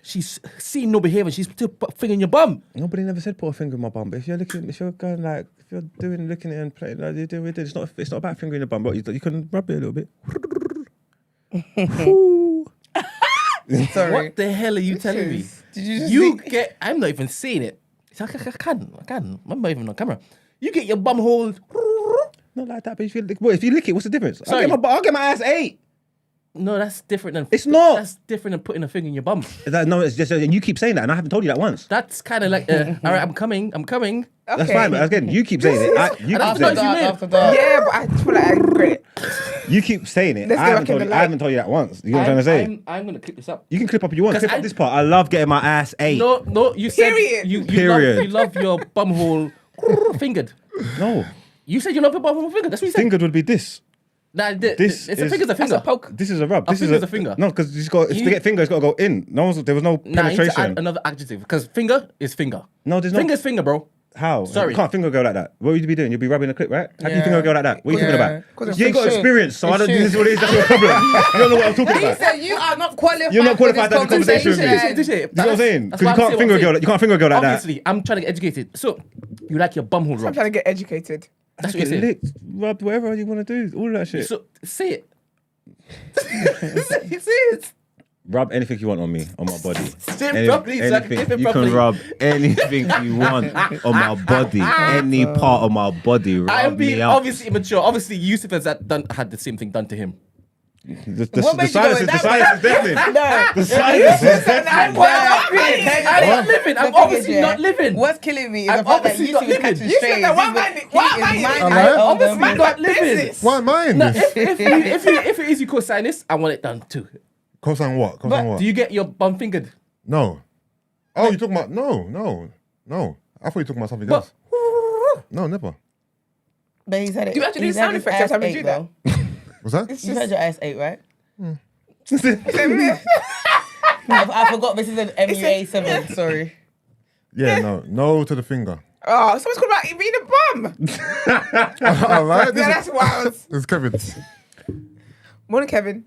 She's seen no behavior, she's still put a finger in your bum. Nobody never said put a finger in my bum. But if you're looking, if you're going like, if you're doing, looking at it and playing like you're doing with it, it's not about finger in the bum, but you can rub it a little bit. Sorry. What the hell are you telling me? Did you just You think- get, I'm not even seeing it. It's like, I can. I'm not even on camera. You get your bum hole. Not like that, but if you lick it, what's the difference? Sorry. I'll get my ass 8. No, that's different than. It's not. That's different than putting a finger in your bum. No, it's just, and you keep saying that, and I haven't told you that once. That's kind of like, all right, I'm coming. That's fine, but again, you keep saying it. You keep After saying dark, it. After dark. Yeah, but I feel like I regret it. You keep saying it. Let's I go haven't back in told the I haven't told you that once. You know what I'm trying to say? I'm going to clip this up. You can clip up if you want. 'Cause Clip up I- this part. I love getting my ass 8. No, you said Period. you Period. love your bum hole fingered. No. You said you love your bum hole fingered. That's what you said. Fingered would be this. Nah, This it's a is- finger's a That's finger. a poke. This is a rub. A This is finger's a finger. No, because it's got. If You- to get finger, it's got to go in. There was no Nah, you need to penetration. add another adjective because finger is finger. No, there's no. Finger's finger, bro. How? Sorry. You can't finger a girl like that. What would you be doing? You'd be rubbing a clip, right? How do you Yeah. finger a girl like that? What are you Yeah. talking about? 'Cause it's You ain't got fiction. experience, so I don't. It's This is what it is. That's your problem. You don't know what I'm talking He about. said you are not qualified. You're not qualified to for have the conversation with me. This You shit. know what I'm saying? That's Because why you can't finger a girl. You can't finger a girl like that. Obviously, I'm trying to get educated. So, you like your bum hole I'm rub. trying to get educated. That's what you Get said. licked, rubbed, whatever you want to do, all of that shit. So, say it. Say it. Rub anything you want on me, on my body. Say it properly, Zach. anything. Give it You properly. can rub anything you want on my body, any part of my body. I'm Rub me being up. obviously immature. Obviously, Yusuf has had the same thing done to him. The What made you go silence with is that? deafening. No. The silence is I'm deafening. not living. I'm obviously not living. What's killing me is I'm the fact that obviously you not two was living. catching You strays. said that one This man- was- one he is man- minding I his own obviously business. not living. Why mine? No, if it is you co-sign this, I want it done too. Co-sign what? Co-sign what? Do you get your bum fingered? No. Oh, you talking about no. I thought you talking about something But- else. No, never. But he's had it. Do you actually do he's sound had his effects ass every time you ate, do that? though. Was that? You've had your ass ate, right? I forgot this is an MUA 7. Sorry. Yeah, no to the finger. Oh, someone's called about being a bum. All right. Yeah, that's wild. This is Kevin. Morning, Kevin.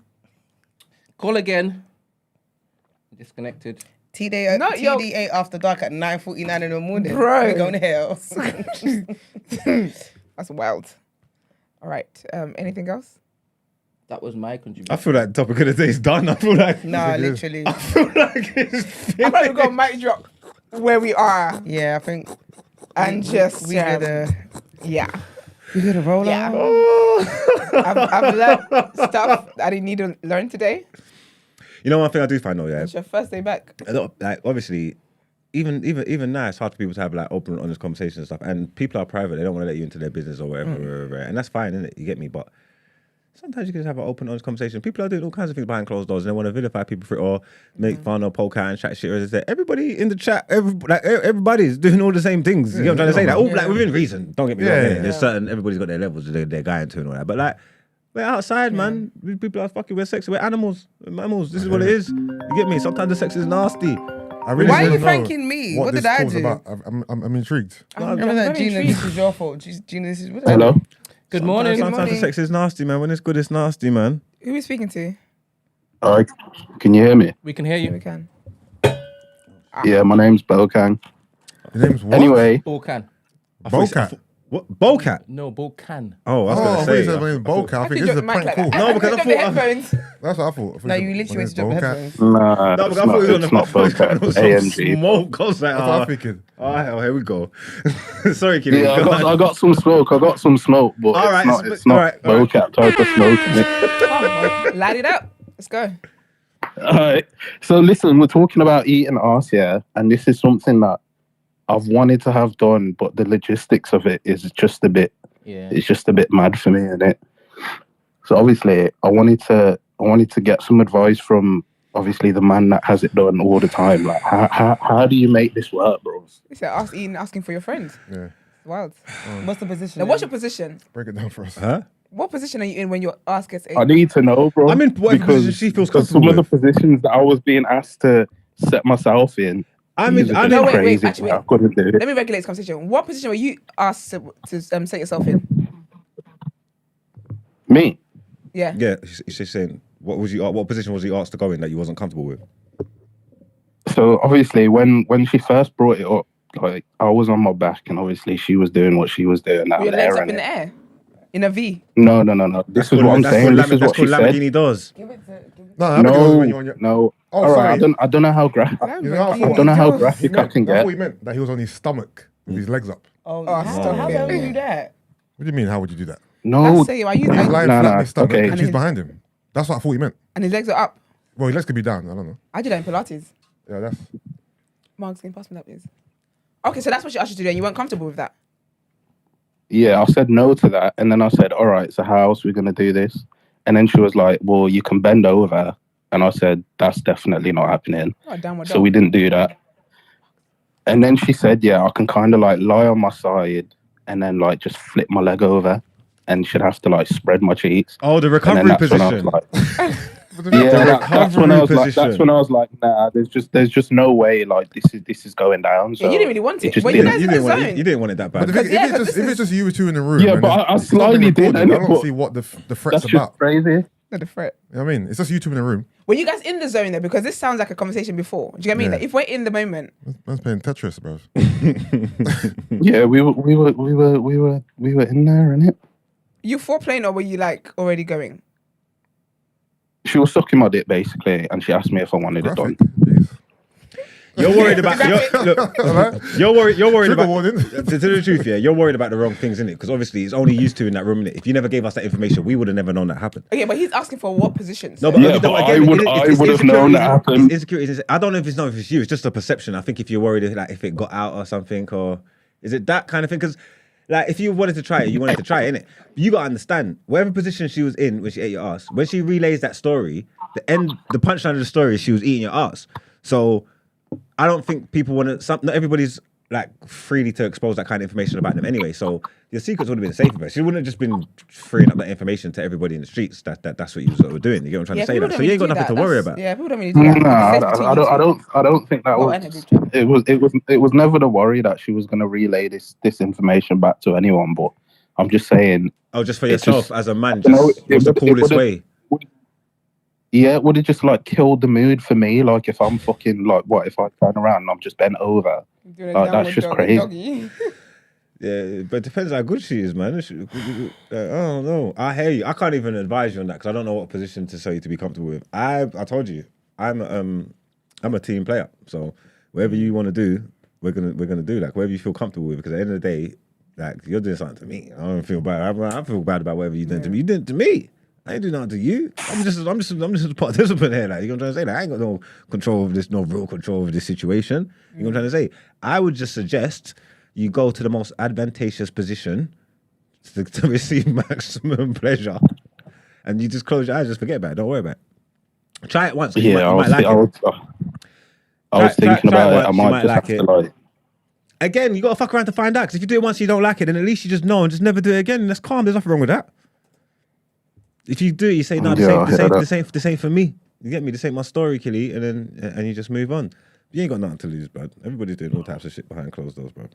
Call again. Disconnected. TDA after dark at 9:49 in the morning. Bro. We're going to hell. That's wild. All right. Anything else? That was my contribution. I feel like topic of the day is done. I feel like Nah, literally. I feel like it's I thought we got a mic drop where we are Yeah, I think and just we did a roll yeah. out. I've learned stuff that I didn't need to learn today. You know one thing I do find though, yeah. It's your first day back. A lot, like obviously, even now it's hard for people to have like open, honest conversations and stuff. And people are private; they don't want to let you into their business or whatever, and that's fine, isn't it? You get me? But sometimes you can just have an open, honest conversation. People are doing all kinds of things behind closed doors, and they want to vilify people for it or make fun or poke out and chat shit. Or is that everybody in the chat? Everybody's doing all the same things. You know what I'm trying to say? Like, all like within reason. Don't get me wrong. Yeah. There's certain everybody's got their levels they're going to and all that, but like. We're outside, man. People are fucking. We're sexy. We're animals. We're mammals. This is what it is. You get me? Sometimes the sex is nasty. I really Why are wanna you know thanking me? What this did I call's do? about. I'm intrigued. Remember that, very Gina, intrigued. this is your fault. Gina, this is... Hello. Good morning. Sometimes the sex is nasty, man. When it's good, it's nasty, man. Who are we speaking to? All right. Can you hear me? We can hear We you. can. Yeah, my name's Belkang. Your name's what? Anyway, Bocan. Bocat. What? Bocat? No, Bocan. Oh, I was I gonna thought say. you said my name's Bocat. I think this is a prank call. No, because I Drop thought- the headphones. That's what I thought. No, you literally went to drop the headphones. nah, No, it's because I thought he was on it's the not Belkang. It's AMG. Smoke. I was like, That's what I'm thinking. oh, here we go. Sorry, kid. Yeah, I got some smoke. But All right, it's not all right. Belkang type of smoke. innit? Light it up. Let's go. All right. So listen, we're talking about eating arse, yeah, and this is something that I've wanted to have done, but the logistics of it is just a bit. Yeah. It's just a bit mad for me, innit? So obviously, I wanted to get some advice from obviously the man that has it done all the time. Like, how do you make this work, bro? It's like asking for your friend. Yeah. Wild. What's the position? Now, what's your position? Break it down for us. Huh? What position are you in when your ass gets I ate? need to know, bro. I'm in whatever position she feels because comfortable some of the positions that I was being asked to set myself in. I'm in. these are I'm just in. wait, crazy. actually, I couldn't do it. Let me regulate this conversation. What position were you asked to set yourself in? Me? Yeah. Yeah, she's just saying. What position was he asked to go in that you wasn't comfortable with? So obviously, when she first brought it up, like I was on my back, and obviously she was doing what she was doing. With your legs up in the air, in a V. No. This is what I'm saying. This is what she That's said. what Lamborghini does. No, No, when you're on your... no. Oh, All right, sorry. I don't know how graphic. You know, I don't know how graphic I can That's get. what he meant. That he was on his stomach with his legs up. Oh, stop how it. would you do that? What do you mean? How would you do that? No, That's it. Are you? He's lying no, flat on his stomach okay. and she's behind him. That's what I thought he meant. And his legs are up. Well, his legs could be down. I don't know. I did that in Pilates. Yeah, that's... Margs, can you pass me that, please? Okay, so that's what she asked you to do, and you weren't comfortable with that. yeah, I said no to that, and then I said, all right, so how else are we gonna do this? And then she was like, well, you can bend over, and I said, that's definitely not happening. Oh, downward So dog. we didn't do that. And then she said, yeah, I can kind of like lie on my side and then like just flip my leg over and should have to like spread my cheeks. Oh, the And then recovery that's when I was position. like, yeah, that's when I was like, position. that's when I was like, nah, there's just no way like this is going down. So Yeah, you didn't really want it. just Well, you didn't. guys You in didn't the want zone. it. You didn't want it that But bad. the thing, Yeah, if it's just you two in the room... Yeah, and but I it's not slightly being did, recorded, I innit? don't But see what the That's threat's just about. crazy. Not the threat. You know what I mean? It's just you two in the room. Were you guys in the zone there? Because this sounds like a conversation before. Do you get what I mean? Yeah. Like, if we're in the moment, Man's playing Tetris, bro. Yeah, we were in there, innit? you foreplaying or were you like already going? She was sucking my dick basically, and she asked me if I wanted it done. Graphic. Jeez. You're worried about you're worried about warning. to the truth, yeah. You're worried about the wrong things, innit? Because obviously it's only used to in that room, innit? If you never gave us that information, we would have never known that happened. Okay, but he's asking for what positions? No, but, I would have known that happened. Insecurities. I don't know if it's you. It's just a perception. I think if you're worried like if it got out or something, or is it that kind of thing? Because like if you wanted to try it, you wanted to try it, innit? You gotta understand whatever position she was in when she ate your ass. When she relays that story, the punchline of the story is she was eating your ass. So I don't think people want to. Not everybody's like freely to expose that kind of information about them anyway. So your secrets would have been safer. But she wouldn't have just been freeing up that information to everybody in the streets. That's what you were doing. You get what I'm trying to say? That. So you ain't got nothing to worry about. Yeah, people don't really do that. No, I don't think that was. It was never the worry that she was going to relay this information back to anyone. But I'm just saying. Oh, just for yourself as a man. Just what's the coolest way? Yeah, it would have just like killed the mood for me. Like if I'm fucking like, what if I turn around and I'm just bent over? Like that's just crazy. Yeah, but it depends how good she is, man. I don't know. I hear you. I can't even advise you on that because I don't know what position to tell you to be comfortable with. I told you, I'm a team player. So whatever you want to do, we're gonna do. Like whatever you feel comfortable with. Because at the end of the day, like you're doing something to me. I don't feel bad. I feel bad about whatever you did to me. You did it to me. I ain't doing nothing to you. I'm just a participant here. Like, you know what I'm trying to say? Like, I ain't got no control of this, no real control of this situation. You know what I'm trying to say? I would just suggest you go to the most advantageous position to receive maximum pleasure, and you just close your eyes, just forget about it. Don't worry about it. Try it once. Yeah, I was thinking about it. I might just have to like. Again, you gotta fuck around to find out. Because if you do it once, you don't like it, then at least you just know and just never do it again. And that's calm. There's nothing wrong with that. If you do it, you say, no, this ain't for me. You get me? This ain't my story, Killy, and you just move on. You ain't got nothing to lose, bro. Everybody's doing all types of shit behind closed doors, bro.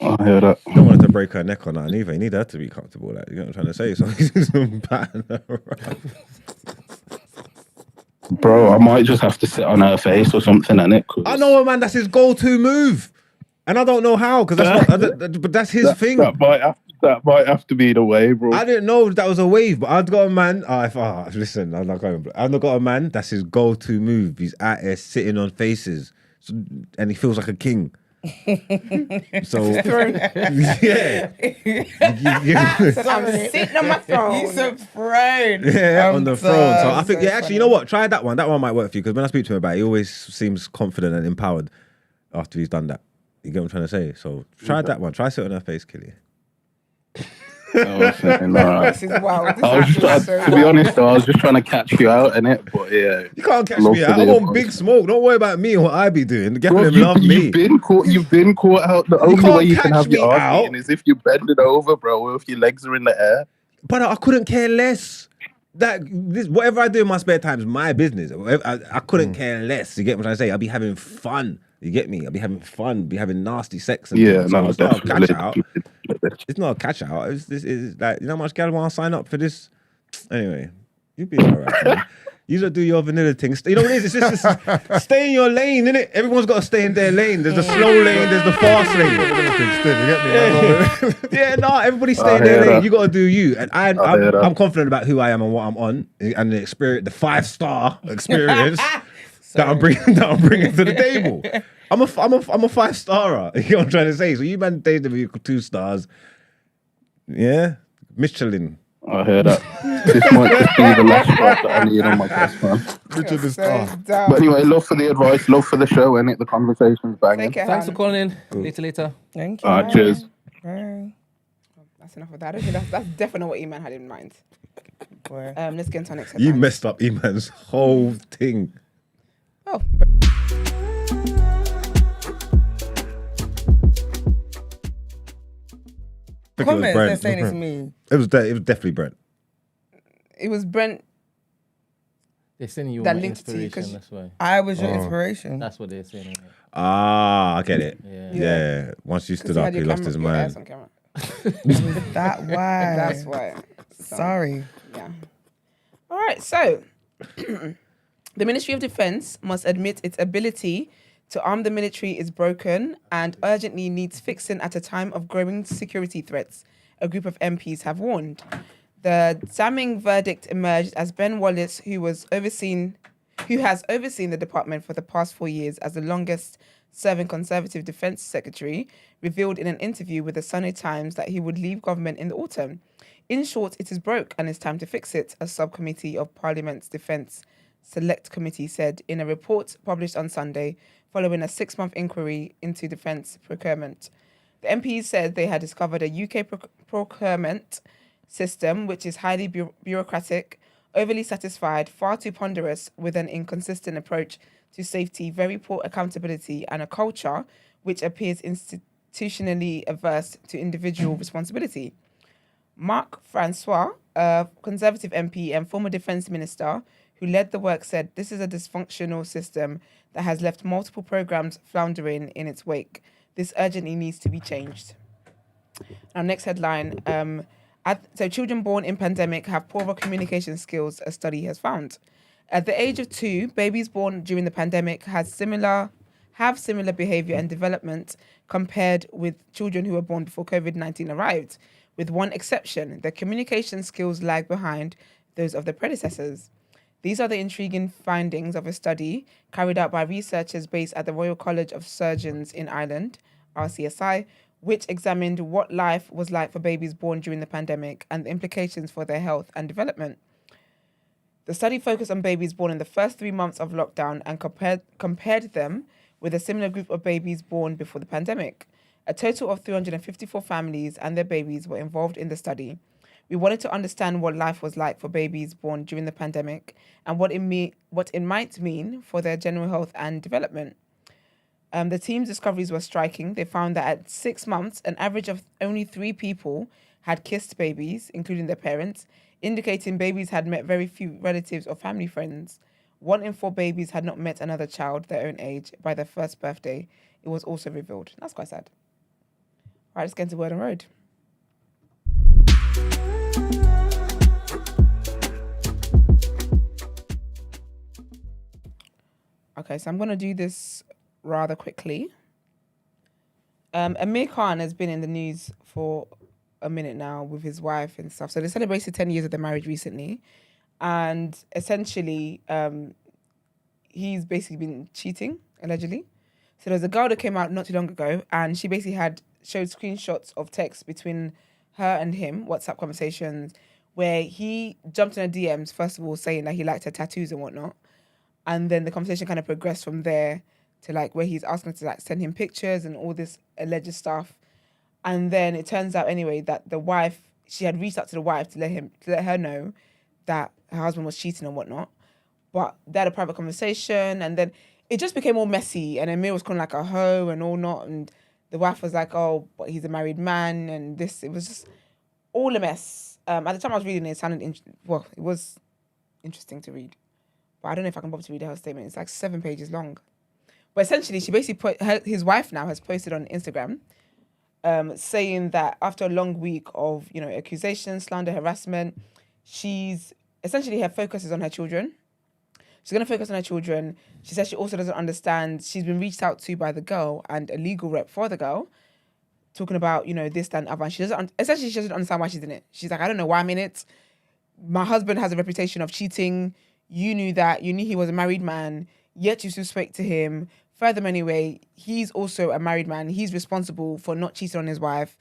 I hear that. You don't want her to break her neck or nothing either. You need her to be comfortable. Like, you know what I'm trying to say? So he's patting her around. Bro, I might just have to sit on her face or something, innit? I know a man, that's his go-to move. And I don't know how, because but that's his thing. That might have to be the way, bro. I didn't know that was a wave, but I've got a man. Listen, I've not got a man. That's his go-to move. He's out there sitting on faces, and he feels like a king. So yeah, I'm sitting on my throne. He's a throne. Yeah, on the throne. So I think, yeah, actually, you know what? Try that one. That one might work for you because when I speak to him about it, he always seems confident and empowered after he's done that. You get what I'm trying to say? So try that one. Try sit on her face, Killy. This is wild. To be honest, though, I was just trying to catch you out in it, but yeah. You can't catch me out. I'm on big smoke. Don't worry about me and what I be doing. The bro, love me. You've been caught out. The only way you can have your arm is if you bend it over, bro, or if your legs are in the air. But I couldn't care less. Whatever I do in my spare time is my business. I couldn't care less. You get what I'm trying to say? I'll be having fun. You get me? I'll be having fun, be having nasty sex. And yeah, no, it's not a catch out. It's not a catch out. It's like, you know how much gal want to sign up for this? Anyway, you'll be all right, man. You don't do your vanilla thing. You know what it is? It's just stay in your lane, innit? Everyone's got to stay in their lane. There's the slow lane, there's the fast lane. Everybody stay in their lane. You got to do you. And I'm confident about who I am and what I'm on, and the experience, the 5-star experience that I'm bringing to the table. I'm a 5-starer. You know what I'm trying to say? So you man dated with 2 stars. Yeah? Michelin. I hear that. This might just be the last part that I need on my guest, man. Michelin star. But anyway, love for the advice, love for the show, innit? The conversation's banging. Thanks for calling in. Later. Thank you. Cheers. Bye. That's enough of that. I don't think that's definitely not what Eman had in mind. Let's get into our next You headline. messed up Eman's whole thing. Oh. Comments, they're saying it's me. It was definitely Brent. It was Brent. They're sending you That my linked to you, inspiration, 'cause that's why. I was your inspiration. That's what they're saying. Ah, I get it. Yeah. Once you stood up, he lost his mind. That why? That's why. Sorry. Yeah. All right. So, the Ministry of Defence must admit its ability to arm the military is broken and urgently needs fixing at a time of growing security threats, a group of MPs have warned. The damning verdict emerged as Ben Wallace, who was overseeing who has overseen the department for the past 4 years as the longest-serving Conservative Defence Secretary, revealed in an interview with the Sunday Times that he would leave government in the autumn. In short, it is broke and it's time to fix it, a subcommittee of Parliament's Defence Select Committee said in a report published on Sunday following a 6-month inquiry into defence procurement. The MPs said they had discovered a UK procurement system which is highly bureaucratic, overly satisfied, far too ponderous, with an inconsistent approach to safety, very poor accountability, and a culture which appears institutionally averse to individual responsibility. Marc Francois, a Conservative MP and former Defence Minister who led the work, said this is a dysfunctional system that has left multiple programmes floundering in its wake. This urgently needs to be changed. Our next headline, so children born in pandemic have poorer communication skills, a study has found. At the age of 2, babies born during the pandemic have similar behaviour and development compared with children who were born before COVID-19 arrived. With one exception, their communication skills lag behind those of their predecessors. These are the intriguing findings of a study carried out by researchers based at the Royal College of Surgeons in Ireland, RCSI, which examined what life was like for babies born during the pandemic and the implications for their health and development. The study focused on babies born in the first 3 months of lockdown and compared them with a similar group of babies born before the pandemic. A total of 354 families and their babies were involved in the study. We wanted to understand what life was like for babies born during the pandemic and what it might mean for their general health and development. The team's discoveries were striking. They found that at 6 months, an average of only 3 people had kissed babies, including their parents, indicating babies had met very few relatives or family friends. 1 in 4 babies had not met another child their own age by their first birthday. It was also revealed. That's quite sad. All right, let's get into Word on Road. Okay, so I'm going to do this rather quickly. Amir Khan has been in the news for a minute now with his wife and stuff. So they celebrated 10 years of their marriage recently. And essentially, he's basically been cheating, allegedly. So there's a girl that came out not too long ago, and she basically showed screenshots of texts between her and him, WhatsApp conversations, where he jumped in her DMs, first of all, saying that he liked her tattoos and whatnot. And then the conversation kind of progressed from there to like where he's asking her to like send him pictures and all this alleged stuff. And then it turns out anyway that the wife, she had reached out to the wife to let her know that her husband was cheating and whatnot. But they had a private conversation, and then it just became all messy. And Amir was calling like a hoe and all not, and the wife was like, "Oh, but he's a married man," and this. It was just all a mess. At the time I was reading it, it was interesting to read. But I don't know if I can bother to read the whole statement. It's like 7 pages long. But essentially, she basically his wife now has posted on Instagram, saying that after a long week of accusations, slander, harassment, her focus is on her children. She's going to focus on her children. She says she also doesn't understand. She's been reached out to by the girl and a legal rep for the girl, talking about this, that, and other. And she doesn't understand why she's in it. She's like, I don't know why I'm in it. My husband has a reputation of cheating. You knew that. You knew he was a married man, yet you still spoke to him. Furthermore, anyway, he's also a married man. He's responsible for not cheating on his wife.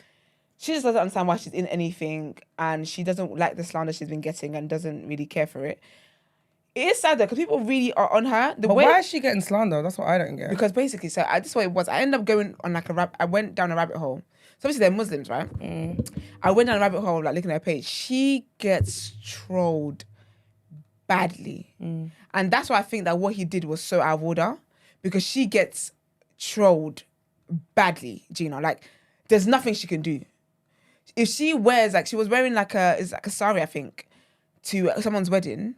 She just doesn't understand why she's in anything, and she doesn't like the slander she's been getting and doesn't really care for it. It is sad though, because people really are on her. Why is she getting slander? That's what I don't get. Because basically, this is what it was. I ended up going on I went down a rabbit hole. So obviously they're Muslims, right? I went down a rabbit hole, like looking at her page. She gets trolled badly. And that's why I think that what he did was so out of order, because she gets trolled badly, Gina. Like, there's nothing she can do. If she wears, she was wearing it's like a sari, I think, to someone's wedding,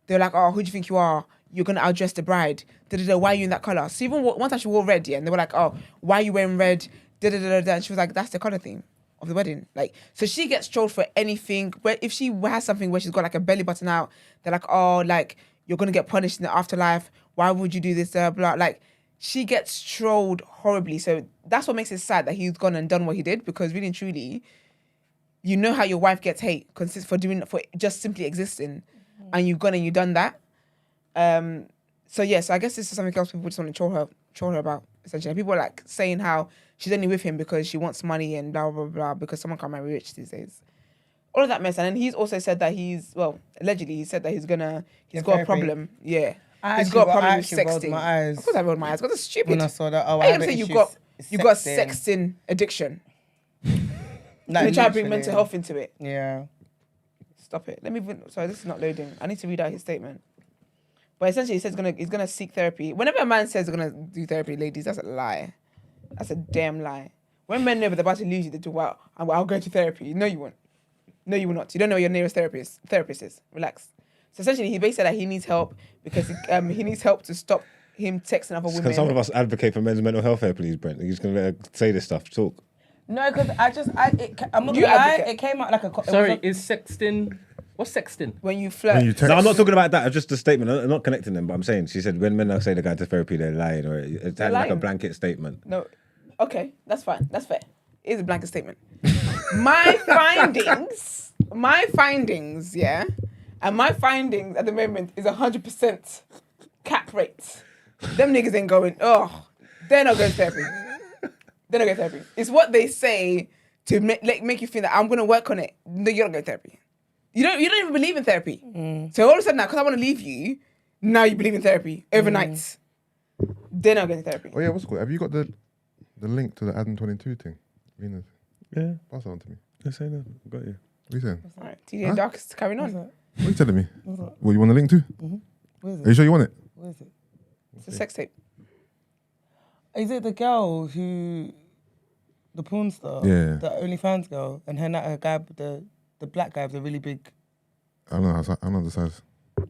they're like, oh, who do you think you are? You're going to outdress the bride. Why are you in that colour? So even one time she wore red, and they were like, oh, why are you wearing red? And she was like, that's the colour theme of the wedding. So she gets trolled for anything. Where if she has something where she's got a belly button out, they're like, oh, you're going to get punished in the afterlife. Why would you do this? Blah. She gets trolled horribly. So that's what makes it sad that he's gone and done what he did, because really and truly, you know how your wife gets hate for just simply existing. And you've gone and you've done that. So yes, I guess this is something else people just want to troll her about. Essentially, people are like saying how she's only with him because she wants money and blah blah blah because someone can't marry rich these days. All of that mess, and then he's also said that allegedly he said that he's got a problem. Yeah, he's got a problem with sexting. My eyes. Of course, I rolled my eyes. Because it's stupid. When I saw that, How are you gonna say you've got sexting addiction? Like, you try to bring mental health into it. Yeah. Stop it. Sorry, this is not loading. I need to read out his statement. But essentially, he says he's gonna seek therapy. Whenever a man says he's gonna do therapy, ladies, that's a lie. That's a damn lie. When men know they're about to lose you, they talk about, I'll go to therapy. No, you won't. No, you will not. You don't know your nearest therapist is. Relax. So essentially, he basically said that he needs help because he needs help to stop him texting other women. Can some of us advocate for men's mental health here, please, Brent? You're just going to let her say this stuff, talk. No, because I'm not gonna lie, it came out like a... Sorry, is sexting... What's sexting? When you flirt. No, I'm not talking about that. It's just a statement. I'm not connecting them, but I'm saying, she said when men say they're going to therapy, they're lying, or it's like a blanket statement. No. Okay, that's fine. That's fair. It is a blanket statement. My findings, yeah, and my findings at the moment is 100% cap rate. Them niggas ain't going, they're not going to therapy. They're not going to therapy. It's what they say to make you feel that I'm going to work on it. No, you're not going to therapy. You don't even believe in therapy. So all of a sudden now, because I want to leave you, now you believe in therapy overnight. They're not going to therapy. Oh yeah, what's it called? Have you got the link to the Adam 22 thing? Venus? Yeah. Pass it on to me. Let's say that. I've got you. What are you saying? All right, TD and Dark is carrying on. What are you telling me? What, you want the link to? What is it? Are you sure you want it? What is it? It's a sex tape. Is it the girl the porn star? Yeah. The OnlyFans girl, and her guy, the black guy with the really big... I don't know the size.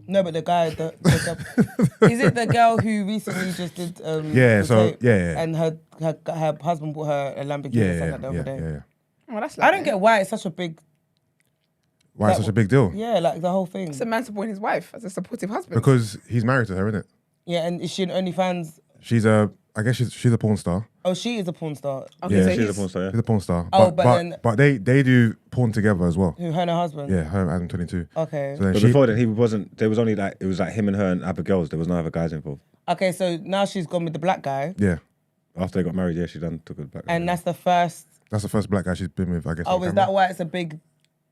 No, but the guy, is it the girl who recently just did? And her husband bought her a Lamborghini or something the other day. Yeah. Oh, that's I don't get why it's such a big. Why it's such a big deal? Yeah, like the whole thing. It's a man supporting his wife as a supportive husband. Because he's married to her, isn't it? Yeah, and is she an OnlyFans? I guess she's a porn star. Oh, she is a porn star. Okay, Yeah, so She's a porn star, yeah. She's a porn star. Oh, but they do porn together as well. Who, her and her husband? Yeah, her and Adam 22. Okay. So then But before then, he wasn't. There was only like it was like him and her and other girls. There was no other guys involved. Okay, so now she's gone with the black guy. Yeah. After they got married, yeah, she took it back. And that's the first. That's the first black guy she's been with, I guess. Oh, is that why it's a big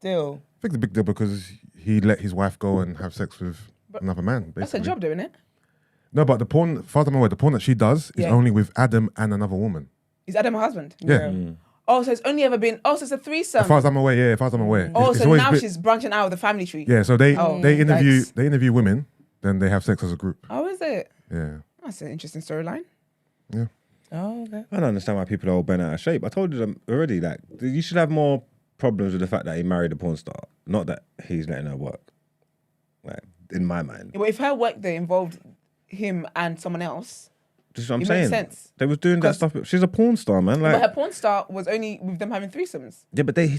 deal? I think the big deal because he let his wife go and have sex with another man. Basically. that's a job, though, isn't it? No, but the porn, as far as I'm aware, the porn that she does is only with Adam and another woman. Is Adam her husband? Yeah. Oh, so it's only ever been... Oh, so it's a threesome. As far as I'm aware, yeah. As far as I'm aware. Oh, It's so always now she's branching out of the family tree. Yeah, so they interview yikes. they interview women, then they have sex as a group. Oh, is it? Yeah. That's an interesting storyline. Yeah. Oh, okay. I don't understand why people are all bent out of shape. I told them already that you should have more problems with the fact that he married a porn star, not that he's letting her work. Like, in my mind. Well, if her work day involved him and someone else, This is what I'm it saying. makes sense. They was doing that stuff. She's a porn star, man. Like, But her porn star was only with them having threesomes. yeah, but they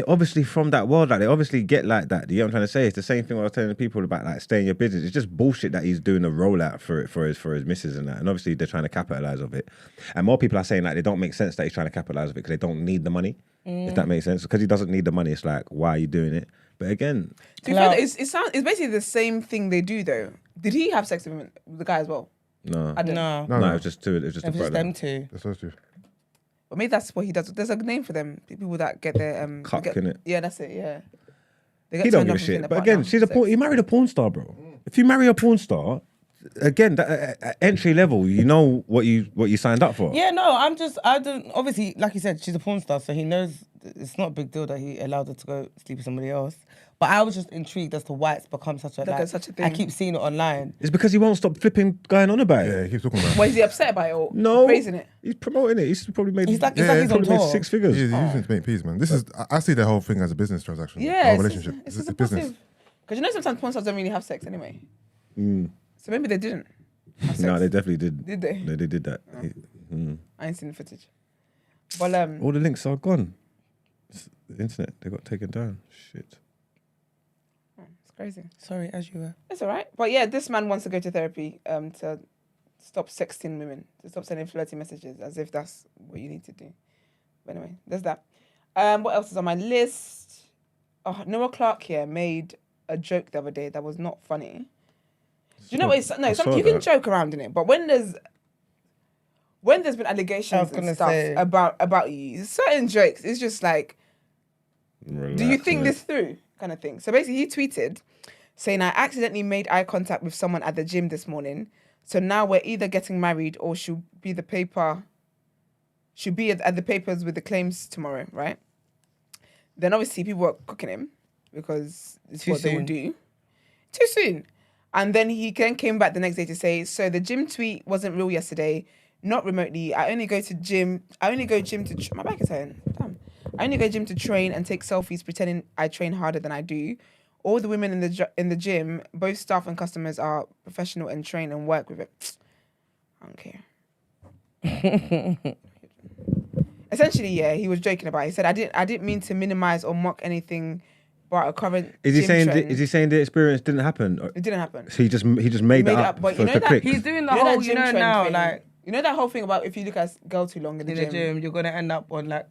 obviously from that world. Like, they obviously get like that. You know what I'm trying to say? It's the same thing I was telling the people about, like, stay in your business. It's just bullshit that he's doing a rollout for his missus and that. And obviously they're trying to capitalize of it. And more people are saying like they don't make sense that he's trying to capitalize of it because they don't need the money. If that makes sense, because he doesn't need the money. It's like, why are you doing it? But again, To be fair, it's basically the same thing they do though. Did he have sex with the guy as well? no, I don't know. No. no, it was just two. It was just It was the just them two. That's supposed to. But maybe that's what he does. There's a name for them. People that get their Cuck, innit? Yeah, that's it. Yeah. They get He don't turned give a off within shit. the But partner again, she's a sex. porn. He married a porn star, bro. If you marry a porn star, again, that, entry level, you know what you signed up for. Yeah, no, I don't, obviously, like you said, she's a porn star, so he knows it's not a big deal that he allowed her to go sleep with somebody else. But I was just intrigued as to why it's become such a, such a thing. I keep seeing it online. It's because he won't stop flipping going on about it. Yeah, he keeps talking about it. Well, is he upset by it or No, praising it? He's promoting it. He's probably made. He's like he's on probably made tour. 6 figures. He's using to make peace, man. This is I see the whole thing as a business transaction. the Yeah, whole it's relationship. It's It's a a business. passive. Because you know sometimes porn stars don't really have sex anyway. So maybe they didn't have sex. No, they definitely did. Did they? No, they did that. I ain't seen the footage. But All the links are gone. The internet, they got taken down. Shit. it's crazy. Sorry, as you were. It's all right. But yeah, this man wants to go to therapy to stop sexting women, to stop sending flirty messages as if that's what you need to do. But anyway, there's that. What else is on my list? Oh, Noel Clarke here made a joke the other day that was not funny. you know what? You can joke around in it, but when there's been allegations and stuff about you, certain jokes, it's just like, do you think this through, kind of thing. So basically, he tweeted saying, "I accidentally made eye contact with someone at the gym this morning. So now we're either getting married or should be at the papers with the claims tomorrow, right?" Then obviously people were cooking him because it's what they would do. Too soon. And then he came back the next day to say, "So the gym tweet wasn't real yesterday, not remotely. I only go gym to my back is hurting. Damn. I only go gym to train and take selfies pretending I train harder than I do. All the women in the gym, both staff and customers, are professional and train and work with it. I don't care." Essentially, yeah, he was joking about it. He said, I didn't mean to minimize or mock anything but a current Is he saying the experience didn't happen? It didn't happen. So he just made that up but for clicks. He's doing the whole, now, thing. like... You know that whole thing about if you look at a girl too long in the gym, you're going to end up on, like...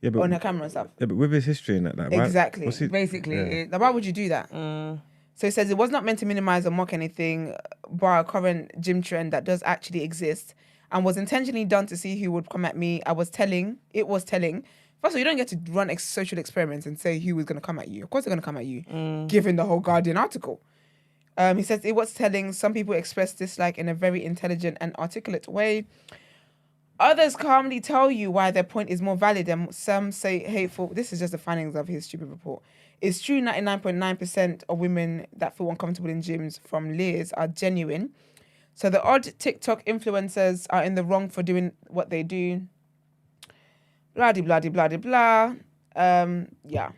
on her camera and stuff. Yeah, but with his history and that, exactly. Basically. Now, why would you do that? So he says it was not meant to minimize or mock anything, bar a current gym trend that does actually exist, and was intentionally done to see who would come at me. It was telling. First of all, you don't get to run social experiments and say who was going to come at you. Of course they're going to come at you, given the whole Guardian article. He says it was telling. Some people express dislike in a very intelligent and articulate way. Others calmly tell you why their point is more valid, and some say hateful. This is just the findings of his stupid report. It's true 99.9% of women that feel uncomfortable in gyms from Lears are genuine. So the odd TikTok influencers are in the wrong for doing what they do. Blah, de, blah, de, blah, de, blah. Yeah,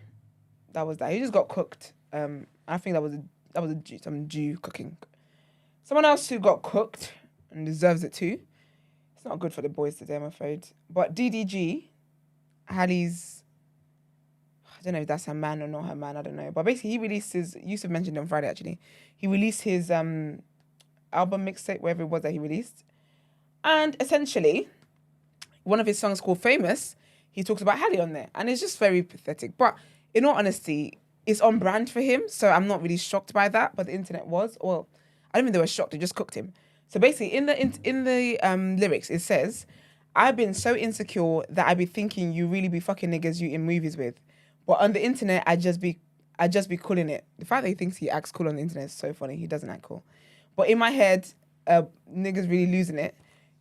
that was that. He just got cooked. I think that was some Jew cooking. Someone else who got cooked and deserves it too. It's not good for the boys today, I'm afraid. But DDG, Halle's, I don't know if that's her man or not her man, I don't know. But basically he released Yusuf mentioned it on Friday actually. He released his album mixtape, wherever it was that he released. And essentially, one of his songs called Famous, he talks about Halle on there. And it's just very pathetic. But in all honesty, it's on brand for him. So I'm not really shocked by that. But the internet was. Well, I don't think they were shocked. They just cooked him. So basically, in the lyrics, it says, "I've been so insecure that I be thinking you really be fucking niggas you in movies with. But on the internet, I just be cooling it." The fact that he thinks he acts cool on the internet is so funny. He doesn't act cool. But in my head, niggas really losing it.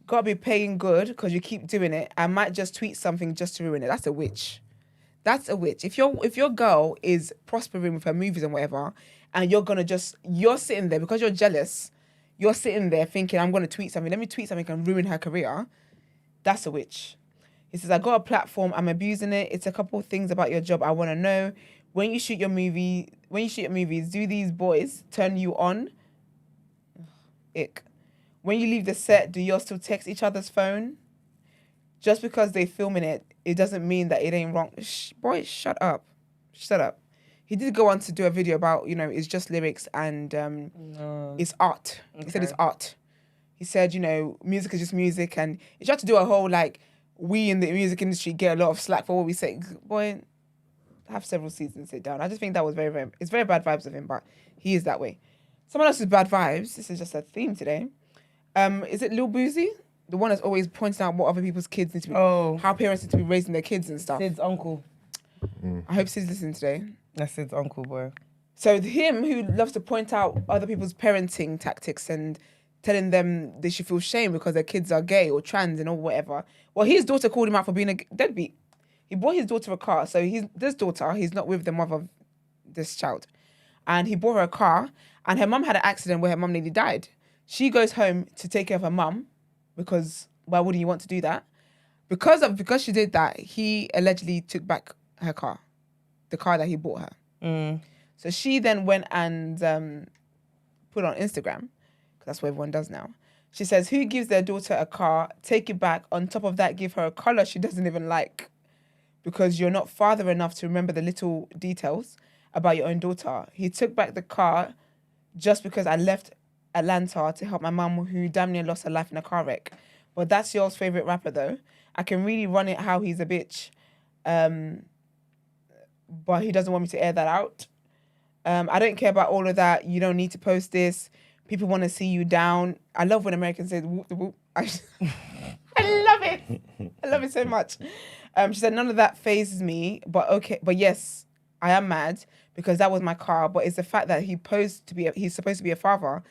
Gotta be paying good because you keep doing it. I might just tweet something just to ruin it. That's a witch. That's a witch. If your girl is prospering with her movies and whatever, and you're sitting there because you're jealous, you're sitting there thinking, I'm gonna tweet something. Let me tweet something and ruin her career. That's a witch. He says, "I got a platform. I'm abusing it. It's a couple of things about your job I want to know. When you shoot your movies, do these boys turn you on? Ick. When you leave the set, do y'all still text each other's phone? Just because they filming it, it doesn't mean that it ain't wrong." Boy, shut up. Shut up. He did go on to do a video about, it's just lyrics and it's art. Okay. He said it's art. He said, music is just music. And he tried to do a whole, we in the music industry get a lot of slack for what we say. Boy, have several seats and sit down. I just think that was very, very, it's very bad vibes of him, but he is that way. Someone else's bad vibes, this is just a theme today. Is it Lil Boozy? The one that's always pointing out what other people's kids need to be, how parents need to be raising their kids and stuff. Sid's uncle. I hope Sid's listening today. That's Sid's uncle, boy. So him who loves to point out other people's parenting tactics and telling them they should feel shame because their kids are gay or trans and or whatever. Well, his daughter called him out for being a deadbeat. He bought his daughter a car. So this daughter, he's not with the mother of this child. And he bought her a car and her mum had an accident where her mum nearly died. She goes home to take care of her mum because why wouldn't you want to do that? Because she did that, he allegedly took back her car, the car that he bought her. So she then went and put it on Instagram, because that's what everyone does now. She says, "Who gives their daughter a car, take it back, on top of that give her a colour she doesn't even like, because you're not father enough to remember the little details about your own daughter. He took back the car just because I left Atlanta to help my mum who damn near lost her life in a car wreck. But that's y'all's favourite rapper though. I can really run it how he's a bitch. But he doesn't want me to air that out. I don't care about all of that. You don't need to post this. people want to see you down. I love when Americans say whoop the whoop. I love it. I love it so much. She said, none of that phases me, but yes, I am mad because that was my car. But it's the fact that he's supposed to be a father,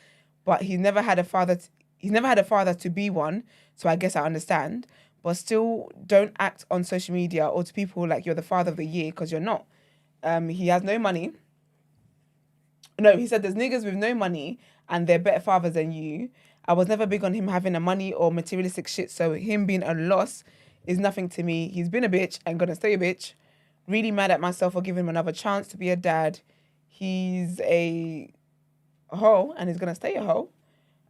but he's never had a father to be one. So I guess I understand. But still, don't act on social media or to people like you're the father of the year because you're not. He has no money. No, he said there's niggas with no money and they're better fathers than you. I was never big on him having a money or materialistic shit, so him being a loss is nothing to me. He's been a bitch and gonna stay a bitch. Really mad at myself for giving him another chance to be a dad. He's a hoe and he's gonna stay a hoe.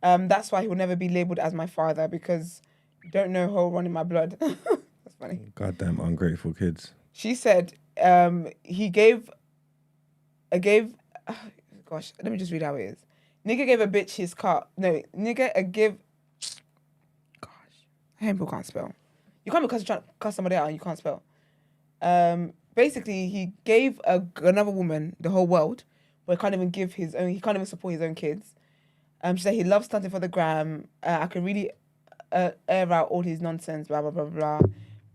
That's why he will never be labelled as my father because you don't know hoe running my blood. That's funny. Goddamn ungrateful kids. She said he gave gosh, let me just read how it is. Nigga gave a bitch his car. No, gosh, I hate people can't spell. You can't be trying to cuss somebody out and you can't spell. Basically, he gave another woman the whole world, but he can't even support his own kids. She said he loves stunting for the gram. I could really air out all his nonsense, blah, blah, blah, blah.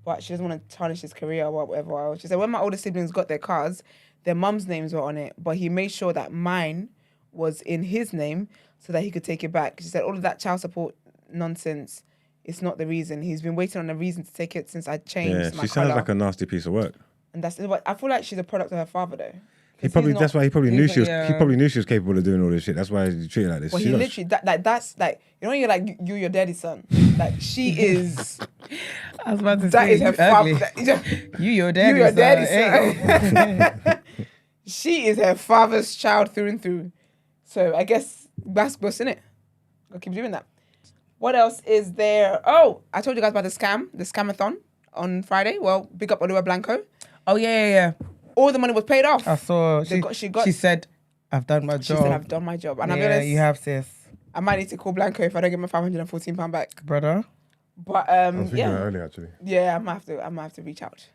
But she doesn't want to tarnish his career or whatever. She said when my older siblings got their cars, their mum's names were on it, but he made sure that mine was in his name so that he could take it back. She said all of that child support nonsense, it's not the reason. He's been waiting on a reason to take it since I changed my she sounds like a nasty piece of work. And that's what I feel like she's a product of her father though. That's why he probably knew she was capable of doing all this shit. That's why he treated her like this. Well, he literally that's like, you know, you're like you're your daddy's son. Like she is. I was about to that say is her father. You your daddy's son. She is her father's child through and through. So I guess basketball's in it. Gotta keep doing that. What else is there? Oh, I told you guys about the Scammathon on Friday. Well, big up Oliver Blanco. Oh yeah. All the money was paid off. I saw. She said, "I've done my job." She said, "I've done my job." And I'm honest, you have, sis. I might need to call Blanco if I don't get my £514 back, brother. But I was thinking that earlier, actually. Yeah, I'm gonna have to reach out.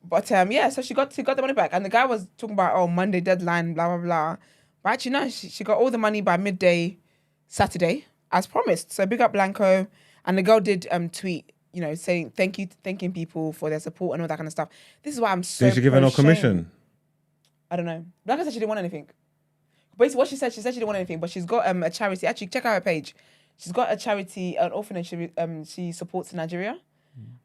But so she got the money back, and the guy was talking about Monday deadline, blah blah blah. But actually, no, she got all the money by midday Saturday, as promised. So big up Blanco, and the girl did tweet, you know, saying thanking people for their support and all that kind of stuff. This is why I'm so. Did she give her no commission? I don't know. Blanco said she didn't want anything. Basically, what she said she didn't want anything, but she's got a charity. Actually, check out her page. She's got a charity, an orphanage she supports in Nigeria.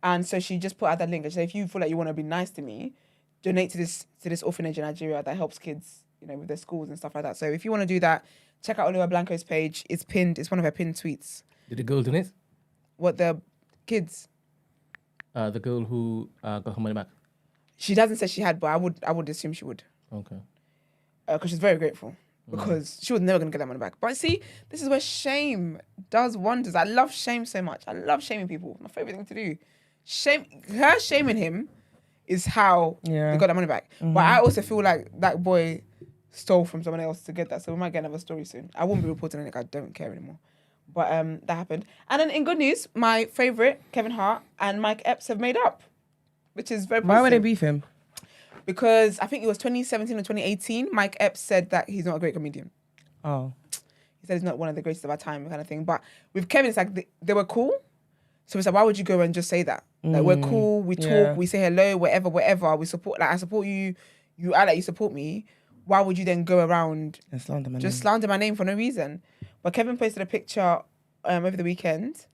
And so she just put out that link. And she said, if you feel like you want to be nice to me, donate to this orphanage in Nigeria that helps kids, you know, with their schools and stuff like that. So if you want to do that, check out Oliver Blanco's page. It's pinned. It's one of her pinned tweets. Did the girl donate? What, the kids? The girl who got her money back. She doesn't say she had, but I would assume she would. Okay. Because she's very grateful. Because she was never going to get that money back. But see, this is where shame does wonders. I love shame so much. I love shaming people. My favorite thing to do. Her shaming him is how they got that money back. Mm-hmm. But I also feel like that boy stole from someone else to get that. So we might get another story soon. I won't be reporting on it. I don't care anymore. But that happened. And then in good news, my favorite, Kevin Hart and Mike Epps have made up, which is very positive. Why would they beef him? Because I think it was 2017 or 2018, Mike Epps said that he's not a great comedian. Oh. He said he's not one of the greatest of our time, kind of thing. But with Kevin, it's like they were cool. So it's like, why would you go and just say that? Like, we're cool, we talk, we say hello, whatever. We support, like, I support you, you act like you support me. Why would you then go around and slander my name for no reason? But Kevin posted a picture over the weekend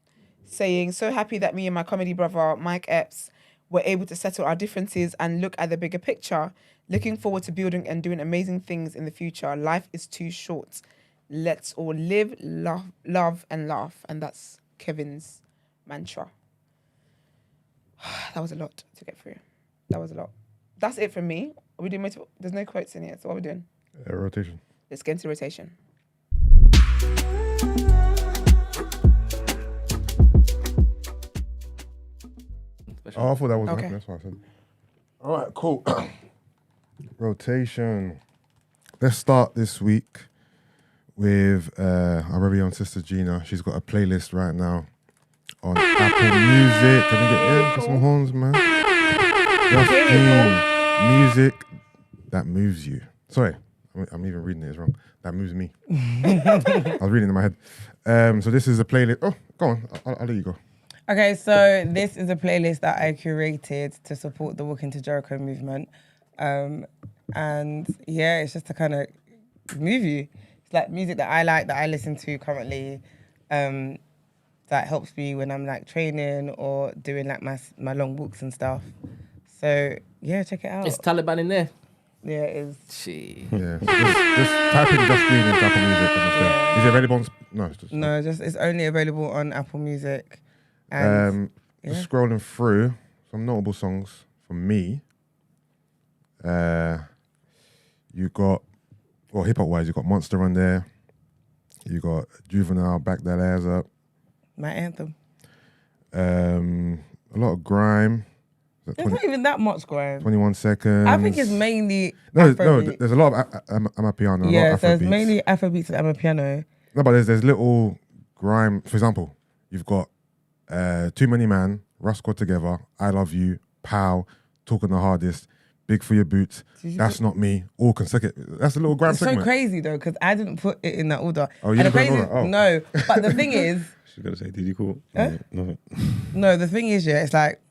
saying, so happy that me and my comedy brother, Mike Epps, were able to settle our differences and look at the bigger picture. Looking forward to building and doing amazing things in the future. Life is too short. Let's all live, love, and laugh. And that's Kevin's mantra. That was a lot to get through. That was a lot. That's it from me. Are we doing there's no quotes in here, so what are we doing? Rotation. Let's get into rotation. Oh, I thought that was happening. That's what I said. All right, cool. Rotation. Let's start this week with our very own sister Gina. She's got a playlist right now on Apple Music. Can we get some horns, man? Just music that moves you. Sorry, I'm even reading it, it's wrong. That moves me. I was reading it in my head. So this is a playlist. Oh, go on. I'll let you go. Okay, so this is a playlist that I curated to support the Walk Into Jericho movement. And yeah, it's just to kind of move you. It's like music that I like, that I listen to currently, that helps me when I'm like training or doing like my long walks and stuff. So yeah, check it out. It's Taliban in there. Yeah, it is. Gee. Yeah, just type in Just Green into Apple Music. Is it available on? No, it's only available on Apple Music. And just scrolling through some notable songs from me. You got, well, hip hop wise, you got Monster on there. You got Juvenile, Back That Ass Up. My anthem. A lot of grime. There's not even that much grime. 21 Seconds. I think it's mainly no. Afrobeat. There's a lot of Amapiano. Yeah, a lot of so it's Afrobeats. mainly Afrobeats and Amapiano. No, but there's little grime. For example, you've got Too Many Man, Russ Got Together, I Love You, Pow, Talking the Hardest, Big for Your Boots, That's Not Me, all consecutive. That's a little grime It's segment. so crazy though, because I didn't put it in that order. Oh, you and the didn't put it in crazy, order? Oh. No, but the thing is, She's gonna say, did you call? No. no, the thing is, yeah, it's like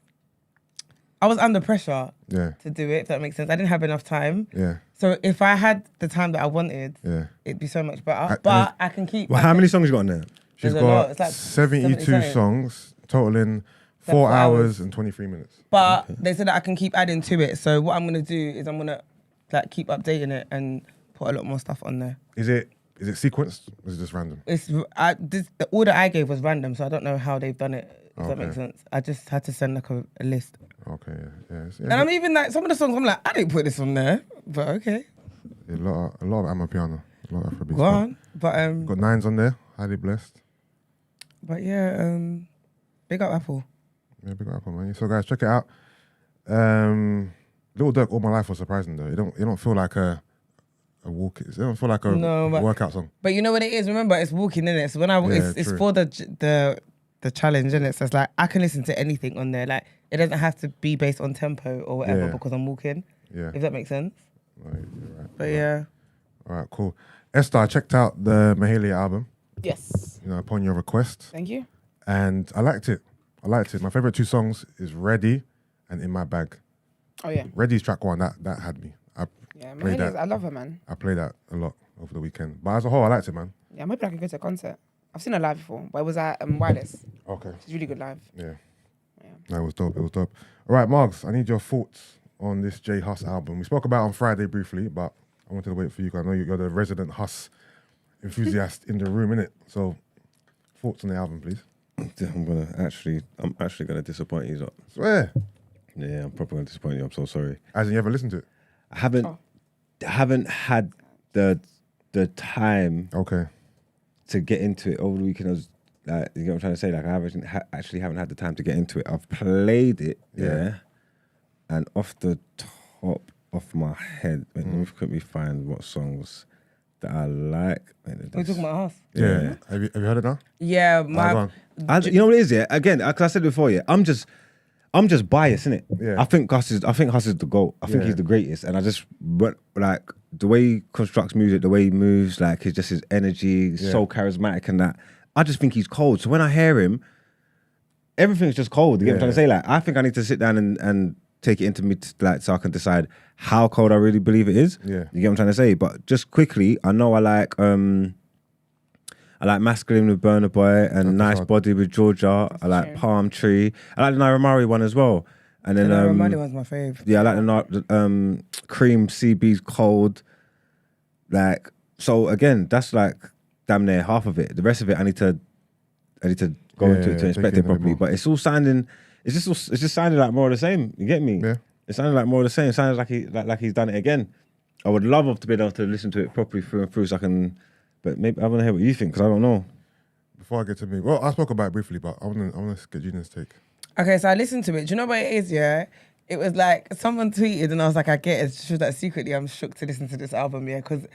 I was under pressure Yeah, to do it. If that makes sense, I didn't have enough time. yeah, So if I had the time that I wanted, yeah. it'd be so much better. But I can keep. Well, how many songs you got on there? She's There's a lot. got It's like 72 70 songs, totaling 4 4 hours and 23 minutes. But they said that I can keep adding to it. So what I'm gonna do is I'm gonna like keep updating it and put a lot more stuff on there. Is it sequenced or is it just random? The order I gave was random, so I don't know how they've done it. If that Okay. makes sense. I just had to send like a list. Okay, yeah. And I'm even like, some of the songs I'm like, I didn't put this on there, but okay, A lot of Amapiano, a lot of Afrobeats. go on. But Got Nines on there, highly blessed. but yeah, big up Apple. Yeah, big up Apple, man. So guys, check it out. Little Dirk, All My Life was surprising though. It don't feel like a walk. It don't feel like a workout song. But you know what it is? Remember, it's walking in it. So when it's true. for the challenge in it. So it's like I can listen to anything on there. Like it doesn't have to be based on tempo or whatever because I'm walking. Yeah. If that makes sense. Right, you're right. But yeah. All right, cool. Esther, I checked out the Mahalia album, Yes. upon your request, Thank you. and I liked it. My favorite two songs is Ready and In My Bag. Oh yeah. Ready's track one, that had me. Yeah, played Mahalia's, that. I love her, man. I played that a lot over the weekend. But as a whole, I liked it, man. Yeah, I'm hoping I can go to a concert. I've seen her live before, but it was at Wireless. Okay. She's really good live. Yeah. Yeah. No, it was dope. All right, Margs, I need your thoughts on this J Huss album. We spoke about it on Friday briefly, but I wanted to wait for you because I know you're the resident Huss enthusiast in the room, innit? So, thoughts on the album, please. I'm actually gonna disappoint you, Zot. Swear. Yeah, I'm probably gonna disappoint you. I'm so sorry. As in, you ever listened to it? I haven't had the time Okay. to get into it over the weekend. I was like, you know what I'm trying to say? Like, I haven't had the time to get into it. I've played it, yeah. And off the top of my head, let me quickly find what songs that I like. We're talking about us. Yeah. Have you heard it now? Yeah, Go my on. You know what it is, yeah? Again, because I said it before, yeah. I'm just biased, innit? Yeah. I think Huss is the GOAT. I think he's the greatest. And I just like the way he constructs music, the way he moves, like his energy, so charismatic and that. I just think he's cold. So when I hear him, everything's just cold. You get what I'm trying to say? Like, I think I need to sit down and take it into me, so I can decide how cold I really believe it is. Yeah. You get what I'm trying to say? But just quickly, I know I like Masculine with Burna Boy and Nice Body with Georgia. I like Palm Tree. I like the Naira Marley one as well. And then Naira Marley one's my fave. yeah, I like the Cream CB's Cold. Like, so again, that's like damn near half of it. The rest of it, I need to go into it to inspect it properly. But it's all sounding. It's just sounding like more of the same. You get me? Yeah. It sounded like more of the same. It sounded like he's done it again. I would love to be able to listen to it properly through and through, so I can. But maybe I want to hear what you think because I don't know. Before I get to me, well, I spoke about it briefly, but I want to get Julian's take. Okay, so I listened to it. Do you know what it is, yeah? It was like, someone tweeted and I was like, I get it. It's just that secretly I'm shook to listen to this album, yeah? Because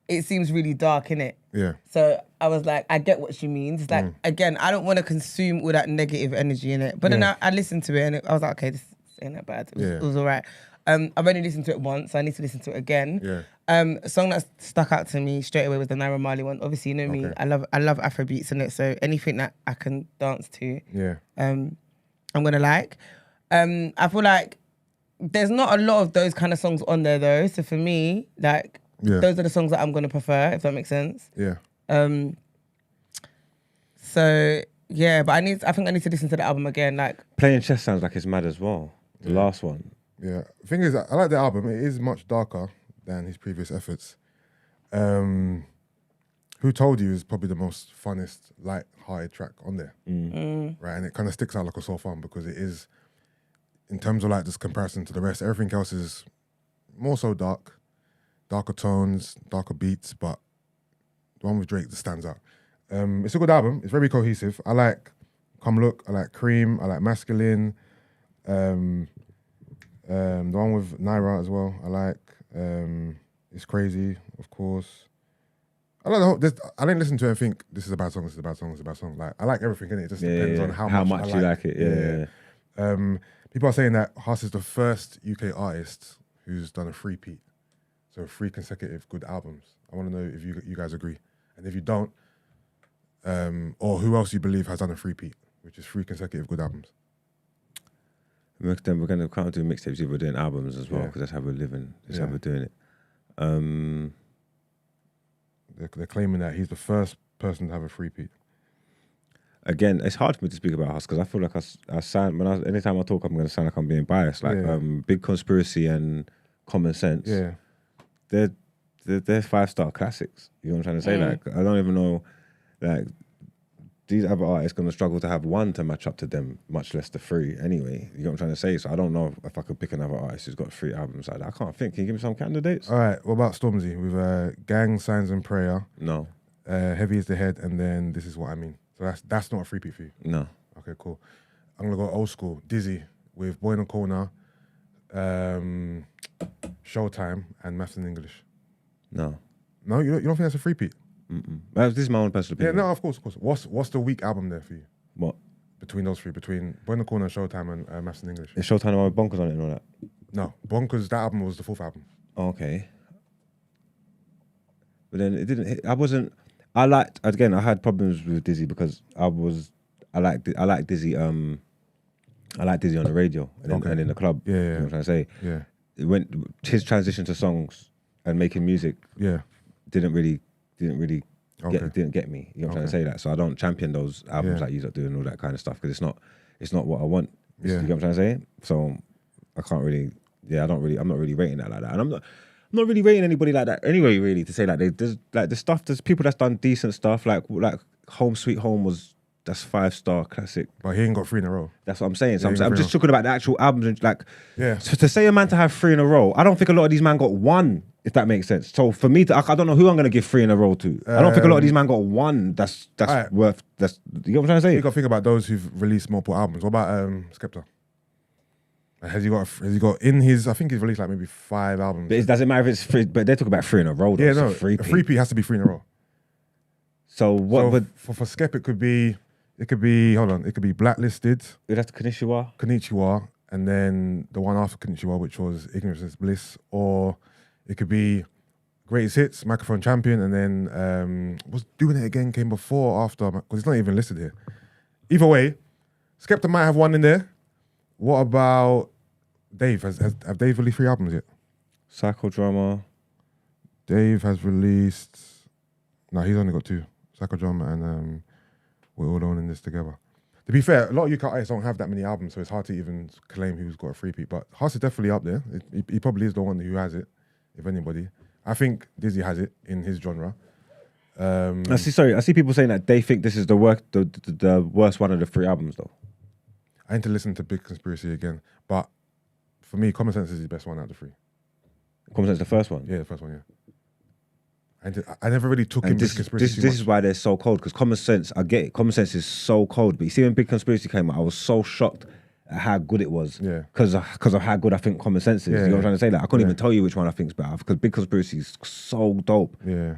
it seems really dark, innit? Yeah. So I was like, I get what she means. It's like, again, I don't want to consume all that negative energy in it. But then I listened to it and I was like, okay, this ain't that bad. It was all right. I've only listened to it once, so I need to listen to it again. Yeah. A song that stuck out to me straight away was the Naira Marley one. Obviously, you know me, I love Afrobeats in it, so anything that I can dance to, I'm gonna like. I feel like there's not a lot of those kind of songs on there though. So for me, like those are the songs that I'm gonna prefer, if that makes sense. Yeah. So yeah, but I think I need to listen to the album again. Like Playing Chess sounds like it's mad as well. The last one. Yeah. The thing is, I like the album. It is much darker than his previous efforts. Who Told You is probably the most funnest, light-hearted track on there. Right, and it kind of sticks out like a sore thumb because it is, in terms of like this comparison to the rest, everything else is more so darker tones, darker beats, but the one with Drake just stands out. It's a good album. It's very cohesive. I like Come Look. I like Cream. I like Masculine. The one with Naira as well. I like. It's Crazy, of course. I like the whole. I didn't listen to it and think this is a bad song. This is a bad song. This is a bad song. Like I like everything in it. It just depends on how much you like it. Yeah. People are saying that Haas is the first UK artist who's done a three-peat, so 3 consecutive good albums. I want to know if you guys agree, and if you don't, or who else you believe has done a three-peat, which is 3 consecutive good albums. Then we're going to can't do mixtapes if we're doing albums as well, because that's how we're living. That's how we're doing it. They're claiming that he's the first person to have a three-peat. Again, it's hard for me to speak about us because I feel like I sound anytime I talk, I'm going to sound like I'm being biased. Like Big Conspiracy and Common Sense. Yeah, they're 5-star classics. You know what I'm trying to say? Like I don't even know, like these other artists going to struggle to have one to match up to them, much less the 3 anyway. You know what I'm trying to say? So I don't know if I could pick another artist who's got 3 albums like that. I can't think. Can you give me some candidates? All right, what about Stormzy with Gang, Signs and Prayer? No. Heavy is the Head, and then This Is What I Mean. So that's not a three-peat for you? No. Okay, cool. I'm going to go old school. Dizzy with Boy in the Corner, Showtime, and Maths and English. No. No, you don't think that's a three-peat? This is my own personal opinion. Yeah, no, of course. What's the weak album there for you? What? Between those 3, between Boy in the Corner, Showtime, and Maths and English. Is Showtime the one with Bonkers on it and all that? No, Bonkers, that album was the 4th album. Oh, okay. But then it didn't hit. I had problems with Dizzy because I like Dizzy. I like Dizzy on the radio and in the club. Yeah, you know what I'm trying to say. Yeah, his transition to songs and making music. Yeah, didn't get me. You know what I'm trying to say that. So I don't champion those albums like you lot do and all that kind of stuff because it's not what I want. You know what I'm trying to say. So I can't really. Yeah, I'm not really rating that like that, and I'm not really rating anybody like that anyway, really, to say that there's people that's done decent stuff, like Home Sweet Home that's 5-star classic. But he ain't got 3 in a row. That's what I'm saying. So I'm just talking about the actual albums and So to say a man to have 3 in a row, I don't think a lot of these men got 1, if that makes sense. So for me, I don't know who I'm going to give 3 in a row to. I don't think a lot of these men got 1 that's right. worth, you know what I'm trying to say? You got to think about those who've released multiple albums. What about Skepta? Has he got in his? I think he's released like maybe 5 albums. But it doesn't matter if it's 3. But they're talking about 3 in a row. Though, yeah, no, a 3-peat has to be 3 in a row. So what? So for Skep, it could be. Hold on. It could be Blacklisted. It'd have to Konnichiwa, and then the one after Konnichiwa, which was Ignorance is Bliss, or it could be Greatest Hits, Microphone Champion, and then was Doing It Again came before or after, because it's not even listed here. Either way, Skepta might have 1 in there. What about Dave? Have Dave released 3 albums yet? Psychodrama. Dave has released. No, he's only got 2. Psychodrama and We're All Alone in This Together. To be fair, a lot of UK artists don't have that many albums, so it's hard to even claim who's got a 3-peat. But Haas is definitely up there. He probably is the one who has it, if anybody. I think Dizzy has it in his genre. I see people saying that they think this is the worst one of the 3 albums, though. I need to listen to Big Conspiracy again, but for me, Common Sense is the best one out of the 3. Common Sense, the first one? Yeah, the first one, yeah. I never really took in Big Conspiracy This is why they're so cold, because Common Sense, I get it, Common Sense is so cold, but you see when Big Conspiracy came out, I was so shocked at how good it was, because of how good I think Common Sense is. You know what I'm trying to say? Like, I couldn't even tell you which one I think is better, because Big Conspiracy is so dope. Yeah.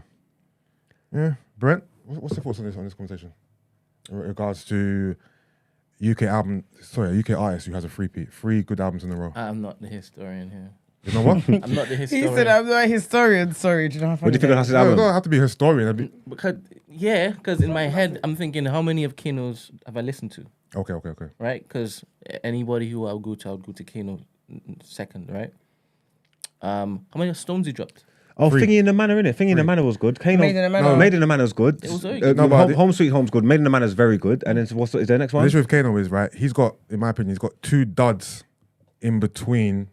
Brent, what's your thoughts on this conversation in regards to UK artist who has a three-peat. 3 good albums in a row. I'm not the historian here. You know what? I'm not the He historian. said, I'm not a historian. Sorry, do you know how funny What do you think of Hassel's No, you album? don't have to be a historian. Because in my head, I'm thinking, how many of Kano's have I listened to? Okay. Right? Because anybody who I'll go to Kano second, right? How many Stones he dropped? Oh, 3. Thingy in the Manor, innit? Thingy in the Manor was good. Kano, Made in the Manor. Made in the Manor was good. It was very good. Home Sweet Home's good. Made in the Manor is very good. And then is there the next The one? issue with Kano is, right, he's got, in my opinion, he's got 2 duds in between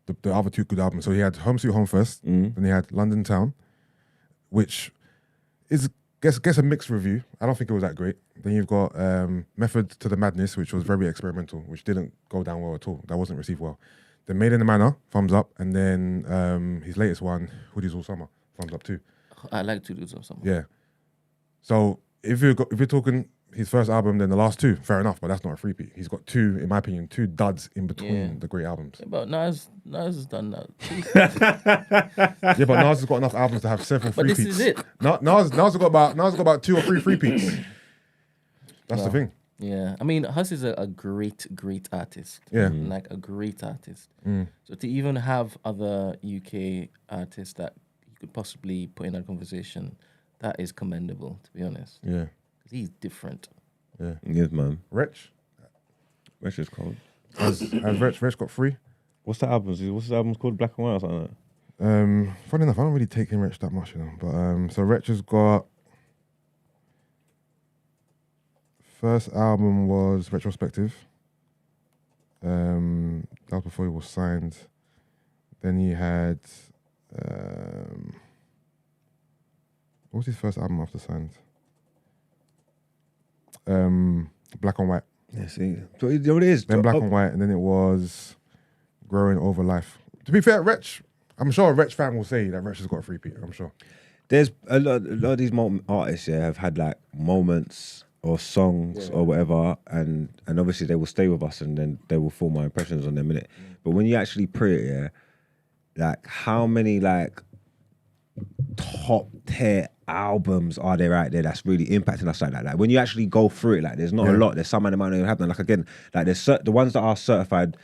the other 2 good albums. So he had Home Sweet Home first, then he had London Town, which gets a mixed review. I don't think it was that great. Then you've got Method to the Madness, which was very experimental, which didn't go down well at all. That wasn't received well. Then Made in the Manor, thumbs up, and then his latest one, Hoodies All Summer, thumbs up too. I like to do something. Yeah. So if you're talking his first album, then the last 2, fair enough, but that's not a three-peat. He's got 2, in my opinion, 2 duds in between the great albums. Yeah, but Nas has done that. Yeah, but Nas has got enough albums to have several But three-peats. this is it. Nas has got about 2 or 3 three-peats. That's the thing. Yeah, I mean, Huss is a great artist. Yeah. Like a great artist. So to even have other UK artists that you could possibly put in that conversation, that is commendable, to be honest. Yeah. Because he's different. Yeah. Yes, man. Wretch Wretch is cold. has Wretch got 3. What's the album? What's his album called? Black and White or something like that? Funny enough, I don't really take in Wretch that much, you know. But so Wretch has got, first album was Retrospective. That was before he was signed. Then he had what was his first album after signed? Black and White. Yeah, see. So you know what it is? Then Black and White, and then it was Growing Over Life. To be fair, Wretch, I'm sure a Wretch fan will say that Wretch has got a three-peat, I'm sure. There's a lot of these artists, have had like moments or songs or whatever, and obviously they will stay with us and then they will form our impressions on them, innit? But when you actually pre it, like how many like top tier albums are there out there that's really impacting us like that? Like when you actually go through it, like there's not a lot. There's some that might not even happen. Like again, like there's the ones that are certified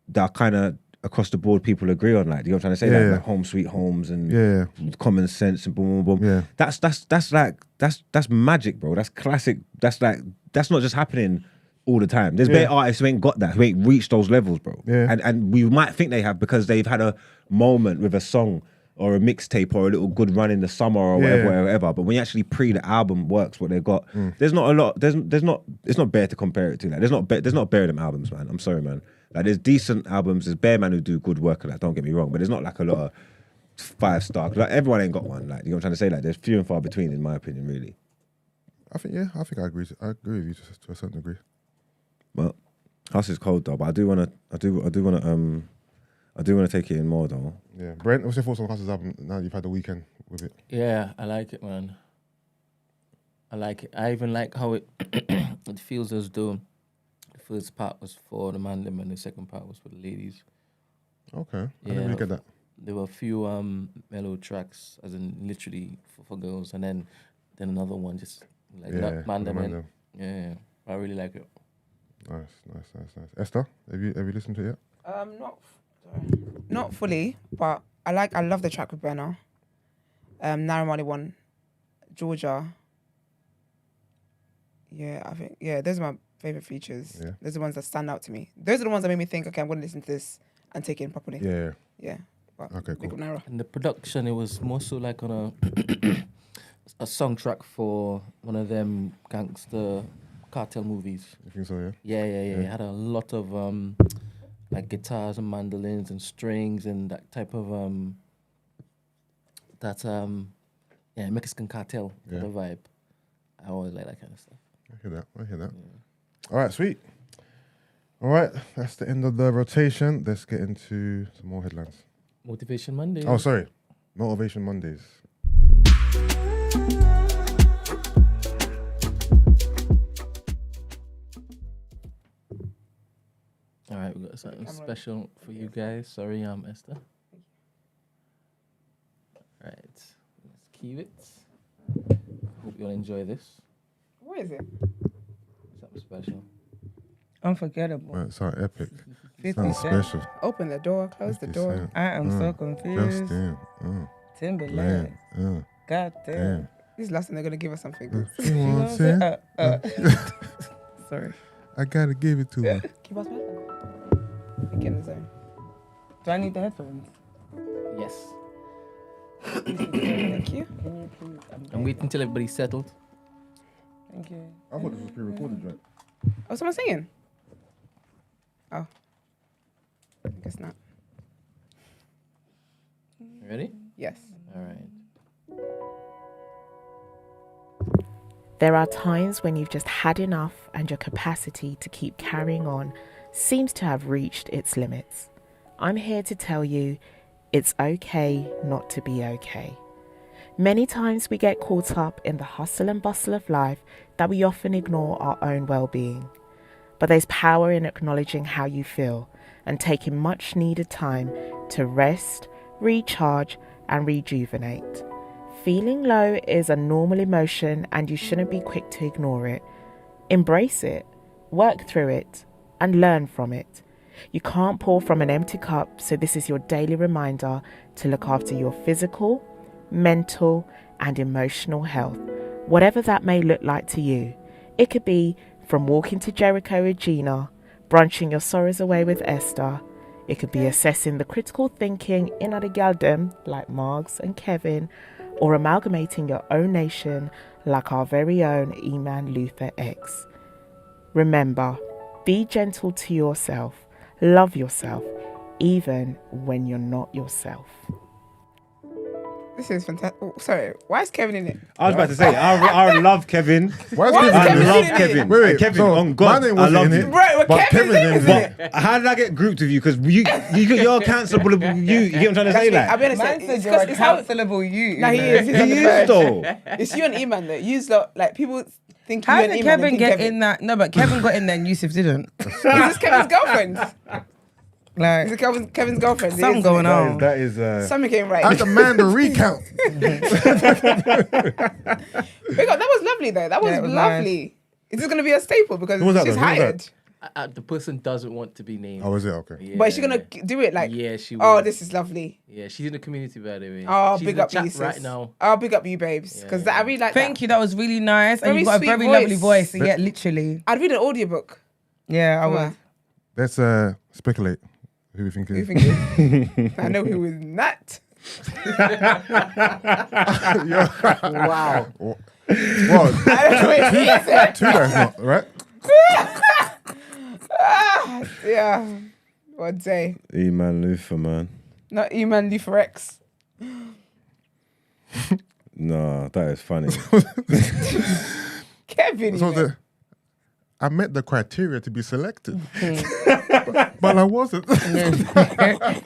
that are kind of across the board people agree on. Like, you know what I'm trying to say? Like Home Sweet Homes and Common Sense and boom boom boom. Yeah. That's magic, bro. That's classic. That's not just happening all the time. There's better artists who ain't got that, who ain't reached those levels, bro. Yeah. And we might think they have because they've had a moment with a song or a mixtape or a little good run in the summer or whatever. But when you actually the album works, what they've got, there's not a lot. There's not. It's not bare to compare it to. Like, there's not bare them albums, man. I'm sorry, man. Like there's decent albums. There's bare man who do good work. Like, don't get me wrong, but there's not like a lot of 5-star. Like everyone ain't got one. Like, you know what I'm trying to say? Like there's few and far between, in my opinion, really. I think I agree. I agree with you to a certain degree. Well, House is cold though, but I do want to take it in more though. Yeah, Brent, what's your thoughts on House's album now you've had the weekend with it? Yeah, I like it, man. I like it. I even like how it it feels as though the first part was for the man and the second part was for the ladies. Okay, I didn't really get that. There were a few mellow tracks, as in literally for girls, and then another one just like that man them. Yeah, I really like it. Nice. Esther, have you listened to it yet? Not fully, but I love the track with Benna. Naramali one, Georgia. Yeah, I think those are my favorite features. Yeah. Those are the ones that stand out to me. Those are the ones that made me think, okay, I'm going to listen to this and take it in properly. Yeah. But okay, cool. And the production, it was more so like on a song track for one of them gangster cartel movies. You think so? Yeah. It had a lot of like guitars and mandolins and strings and that type of Mexican cartel kind of vibe. I always like that kind of stuff. I hear that. Yeah. All right, sweet. All right, that's the end of the rotation. Let's get into some more headlines. Motivation Mondays. Oh, sorry. Motivation Mondays. All right, we got something special for you guys. Sorry, Esther. All right, let's keep it. Hope you'll enjoy this. What is it? Something special. Unforgettable. Right, sound epic. 50 Sounds Cent. special. Open the door, close the 50 door. Cent. I am so confused. Justin. Timberland. God damn. Damn. This is the last time they're gonna give us something. You know what I'm saying? Sorry. I gotta give it to her. Keep us back. Get in the zone. Do I need the headphones? Yes. Thank you. Can you please? I'm waiting until everybody's settled. Thank you. I thought this was pre-recorded, right? Oh, someone's singing? Oh. I guess not. Ready? Yes. All right. There are times when you've just had enough and your capacity to keep carrying on seems to have reached its limits. I'm here to tell you it's okay not to be okay. Many times we get caught up in the hustle and bustle of life that we often ignore our own well-being. But there's power in acknowledging how you feel and taking much needed time to rest, recharge and rejuvenate. Feeling low is a normal emotion and you shouldn't be quick to ignore it. Embrace it, work through it, and learn from it. You can't pour from an empty cup, so this is your daily reminder to look after your physical, mental, and emotional health, whatever that may look like to you. It could be from walking to Jericho with Gina, brunching your sorrows away with Esther. It could be assessing the critical thinking in other galdem like Margs and Kevin, or amalgamating your own nation like our very own Eman Luther X. Remember, be gentle to yourself, love yourself, even when you're not yourself. This is fantastic. Oh, sorry, why is Kevin in it? I was about to say, I love Kevin. Why is Why is Kevin Kevin in in it? it? Kevin. Wait, Kevin, so on God, my name I wasn't love in you. it, Right, well, but Kevin's Kevin's name in is it. in it. How did I get grouped with you? Because you're cancelable. You get what I'm trying to say? I'll Like, be honest. Man It's said you're a because it's how. cancelable you. No, he is. He's on he the is verge. though. It's you and Eman though. You lot, like people think How you and did Eman. Kevin think get Kevin. in that? No, but Kevin got in there and Yusuf didn't. Is this Kevin's girlfriend? Is Like, it Kevin's girlfriend? It something is, going isn't it? on. That is Something came right. I demand a recount. That was lovely though. That was, Yeah, it was lovely. Is this going to be a staple because Who was that she's though? Who was hired? The person doesn't want to be named. Oh, is it? Okay. Yeah. But is she going to do it like? Yeah, she Oh, will. this is lovely. Yeah, she's in the community, by the way. Oh, she's big in up the you, chat sis. right now. Oh, big up you, babes. Because I really like Thank that. you. That was really nice. And Very you've got a sweet very voice. lovely voice. Yeah, literally. I'd read an audiobook. Yeah, I Come would. on. Let's speculate. Who we think Who it you is? think it is? I know who is not. Wow. Well, I don't know who it is. two that's not, right? Yeah. What day? Eman Luther, man. Not Eman Luther X. No, that is funny. Kevin. So even. I met the criteria to be selected, but I wasn't.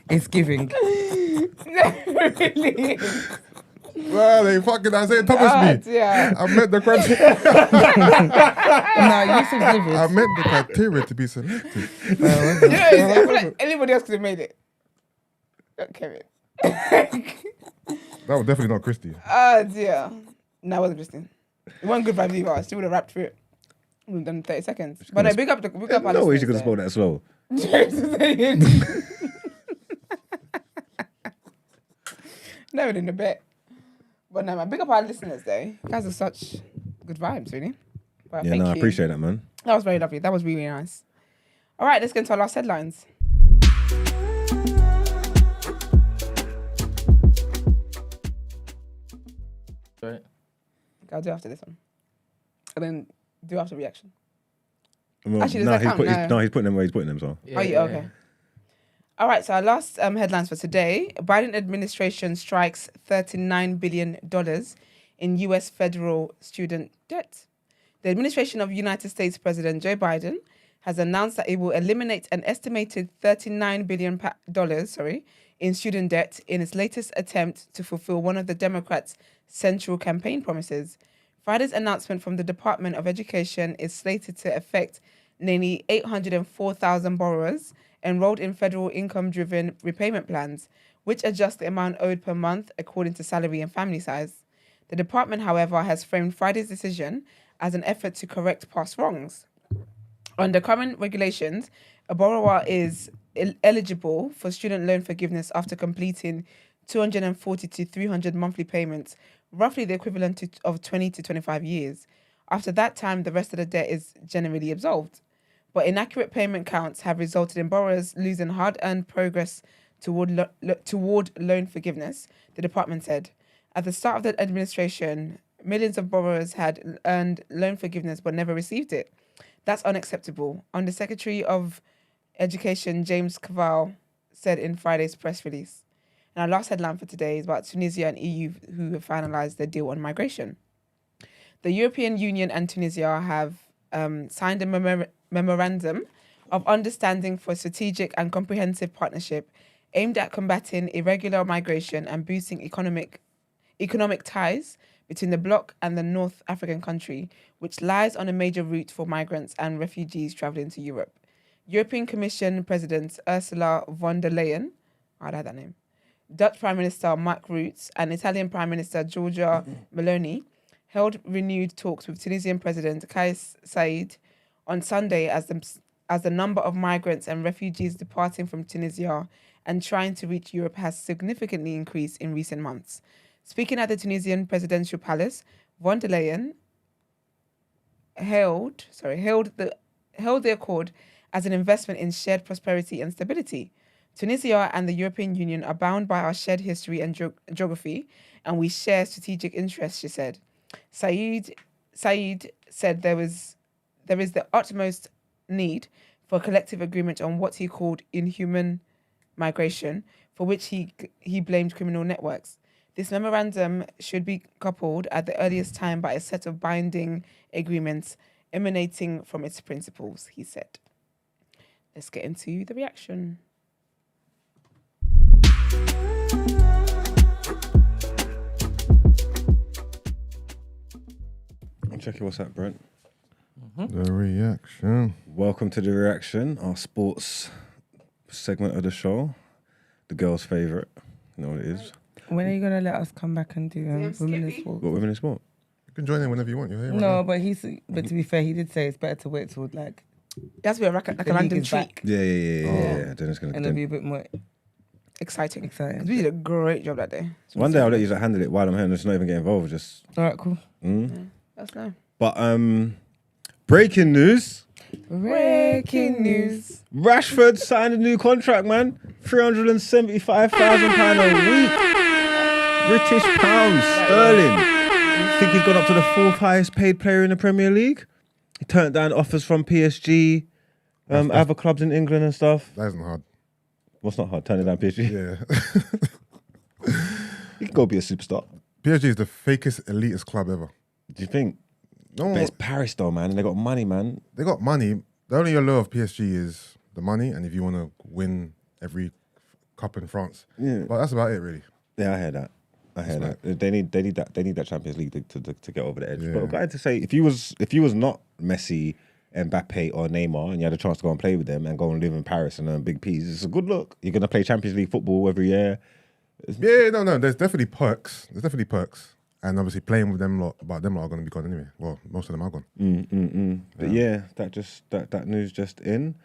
It's giving. Really? Well, they fucking Isaiah Thomas God, me. yeah. I met the criteria. Nah, Yusuf I living. met the criteria to be selected. You know, I feel like anybody else could have made it. Not Kevin. That was definitely not Christy. Oh dear. No, it wasn't Christine. It wasn't good vibe either. She would have rapped through it. We've done 30 seconds. But no, big up our No way she listeners could have spelled that slow. there. Never in a bit. But no, man, big up our listeners though. You guys are such good vibes, really. But Yeah, thank no, I you. appreciate that, man. That was very lovely. That was really nice. All right, let's get into our last headlines. Right. I'll do after this one. And then do after reaction. Well, Actually, does no, that he's count? put, No. no, he's putting them where he's putting them, so. Yeah, Oh, yeah, okay. All right, so our last headlines for today. Biden administration strikes $39 billion in U.S. federal student debt. The administration of United States President Joe Biden has announced that it will eliminate an estimated $39 billion in student debt in its latest attempt to fulfill one of the Democrats' central campaign promises. Friday's announcement from the Department of Education is slated to affect nearly 804,000 borrowers enrolled in federal income-driven repayment plans, which adjust the amount owed per month according to salary and family size. The department, however, has framed Friday's decision as an effort to correct past wrongs. Under current regulations, a borrower is eligible for student loan forgiveness after completing 240 to 300 monthly payments, roughly the equivalent of 20 to 25 years. After that time, the rest of the debt is generally absolved. But inaccurate payment counts have resulted in borrowers losing hard-earned progress toward loan forgiveness, the department said. At the start of the administration, millions of borrowers had earned loan forgiveness but never received it. That's unacceptable. Undersecretary of Education James Cavall said in Friday's press release. And our last headline for today is about Tunisia and EU who have finalised their deal on migration. The European Union and Tunisia have signed a memorandum of understanding for strategic and comprehensive partnership aimed at combating irregular migration and boosting economic ties between the bloc and the North African country, which lies on a major route for migrants and refugees travelling to Europe. European Commission President Ursula von der Leyen, I'd had that name, Dutch Prime Minister Mark Rutte and Italian Prime Minister Giorgia Meloni held renewed talks with Tunisian President Kais Saied on Sunday as the number of migrants and refugees departing from Tunisia and trying to reach Europe has significantly increased in recent months. Speaking at the Tunisian presidential palace, von der Leyen hailed the accord as an investment in shared prosperity and stability. Tunisia and the European Union are bound by our shared history and geography, and we share strategic interests, she said. Said said there is the utmost need for a collective agreement on what he called inhuman migration, for which he blamed criminal networks. This memorandum should be coupled at the earliest time by a set of binding agreements emanating from its principles, he said. Let's get into the reaction. I'm checking what's up, Brent. The reaction. Welcome to the reaction, our sports segment of the show. The girls' favourite. You know what it is. When are you going to let us come back and do women in sport? What, women in sport? You can join in whenever you want. You're here. No, Right but to be fair, he did say it's better to wait till like That's be a random treat. Yeah. Then it's going and it'll be a bit more Exciting. exciting. We did a great job that day. One day I'll let you handle it while I'm here and just not even get involved. Just. All right, cool. That's nice. But breaking news. Breaking news. Rashford signed a new contract, man. £375,000 a week. British pounds, sterling. I think he's gone up to the fourth highest paid player in the Premier League. He turned down offers from PSG, other clubs in England and stuff. That isn't hard. What's not hard? Turning down PSG? Yeah. He can go be a superstar. PSG is the fakest, elitist club ever. Do you think? No, But it's Paris though, man. And they got money, man. they got money. The only allure of PSG is the money, and if you want to win every cup in France. Yeah. But that's about it, really. Yeah, I hear that. They need that Champions League to get over the edge. Yeah. But I'm glad to say, if you was not Messi, Mbappe or Neymar, and you had a chance to go and play with them and go and live in Paris and earn big P's, it's a good look. You're gonna play Champions League football every year. Yeah, no. There's definitely perks. And obviously playing with them lot, but them lot are going to be gone anyway. Well, most of them are gone. But yeah, that news just in.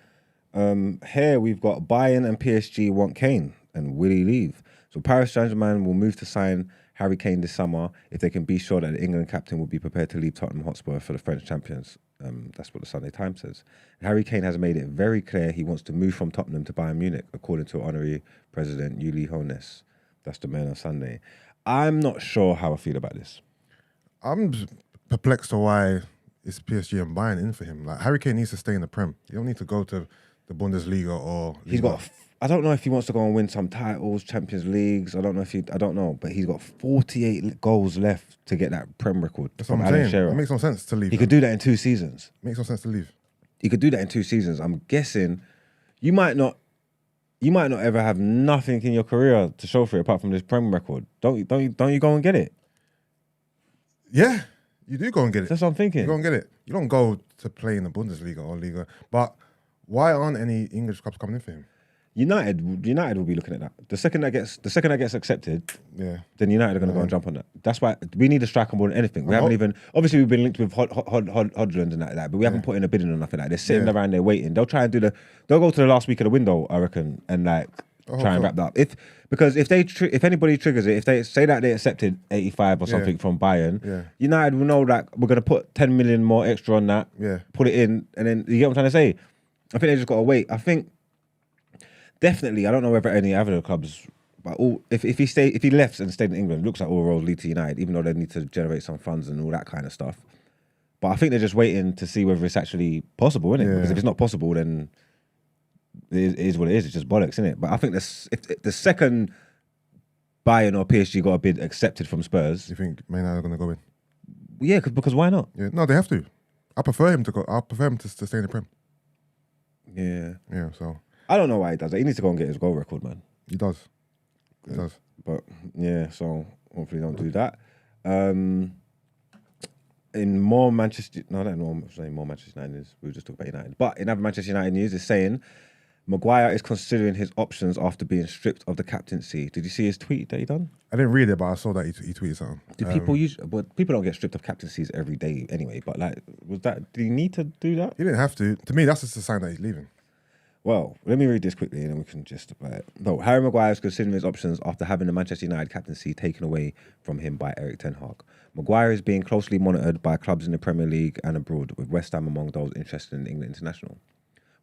Here we've got Bayern and PSG want Kane, and will he leave? So Paris Saint-Germain will move to sign Harry Kane this summer if they can be sure that the England captain will be prepared to leave Tottenham Hotspur for the French champions. That's what the Sunday Times says. Harry Kane has made it very clear he wants to move from Tottenham to Bayern Munich, according to Honorary President Uli Hoeneß. That's the man on Sunday. I'm not sure how I feel about this. I'm perplexed to why it's PSG and Bayern in for him. Like, Harry Kane needs to stay in the Prem. You don't need to go to the Bundesliga or... He's got... I don't know if he wants to go and win some titles, Champions Leagues. I don't know, but he's got 48 goals left to get that Prem record. That's from what I'm Alan saying. Shearer. It makes no sense to leave. He could do that in 2 seasons. Makes no sense to leave. He could do that in 2 seasons. I'm guessing you might not ever have nothing in your career to show for it apart from this Prem record. Don't you go and get it? Yeah, you do go and get it. That's what I'm thinking. You go and get it. You don't go to play in the Bundesliga or Liga. But why aren't any English clubs coming in for him? United will be looking at that. The second that gets accepted, then United are going to go and jump on that. That's why we need a striker more than anything. We haven't even, obviously we've been linked with Hodgland and that, but we haven't put in a bid in or nothing like that. They're sitting around there waiting. They'll try and they'll go to the last week of the window, I reckon, and like try and wrap that up. Because if anybody triggers it, if they say that they accepted 85 or something from Bayern, United will know that we're going to put 10 million more extra on that, put it in, and then you get what I'm trying to say. I think they just got to wait. I think definitely, I don't know whether any other clubs, but if he left and stayed in England, it looks like all roads lead to United, even though they need to generate some funds and all that kind of stuff. But I think they're just waiting to see whether it's actually possible, isn't it? Because if it's not possible, then it is what it is. It's just bollocks, isn't it? But I think if the second Bayern or PSG got a bid accepted from Spurs, you think Man United are going to go in? Yeah, because why not? Yeah, no, they have to. I prefer him to go. I prefer him to stay in the Prem. Yeah. Yeah. So I don't know why he does it. He needs to go and get his goal record, man. He does. He does. But yeah, so hopefully don't do that. In more Manchester, no, I don't know more Manchester United news. We were just talking about United. But in other Manchester United news, it's saying Maguire is considering his options after being stripped of the captaincy. Did you see his tweet that he done? I didn't read it, but I saw that he tweeted something. Do people don't get stripped of captaincies every day anyway, but like, did he need to do that? He didn't have to. To me, that's just a sign that he's leaving. Well, let me read this quickly and then we can just about it. No, Harry Maguire is considering his options after having the Manchester United captaincy taken away from him by Erik ten Hag. Maguire is being closely monitored by clubs in the Premier League and abroad, with West Ham among those interested in England international.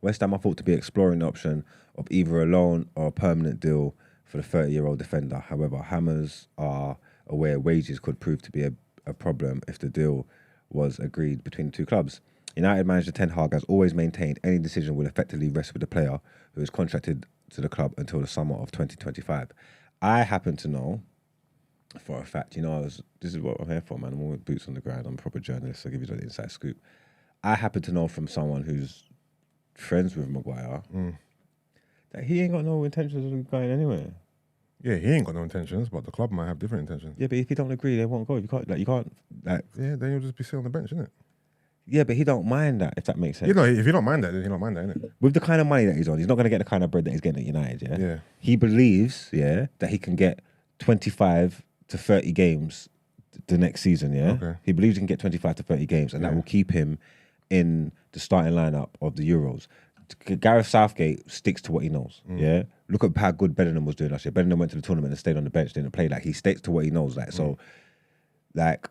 West Ham are thought to be exploring the option of either a loan or a permanent deal for the 30-year-old defender. However, Hammers are aware wages could prove to be a problem if the deal was agreed between the two clubs. United manager Ten Hag has always maintained any decision will effectively rest with the player who is contracted to the club until the summer of 2025. I happen to know for a fact, this is what I'm here for, man. I'm all with boots on the ground. I'm a proper journalist. I'll give you the inside scoop. I happen to know from someone who's friends with Maguire that he ain't got no intentions of going anywhere. Yeah, he ain't got no intentions, but the club might have different intentions. Yeah, but if you don't agree, they won't go. You can't. Yeah, then you'll just be sitting on the bench, innit? Yeah, but he don't mind that, if that makes sense. If you don't mind that, then you don't mind that, innit? With the kind of money that he's on, he's not going to get the kind of bread that he's getting at United, yeah? Yeah. He believes, that he can get 25 to 30 games the next season, yeah? Okay. He believes he can get 25 to 30 games, and that will keep him in the starting lineup of the Euros. Gareth Southgate sticks to what he knows, yeah? Look at how good Bellingham was doing last year. Bellingham went to the tournament and stayed on the bench, didn't play. Like, he sticks to what he knows, like, so, like,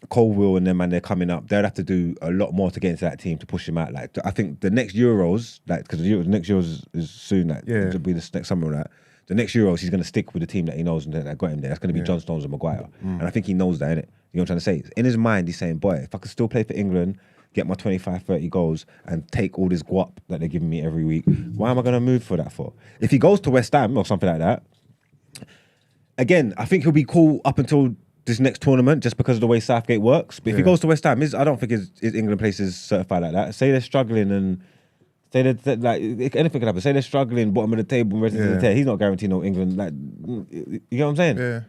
Colwill and them, man, they're coming up. They'll have to do a lot more to get into that team to push him out. Like, I think the next Euros, like, because the next Euros is soon, like, it'll be the next summer or that. The next Euros, he's going to stick with the team that he knows and that got him there. That's going to be John Stones and Maguire. And I think he knows that, innit? You know what I'm trying to say? In his mind, he's saying, boy, if I could still play for England, get my 25, 30 goals and take all this guap that they're giving me every week, why am I going to move for that for? If he goes to West Ham or something like that, again, I think he'll be cool up until this next tournament just because of the way Southgate works. But if he goes to West Ham, I don't think his England place is certified like that. Say they're struggling and say that like anything can happen. Say they're struggling, bottom of the table, and ready to tear. He's not guaranteed no England. Like, you know what I'm saying? Yeah.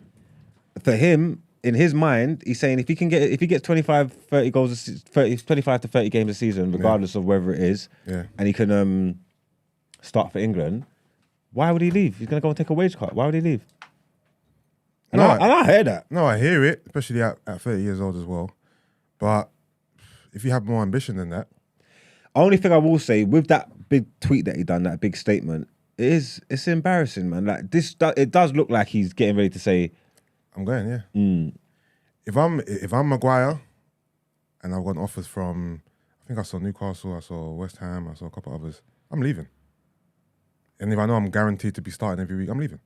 For him, in his mind, he's saying if he gets 25, 30 goals, 25 to 30 games a season, regardless of whether it is, and he can start for England, why would he leave? He's gonna go and take a wage cut. Why would he leave? And I hear that. No, I hear it, especially at 30 years old as well. But if you have more ambition than that. Only thing I will say, with that big tweet that he done, that big statement, it's embarrassing, man. Like it does look like he's getting ready to say, I'm going, yeah. If I'm Maguire and I've got offers from, I think I saw Newcastle, I saw West Ham, I saw a couple others, I'm leaving. And if I know I'm guaranteed to be starting every week, I'm leaving.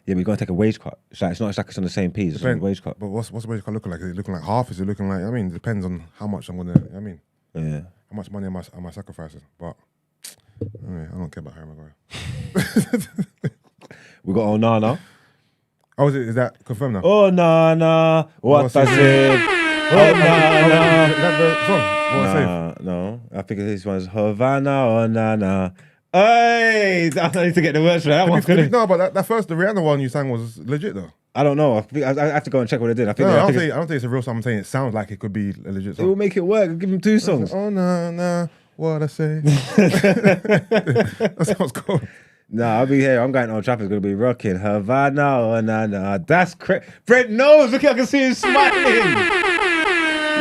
Yeah, but you're going to take a wage cut. It's not like it's on the same piece. It's a wage cut. But what's the wage cut looking like? Is it looking like half? Is it looking like, it depends on how much I'm going to, Yeah. How much money am I sacrificing? But I don't care about Harry Maguire. We got Onana. Oh, is that confirmed now? Onana, what does it? Onana. Is that the song? No. I think this one's Havana, Onana. Hey, I need to get the words for that one. No, but that first, the Rihanna one you sang was legit though. I don't know. I have to go and check what they did. I don't think it's a real song. I'm saying it sounds like it could be a legit song. It will make it work. Give him two songs. Oh, no. what I say. That's how it's called. Nah, I'll be here. I'm going on Trafford's going to be rocking Havana. Oh, nah. That's crazy. Brent knows. Look, I can see him smiling.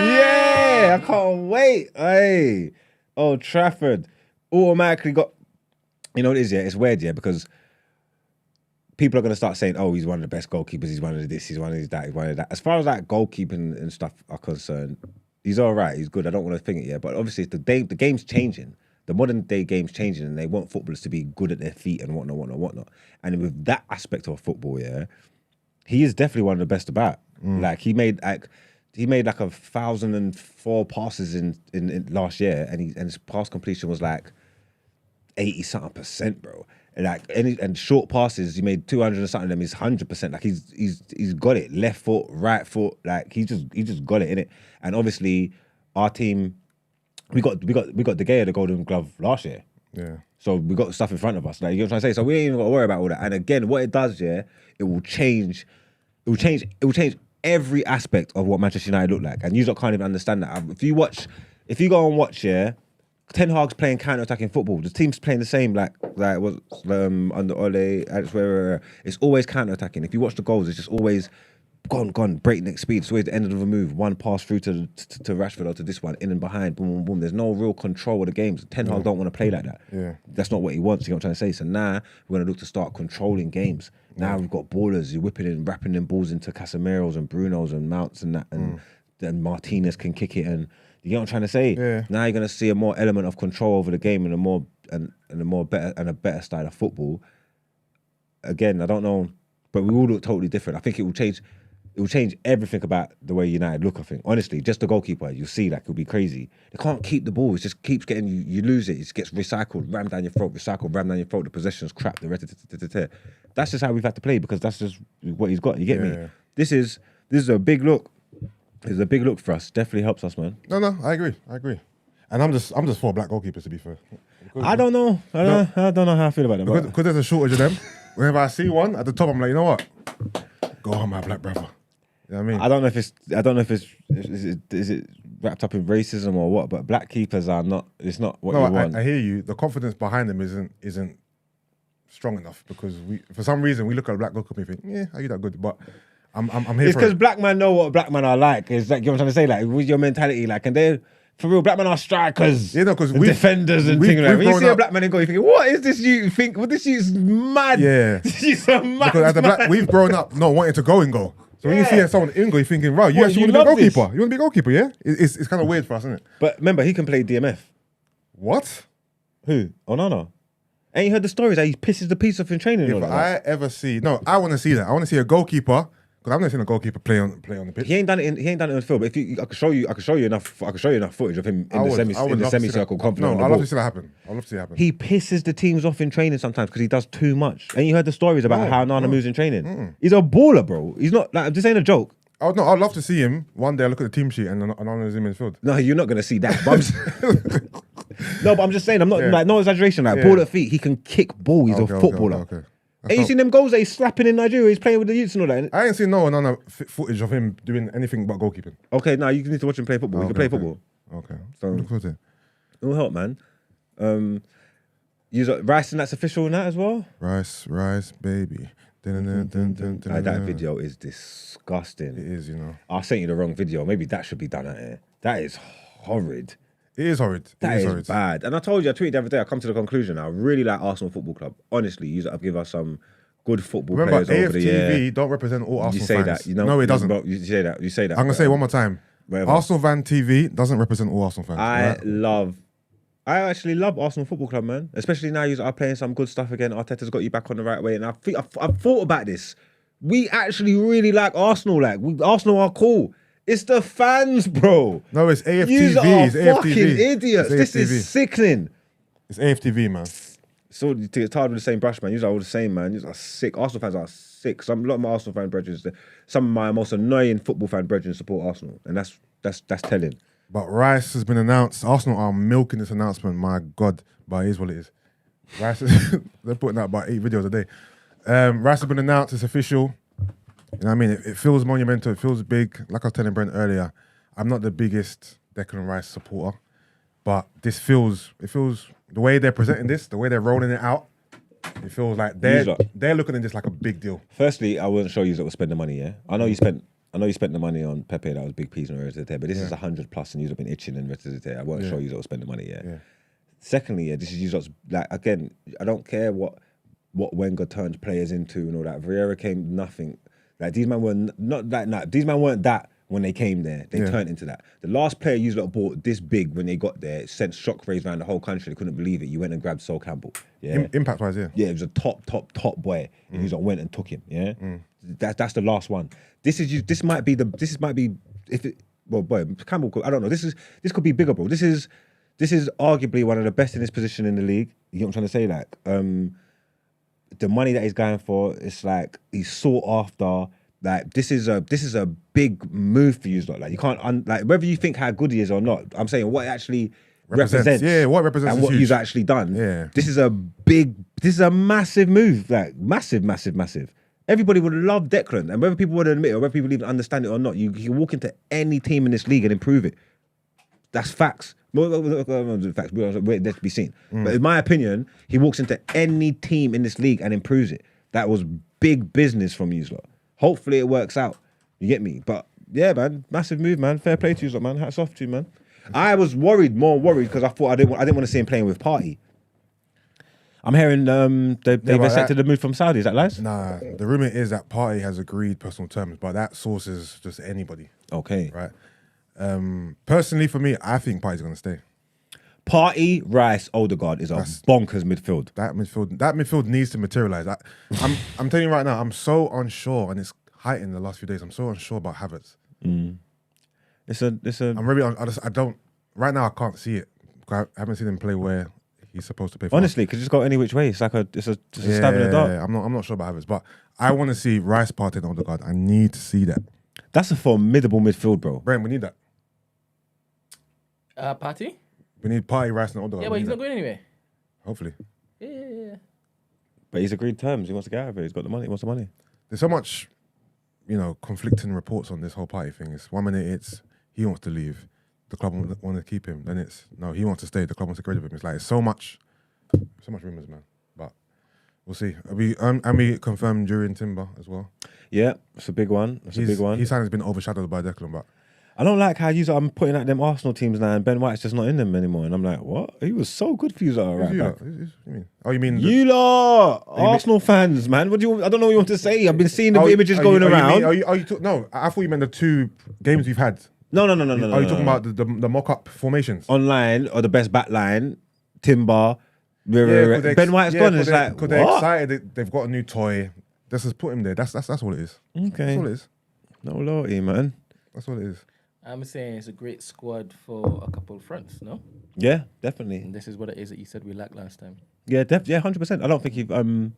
Yeah, I can't wait. Hey, Old Trafford automatically got. You know what it is? Yeah, it's weird. Yeah, because people are going to start saying, "Oh, he's one of the best goalkeepers. He's one of this. He's one of that. He's one of that." As far as like goalkeeping and stuff are concerned, he's all right. He's good. I don't want to think it yet, but obviously the game's changing. The modern day game's changing, and they want footballers to be good at their feet and whatnot. And with that aspect of football, yeah, he is definitely one of the best about. Like he made like 1,004 passes in last year, and his pass completion was like 80-something%, bro. And short passes, he made 200 and something of them. He's 100%. Like he's got it. Left foot, right foot. Like he just got it, innit? And obviously, our team. We got De Gea the Golden Glove last year. Yeah. So we got stuff in front of us. Like, you know what I'm trying to say? So we ain't even got to worry about all that. And again, what it does, yeah, it will change every aspect of what Manchester United look like. And you can't even understand that. If you go and watch, yeah, Ten Hag's playing counter-attacking football. The team's playing the same like was under Ole. It's always counter-attacking. If you watch the goals, it's just always gone, breakneck speed. It's always the end of a move. One pass through to Rashford or to this one, in and behind, boom, boom, boom. There's no real control of the games. Ten Hag don't want to play like that. Yeah. That's not what he wants, you know what I'm trying to say? So now we're going to look to start controlling games. Now we've got ballers, you're whipping and wrapping them balls into Casemiro's and Bruno's and Mounts and that, and then Martinez can kick it, and you get what I'm trying to say? Yeah. Now you're going to see a more element of control over the game and a better style of football. Again, I don't know, but we will look totally different. I think it will change everything about the way United look, I think. Honestly, just the goalkeeper, you'll see, like, it'll be crazy. They can't keep the ball. It just keeps getting, you lose it. It just gets recycled, rammed down your throat, the possession's crap, that's just how we've had to play, because that's just what he's got. You get me? Yeah. This is a big look. It's a big look for us. Definitely helps us, man. No, I agree. And I'm just for black goalkeepers, to be fair. I don't know. I don't know how I feel about them. Because there's a shortage of them. Whenever I see one at the top, I'm like, you know what? Go on, my black brother. You know what I mean? I don't know if it's is it wrapped up in racism or what, but black keepers are not. It's not what you want. I hear you. The confidence behind them isn't strong enough, because for some reason we look at a black goalkeeper and think, yeah, are you that good? But I'm here. It's because black men know what black men are like. It's like, you know what I'm trying to say, like, with your mentality, like, and they. For real, black men are strikers, because defenders and things like that. When you see a black man and go, you think, what is this you think? Well, this you's mad. Yeah. This you's a mad. Because as a black, we've grown up not wanting to go in goal. So when you see someone in goal, you're thinking, right, you actually want to be a goalkeeper. You want to be a goalkeeper, yeah? It's kind of weird for us, isn't it? But remember, he can play DMF. What? Who? Oh, no. Ain't you heard the stories that he pisses the piece off in training? If I ever see, I want to see that. I want to see a goalkeeper. Because I've never seen a goalkeeper play on the pitch. He ain't done it in the field. But if I could show you enough footage of him in the semicircle, confident. No, I'd love to see that happen. I'd love to see it happen. He pisses the teams off in training sometimes because he does too much. And you heard the stories about how Nana moves in training. He's a baller, bro. He's not like, this ain't a joke. I'd love to see him one day. I look at the team sheet and Nana's him in the field. No, you're not gonna see that. But I'm just saying. I'm not like, no exaggeration. Like, ball at feet, he can kick ball. He's a footballer. Okay. Ain't you seen them goals that he's slapping in Nigeria? He's playing with the youths and all that. I ain't seen no footage of him doing anything but goalkeeping. Okay, now you need to watch him play football. He can play football. Okay. So look forward to it. It'll help, man. Rice and that's official and that as well? Rice, baby. That video is disgusting. It is, you know. I sent you the wrong video. Maybe that should be done out here. That is horrid. It is horrid. That is bad. And I told you, I tweeted the other day, I come to the conclusion, I really like Arsenal Football Club. Honestly, you have given us some good football players over the year. AFTV don't represent all Arsenal fans. You say that. You know, no, it doesn't. You say that. I'm going to say it one more time. Whatever. Arsenal Van TV doesn't represent all Arsenal fans. I actually love Arsenal Football Club, man. Especially now you are playing some good stuff again. Arteta's got you back on the right way. And I've thought about this. We actually really like Arsenal. Arsenal are cool. It's the fans, bro. No, it's AFTV. It's fucking idiots. This is sickening. It's AFTV, man. So it's hard with the same brush, man. You're all the same, man. You're sick. Arsenal fans are sick. A lot of my Arsenal fan brethren, some of my most annoying football fan brethren support Arsenal, and that's telling. But Rice has been announced. Arsenal are milking this announcement. My God, but it is what it is. Rice, they're putting out about 8 videos a day. Rice has been announced. It's official. You know what I mean? It feels monumental. It feels big. Like I was telling Brent earlier, I'm not the biggest Declan Rice supporter. But this feels the way they're presenting this, the way they're rolling it out, it feels like they're looking at this like a big deal. Firstly, I wasn't sure you would spend the money. Yeah, I know you spent the money on Pepe. That was big piece and rest of the but this is 100 plus, and you've been itching and rest of the I wasn't sure you would spend the money. Yeah. Secondly, this is you like again. I don't care what Wenger turned players into and all that. Vieira came nothing. Like these men were not that. These men weren't that. When they came there, they turned into that. The last player you lot bought this big when they got there, it sent shockwaves around the whole country. They couldn't believe it. You went and grabbed Sol Campbell. Yeah, impact-wise, yeah, it was a top boy. And you lot went and took him. Yeah, that's the last one. This might be if it. Well, boy, Campbell. I don't know. This could be bigger, bro. This is arguably one of the best in his position in the league. You know what I'm trying to say? Like, the money that he's going for, it's like he's sought after. Like this is a big move for you, like you can't like whether you think how good he is or not. I'm saying what it actually represents. Yeah, what represents and what huge. he's actually done. Yeah, this is a massive move, like massive. Everybody would love Declan, and whether people would admit it or whether people even understand it or not, you can walk into any team in this league and improve it. That's facts. Facts. Let's be seen. But in my opinion, he walks into any team in this league and improves it. That was big business from you, lot. Hopefully it works out. You get me? But yeah, man, massive move, man. Fair play to you, man. Hats off to you, man. I was more worried because I thought I didn't want to see him playing with Party. I'm hearing they've accepted the move from Saudi. Is that lies? Nah, the rumor is that Party has agreed personal terms, but that source is just anybody. Okay, right. Personally, for me, I think Party's gonna stay. Party, Rice, Odegaard is a bonkers midfield. That midfield needs to materialize. I'm telling you right now, I'm so unsure, and it's heightened the last few days. I'm so unsure about Havertz. It's a. I'm really. I don't. Right now, I can't see it. I haven't seen him play where he's supposed to play. Honestly, because it's go any which way. It's like a stab in the dark. I'm not sure about Havertz, but I want to see Rice, Partey, and Odegaard. I need to see that. That's a formidable midfield, bro. Brent, we need that. Party. We need Partey, Rice, and Odegaard. Yeah, but he's not going anywhere. Hopefully. Yeah. But he's agreed terms. He wants to get out of it. He's got the money. He wants the money. There's so much, conflicting reports on this whole Partey thing. It's 1 minute it's he wants to leave, the club want to keep him. Then it's no, he wants to stay, the club wants to get rid of him. It's like so much rumours, man. But we'll see. We confirmed during Timber as well. Yeah, it's a big one. His signing has been overshadowed by Declan, but I don't like how I'm putting out them Arsenal teams now, and Ben White's just not in them anymore. And I'm like, what? He was so good for you, right back. You mean you lot, Arsenal fans, man? What do you? I don't know what you want to say. I've been seeing the images going around. No, I thought you meant the 2 games we've had. No. Are you talking about the mock-up formations online or the best back line? Timber. Ben White's gone. It's like because they're excited. They've got a new toy. Let's just put him there. That's all it is. Okay, that's all it is. No loyalty, man. That's all it is. I'm saying it's a great squad for a couple of fronts, no? Yeah, definitely. And this is what it is that you said we lacked last time. Yeah, 100%. I don't think you've well,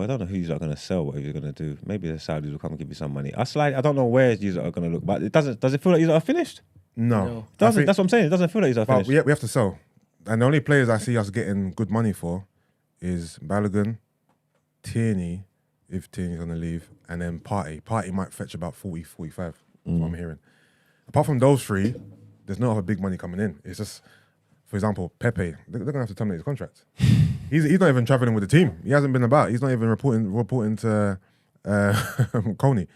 I don't know who you're going to sell, what you're going to do. Maybe the Saudis will come and give you some money. I don't know where you are going to look, but it doesn't. Does it feel like you are finished? No. That's what I'm saying. It doesn't feel like you are finished. We have to sell. And the only players I see us getting good money for is Balogun, Tierney, if Tierney's going to leave, and then Partey. Partey might fetch about 40, 45. That's what I'm hearing. Apart from those 3, there's no other big money coming in. It's just, for example, Pepe. They're going to have to terminate his contract. He's not even traveling with the team. He hasn't been about. He's not even reporting to Coney.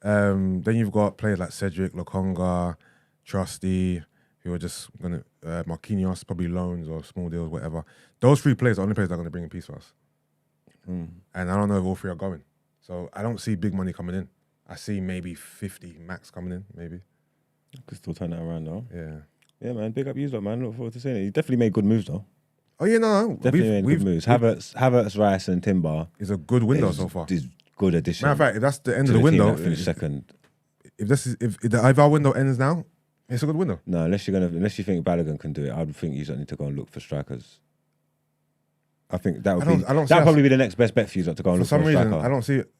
Then you've got players like Cedric, Lokonga, Trusty, who are just going to, Marquinhos, probably loans or small deals, whatever. Those 3 players are the only players that are going to bring in peace for us. And I don't know if all 3 are going. So I don't see big money coming in. I see maybe 50 max coming in, maybe. Could still turn that around, though. Yeah. Yeah, man. Big up you, though, man. Look forward to seeing it. You definitely made good moves, though. Oh, yeah, no. Definitely made good moves. Havertz, Rice, and Timber. Is a good window so far. Is good addition. Matter of fact, if that's the end of the window, finish second. If our window ends now, it's a good window. No, unless you think Balogun can do it, I would think you need to go and look for strikers. I think that would probably be the next best bet for you to go and look for a striker. For some reason, I don't see it.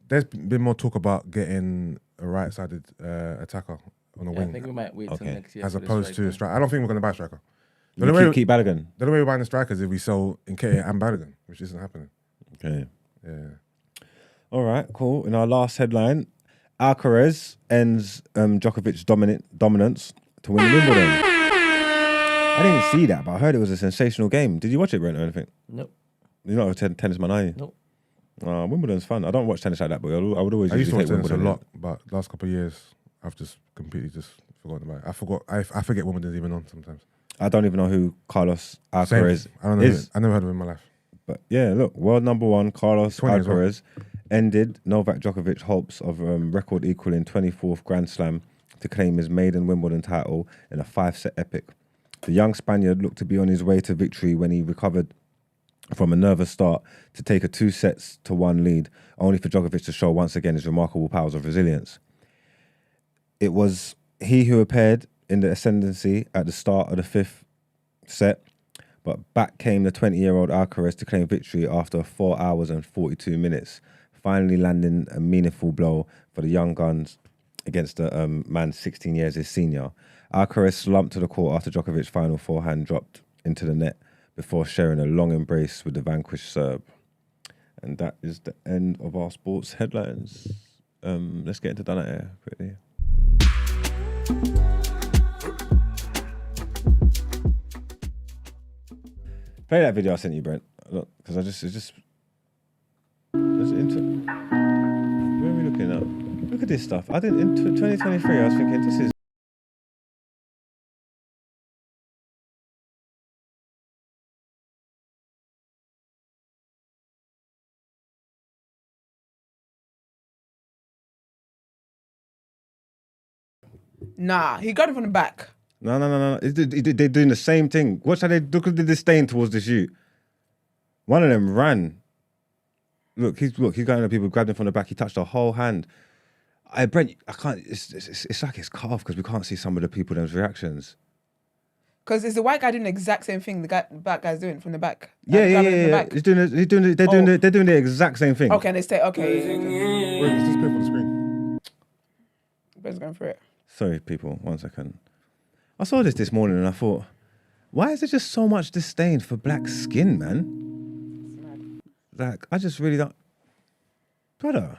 There's been more talk about getting a right-sided attacker on the wing. I think we might wait till next year. As opposed to a striker. I don't think we're going to buy a striker. Keep Balogun. The only way we're buying the strikers is if we sell Nketiah and Balogun, which isn't happening. Okay. Yeah. All right, cool. In our last headline, Alcaraz ends Djokovic's dominance to win Wimbledon. I didn't see that, but I heard it was a sensational game. Did you watch it, Brent, or anything? Nope. You're not a tennis man, are you? Nope. Wimbledon's fun. I don't watch tennis like that, but I would always I used to watch take tennis a Wimbledon. lot, but last couple of years, I've just completely just forgotten about it. I forget Wimbledon's even on sometimes. I don't even know who Carlos Alcaraz I don't know. is. I never heard of him in my life. But yeah, look, world number one, Carlos 20 as well. Alcaraz, ended Novak Djokovic's hopes of record equaling 24th Grand Slam to claim his maiden Wimbledon title in a 5-set epic. The young Spaniard looked to be on his way to victory when he recovered from a nervous start to take a 2-1 lead, only for Djokovic to show once again his remarkable powers of resilience. It was he who appeared in the ascendancy at the start of the 5th set, but back came the 20-year-old Alcaraz to claim victory after 4 hours and 42 minutes, finally landing a meaningful blow for the young guns against the man 16 years his senior. Alcaraz slumped to the court after Djokovic's final forehand dropped into the net before sharing a long embrace with the vanquished Serb. And that is the end of our sports headlines. Let's get into Out Ere quickly. Play that video I sent you, Brent. Look, because it's just where are we looking at? Look at this stuff. In 2023, I was thinking this is. Nah, he got it from the back. No. They're doing the same thing. Watch how they look at the disdain towards this youth. One of them ran. Look, he's going to people, grabbed him from the back. He touched the whole hand. Brent, I can't. It's like it's cut off because we can't see some of the people them's reactions. Because it's the white guy doing the exact same thing the black guy's doing from the back. Yeah. They're doing the exact same thing. Okay, and they say, okay. Wait, is this clip on the screen? Brent's going for it. Sorry, people. 1 second. I saw this morning and I thought, why is there just so much disdain for black skin, man? Like, I just really don't. Brother.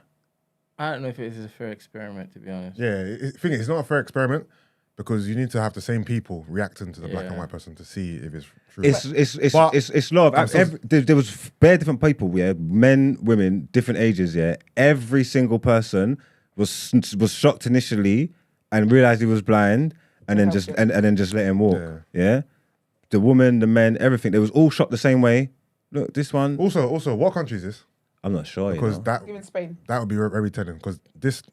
I don't know if it is a fair experiment, to be honest. Yeah, thing is, it's not a fair experiment because you need to have the same people reacting to the black and white person to see if it's true. It's love. There was bare different people, yeah, men, women, different ages, yeah. Every single person was shocked initially and realized he was blind. And then just let him walk. Yeah. The woman, the men, everything. They was all shot the same way. Look, this one. Also, what country is this? I'm not sure. Because Even Spain. That would be very telling. Because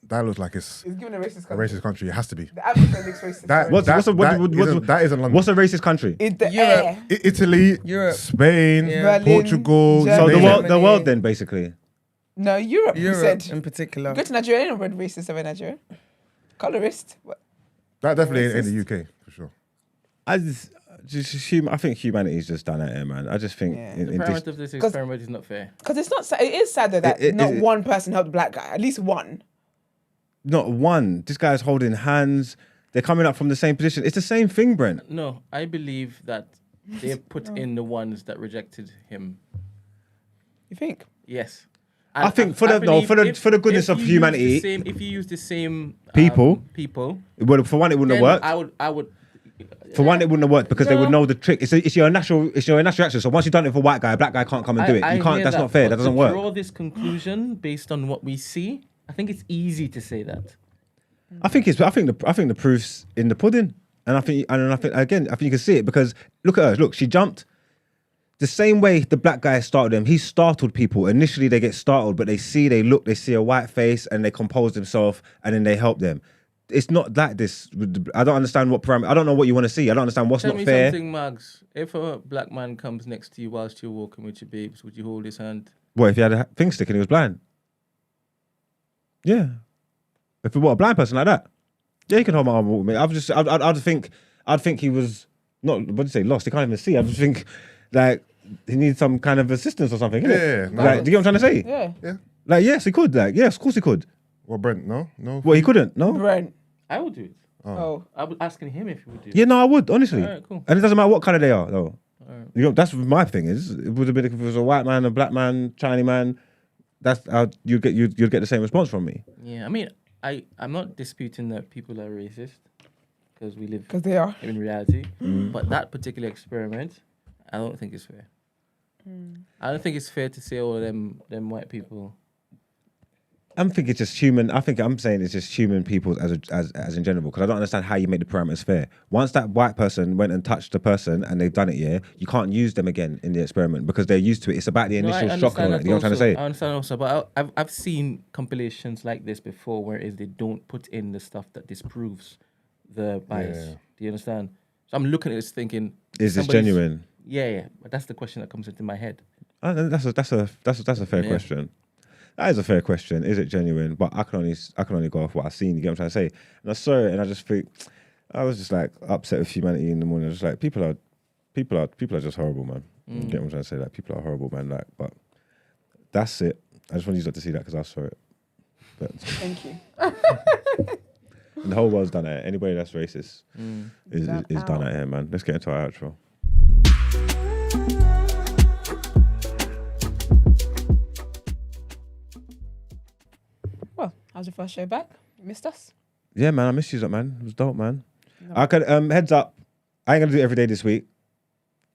that looks like it's given a racist country. A racist country. It has to be. The African looks racist. That isn't London. What's a racist country? Europe. Italy, Europe, Spain, Berlin, Portugal. Germany. So the world then, basically. No, Europe. You said in particular. Go to Nigeria. Ain't no red racist over Nigeria. Colorist. That definitely ain't in the UK for sure. I think humanity's just done it, man. I just think the premise of this experiment is not fair. Because it's not. It is sad though that not one person helped the black guy. At least one. Not one. This guy's holding hands. They're coming up from the same position. It's the same thing, Brent. No, I believe that they put in the ones that rejected him. You think? Yes. And I think for the goodness of humanity, if you use the same people, well, for one, it wouldn't have worked. I would. For one, it wouldn't have worked because they would know the trick. It's your natural reaction. So once you've done it for a white guy, a black guy can't come and do it. You can't. That's not fair. That doesn't work. To draw this conclusion based on what we see, I think it's easy to say that. I think the proof's in the pudding, and I think you can see it because look at her. Look, she jumped. The same way the black guy startled them, he startled people. Initially, they get startled, but they see a white face, and they compose themselves, and then they help them. It's not like this. I don't understand what parameter. I don't know what you want to see. I don't understand what's not fair. Tell me something, Margs. If a black man comes next to you whilst you're walking with your babes, would you hold his hand? What if he had a thing stick and he was blind? Yeah. If it was a blind person like that, yeah, he can hold my arm with me. I'd think he was not. What do you say? Lost. He can't even see. I just think like he needs some kind of assistance or something. Yeah. Like, do you get what I'm trying to say? Yeah. Like, yes, he could. Like, yes, of course he could. Well, Brent, no. Well, he couldn't. No. Brent. I would do it. Oh. I was asking him if he would do it. Yeah, no, I would, honestly. All right, cool. And it doesn't matter what colour they are, though. Right. You know, that's my thing is. It would have been if it was a white man, a black man, Chinese man. That's how you'd get the same response from me. Yeah, I mean, I'm not disputing that people are racist, because we live Because they are. in reality. But that particular experiment, I don't think it's fair. I don't think it's fair to say all of them white people. I'm thinking it's just human. I'm saying it's just human people as in general, because I don't understand how you make the parameters fair. Once that white person went and touched the person and they've done it, you can't use them again in the experiment because they're used to it. It's about the initial shock. You know what I'm trying to say? I understand also, but I've seen compilations like this before where they don't put in the stuff that disproves the bias. Yeah. Do you understand? So I'm looking at this thinking, is this genuine? Yeah. But that's the question that comes into my head. That's a fair question. That is a fair question. Is it genuine? But I can only go off what I've seen. You get what I'm trying to say? And I saw it, and I just think I was just like upset with humanity in the morning. I was just like, people are just horrible, man. You get what I'm trying to say? Like, people are horrible, man. Like, but that's it. I just want you to see that because I saw it. But, thank you. And the whole world's done it. Anybody that's racist is done at here, man. Let's get into our outro. Well, how's your first show back? You missed us? Yeah, man, I missed you, man. It was dope, man. No. I could heads up. I ain't gonna do it every day this week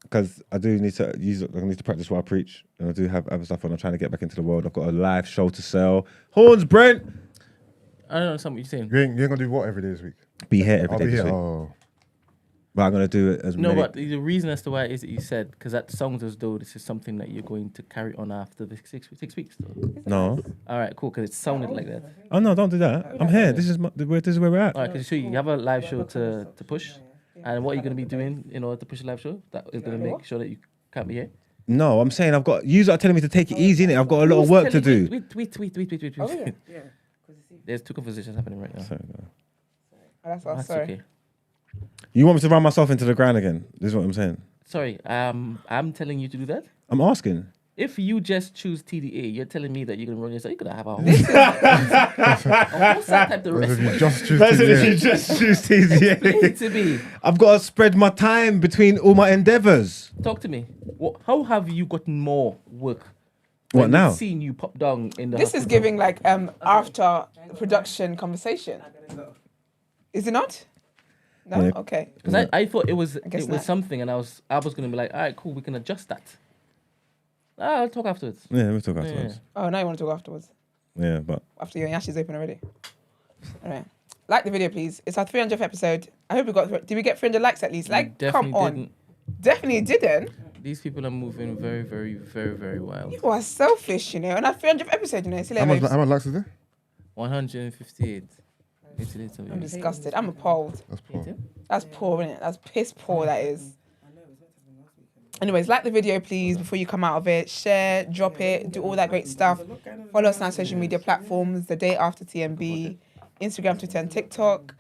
because I do need to practice what I preach, and I do have other stuff on. I'm trying to get back into the world. I've got a live show to sell. Horns, Brent. I don't understand what you're saying. You ain't gonna do what every day this week? Be here every day this week. Oh. But I'm gonna do it as no. But the reason as to why it is that you said, because that sounds as though this is something that you're going to carry on after the 6 weeks. Though. No. All right, cool. Because it sounded like that. Oh no! Don't do that. I'm here. This is where we're at. All right, because you have a live show to push, and what are you going to be doing in order to push a live show that is going to make sure that you can't be here? No, I'm saying I've got. You are telling me to take it easy, innit? I've got a lot of work to do. Wait. Oh, yeah. There's two conversations happening right now. Sorry. That's okay. You want me to run myself into the ground again? This is what I'm saying. Sorry, I'm telling you to do that? I'm asking. If you just choose TDA, you're telling me that you're going to run yourself. You're going to have a whole... What's that type of rest? If you just choose TDA. To be. I've got to spread my time between all my endeavours. Talk to me. How have you gotten more work? What now? I've seen you pop down in the This hospital. Is giving like after production conversation. Is it not? No? Yeah. Okay. Because I thought it was something, and I was going to be like, all right, cool, we can adjust that. I'll talk afterwards. Yeah, we'll talk afterwards. Yeah. Oh, now you want to talk afterwards? Yeah, but... After your Yash is open already. All right. Like the video, please. It's our 300th episode. I hope we got... Did we get 300 likes at least? Like, come on. Definitely didn't. These people are moving very, very, very, very wild. You are selfish, you know. On our 300th episode, you know. How much likes is there? 158. I'm disgusted. I'm appalled. That's poor. That's poor, isn't it? That's piss poor, that is. Anyways, like the video, please, before you come out of it. Share, drop it, do all that great stuff. Follow us on our social media platforms, The Day After TMB, Instagram, Twitter, and TikTok.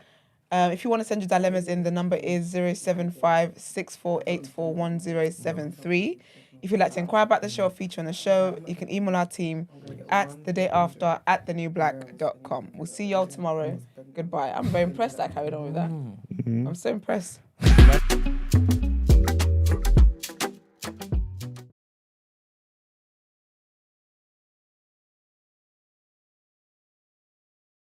If you want to send your dilemmas in, the number is 075-6484-1073. If you'd like to inquire about the show or feature on the show, you can email our team at thedayafter@thenewblack.com. We'll see y'all tomorrow. Goodbye. I'm very impressed that I carried on with that. I'm so impressed.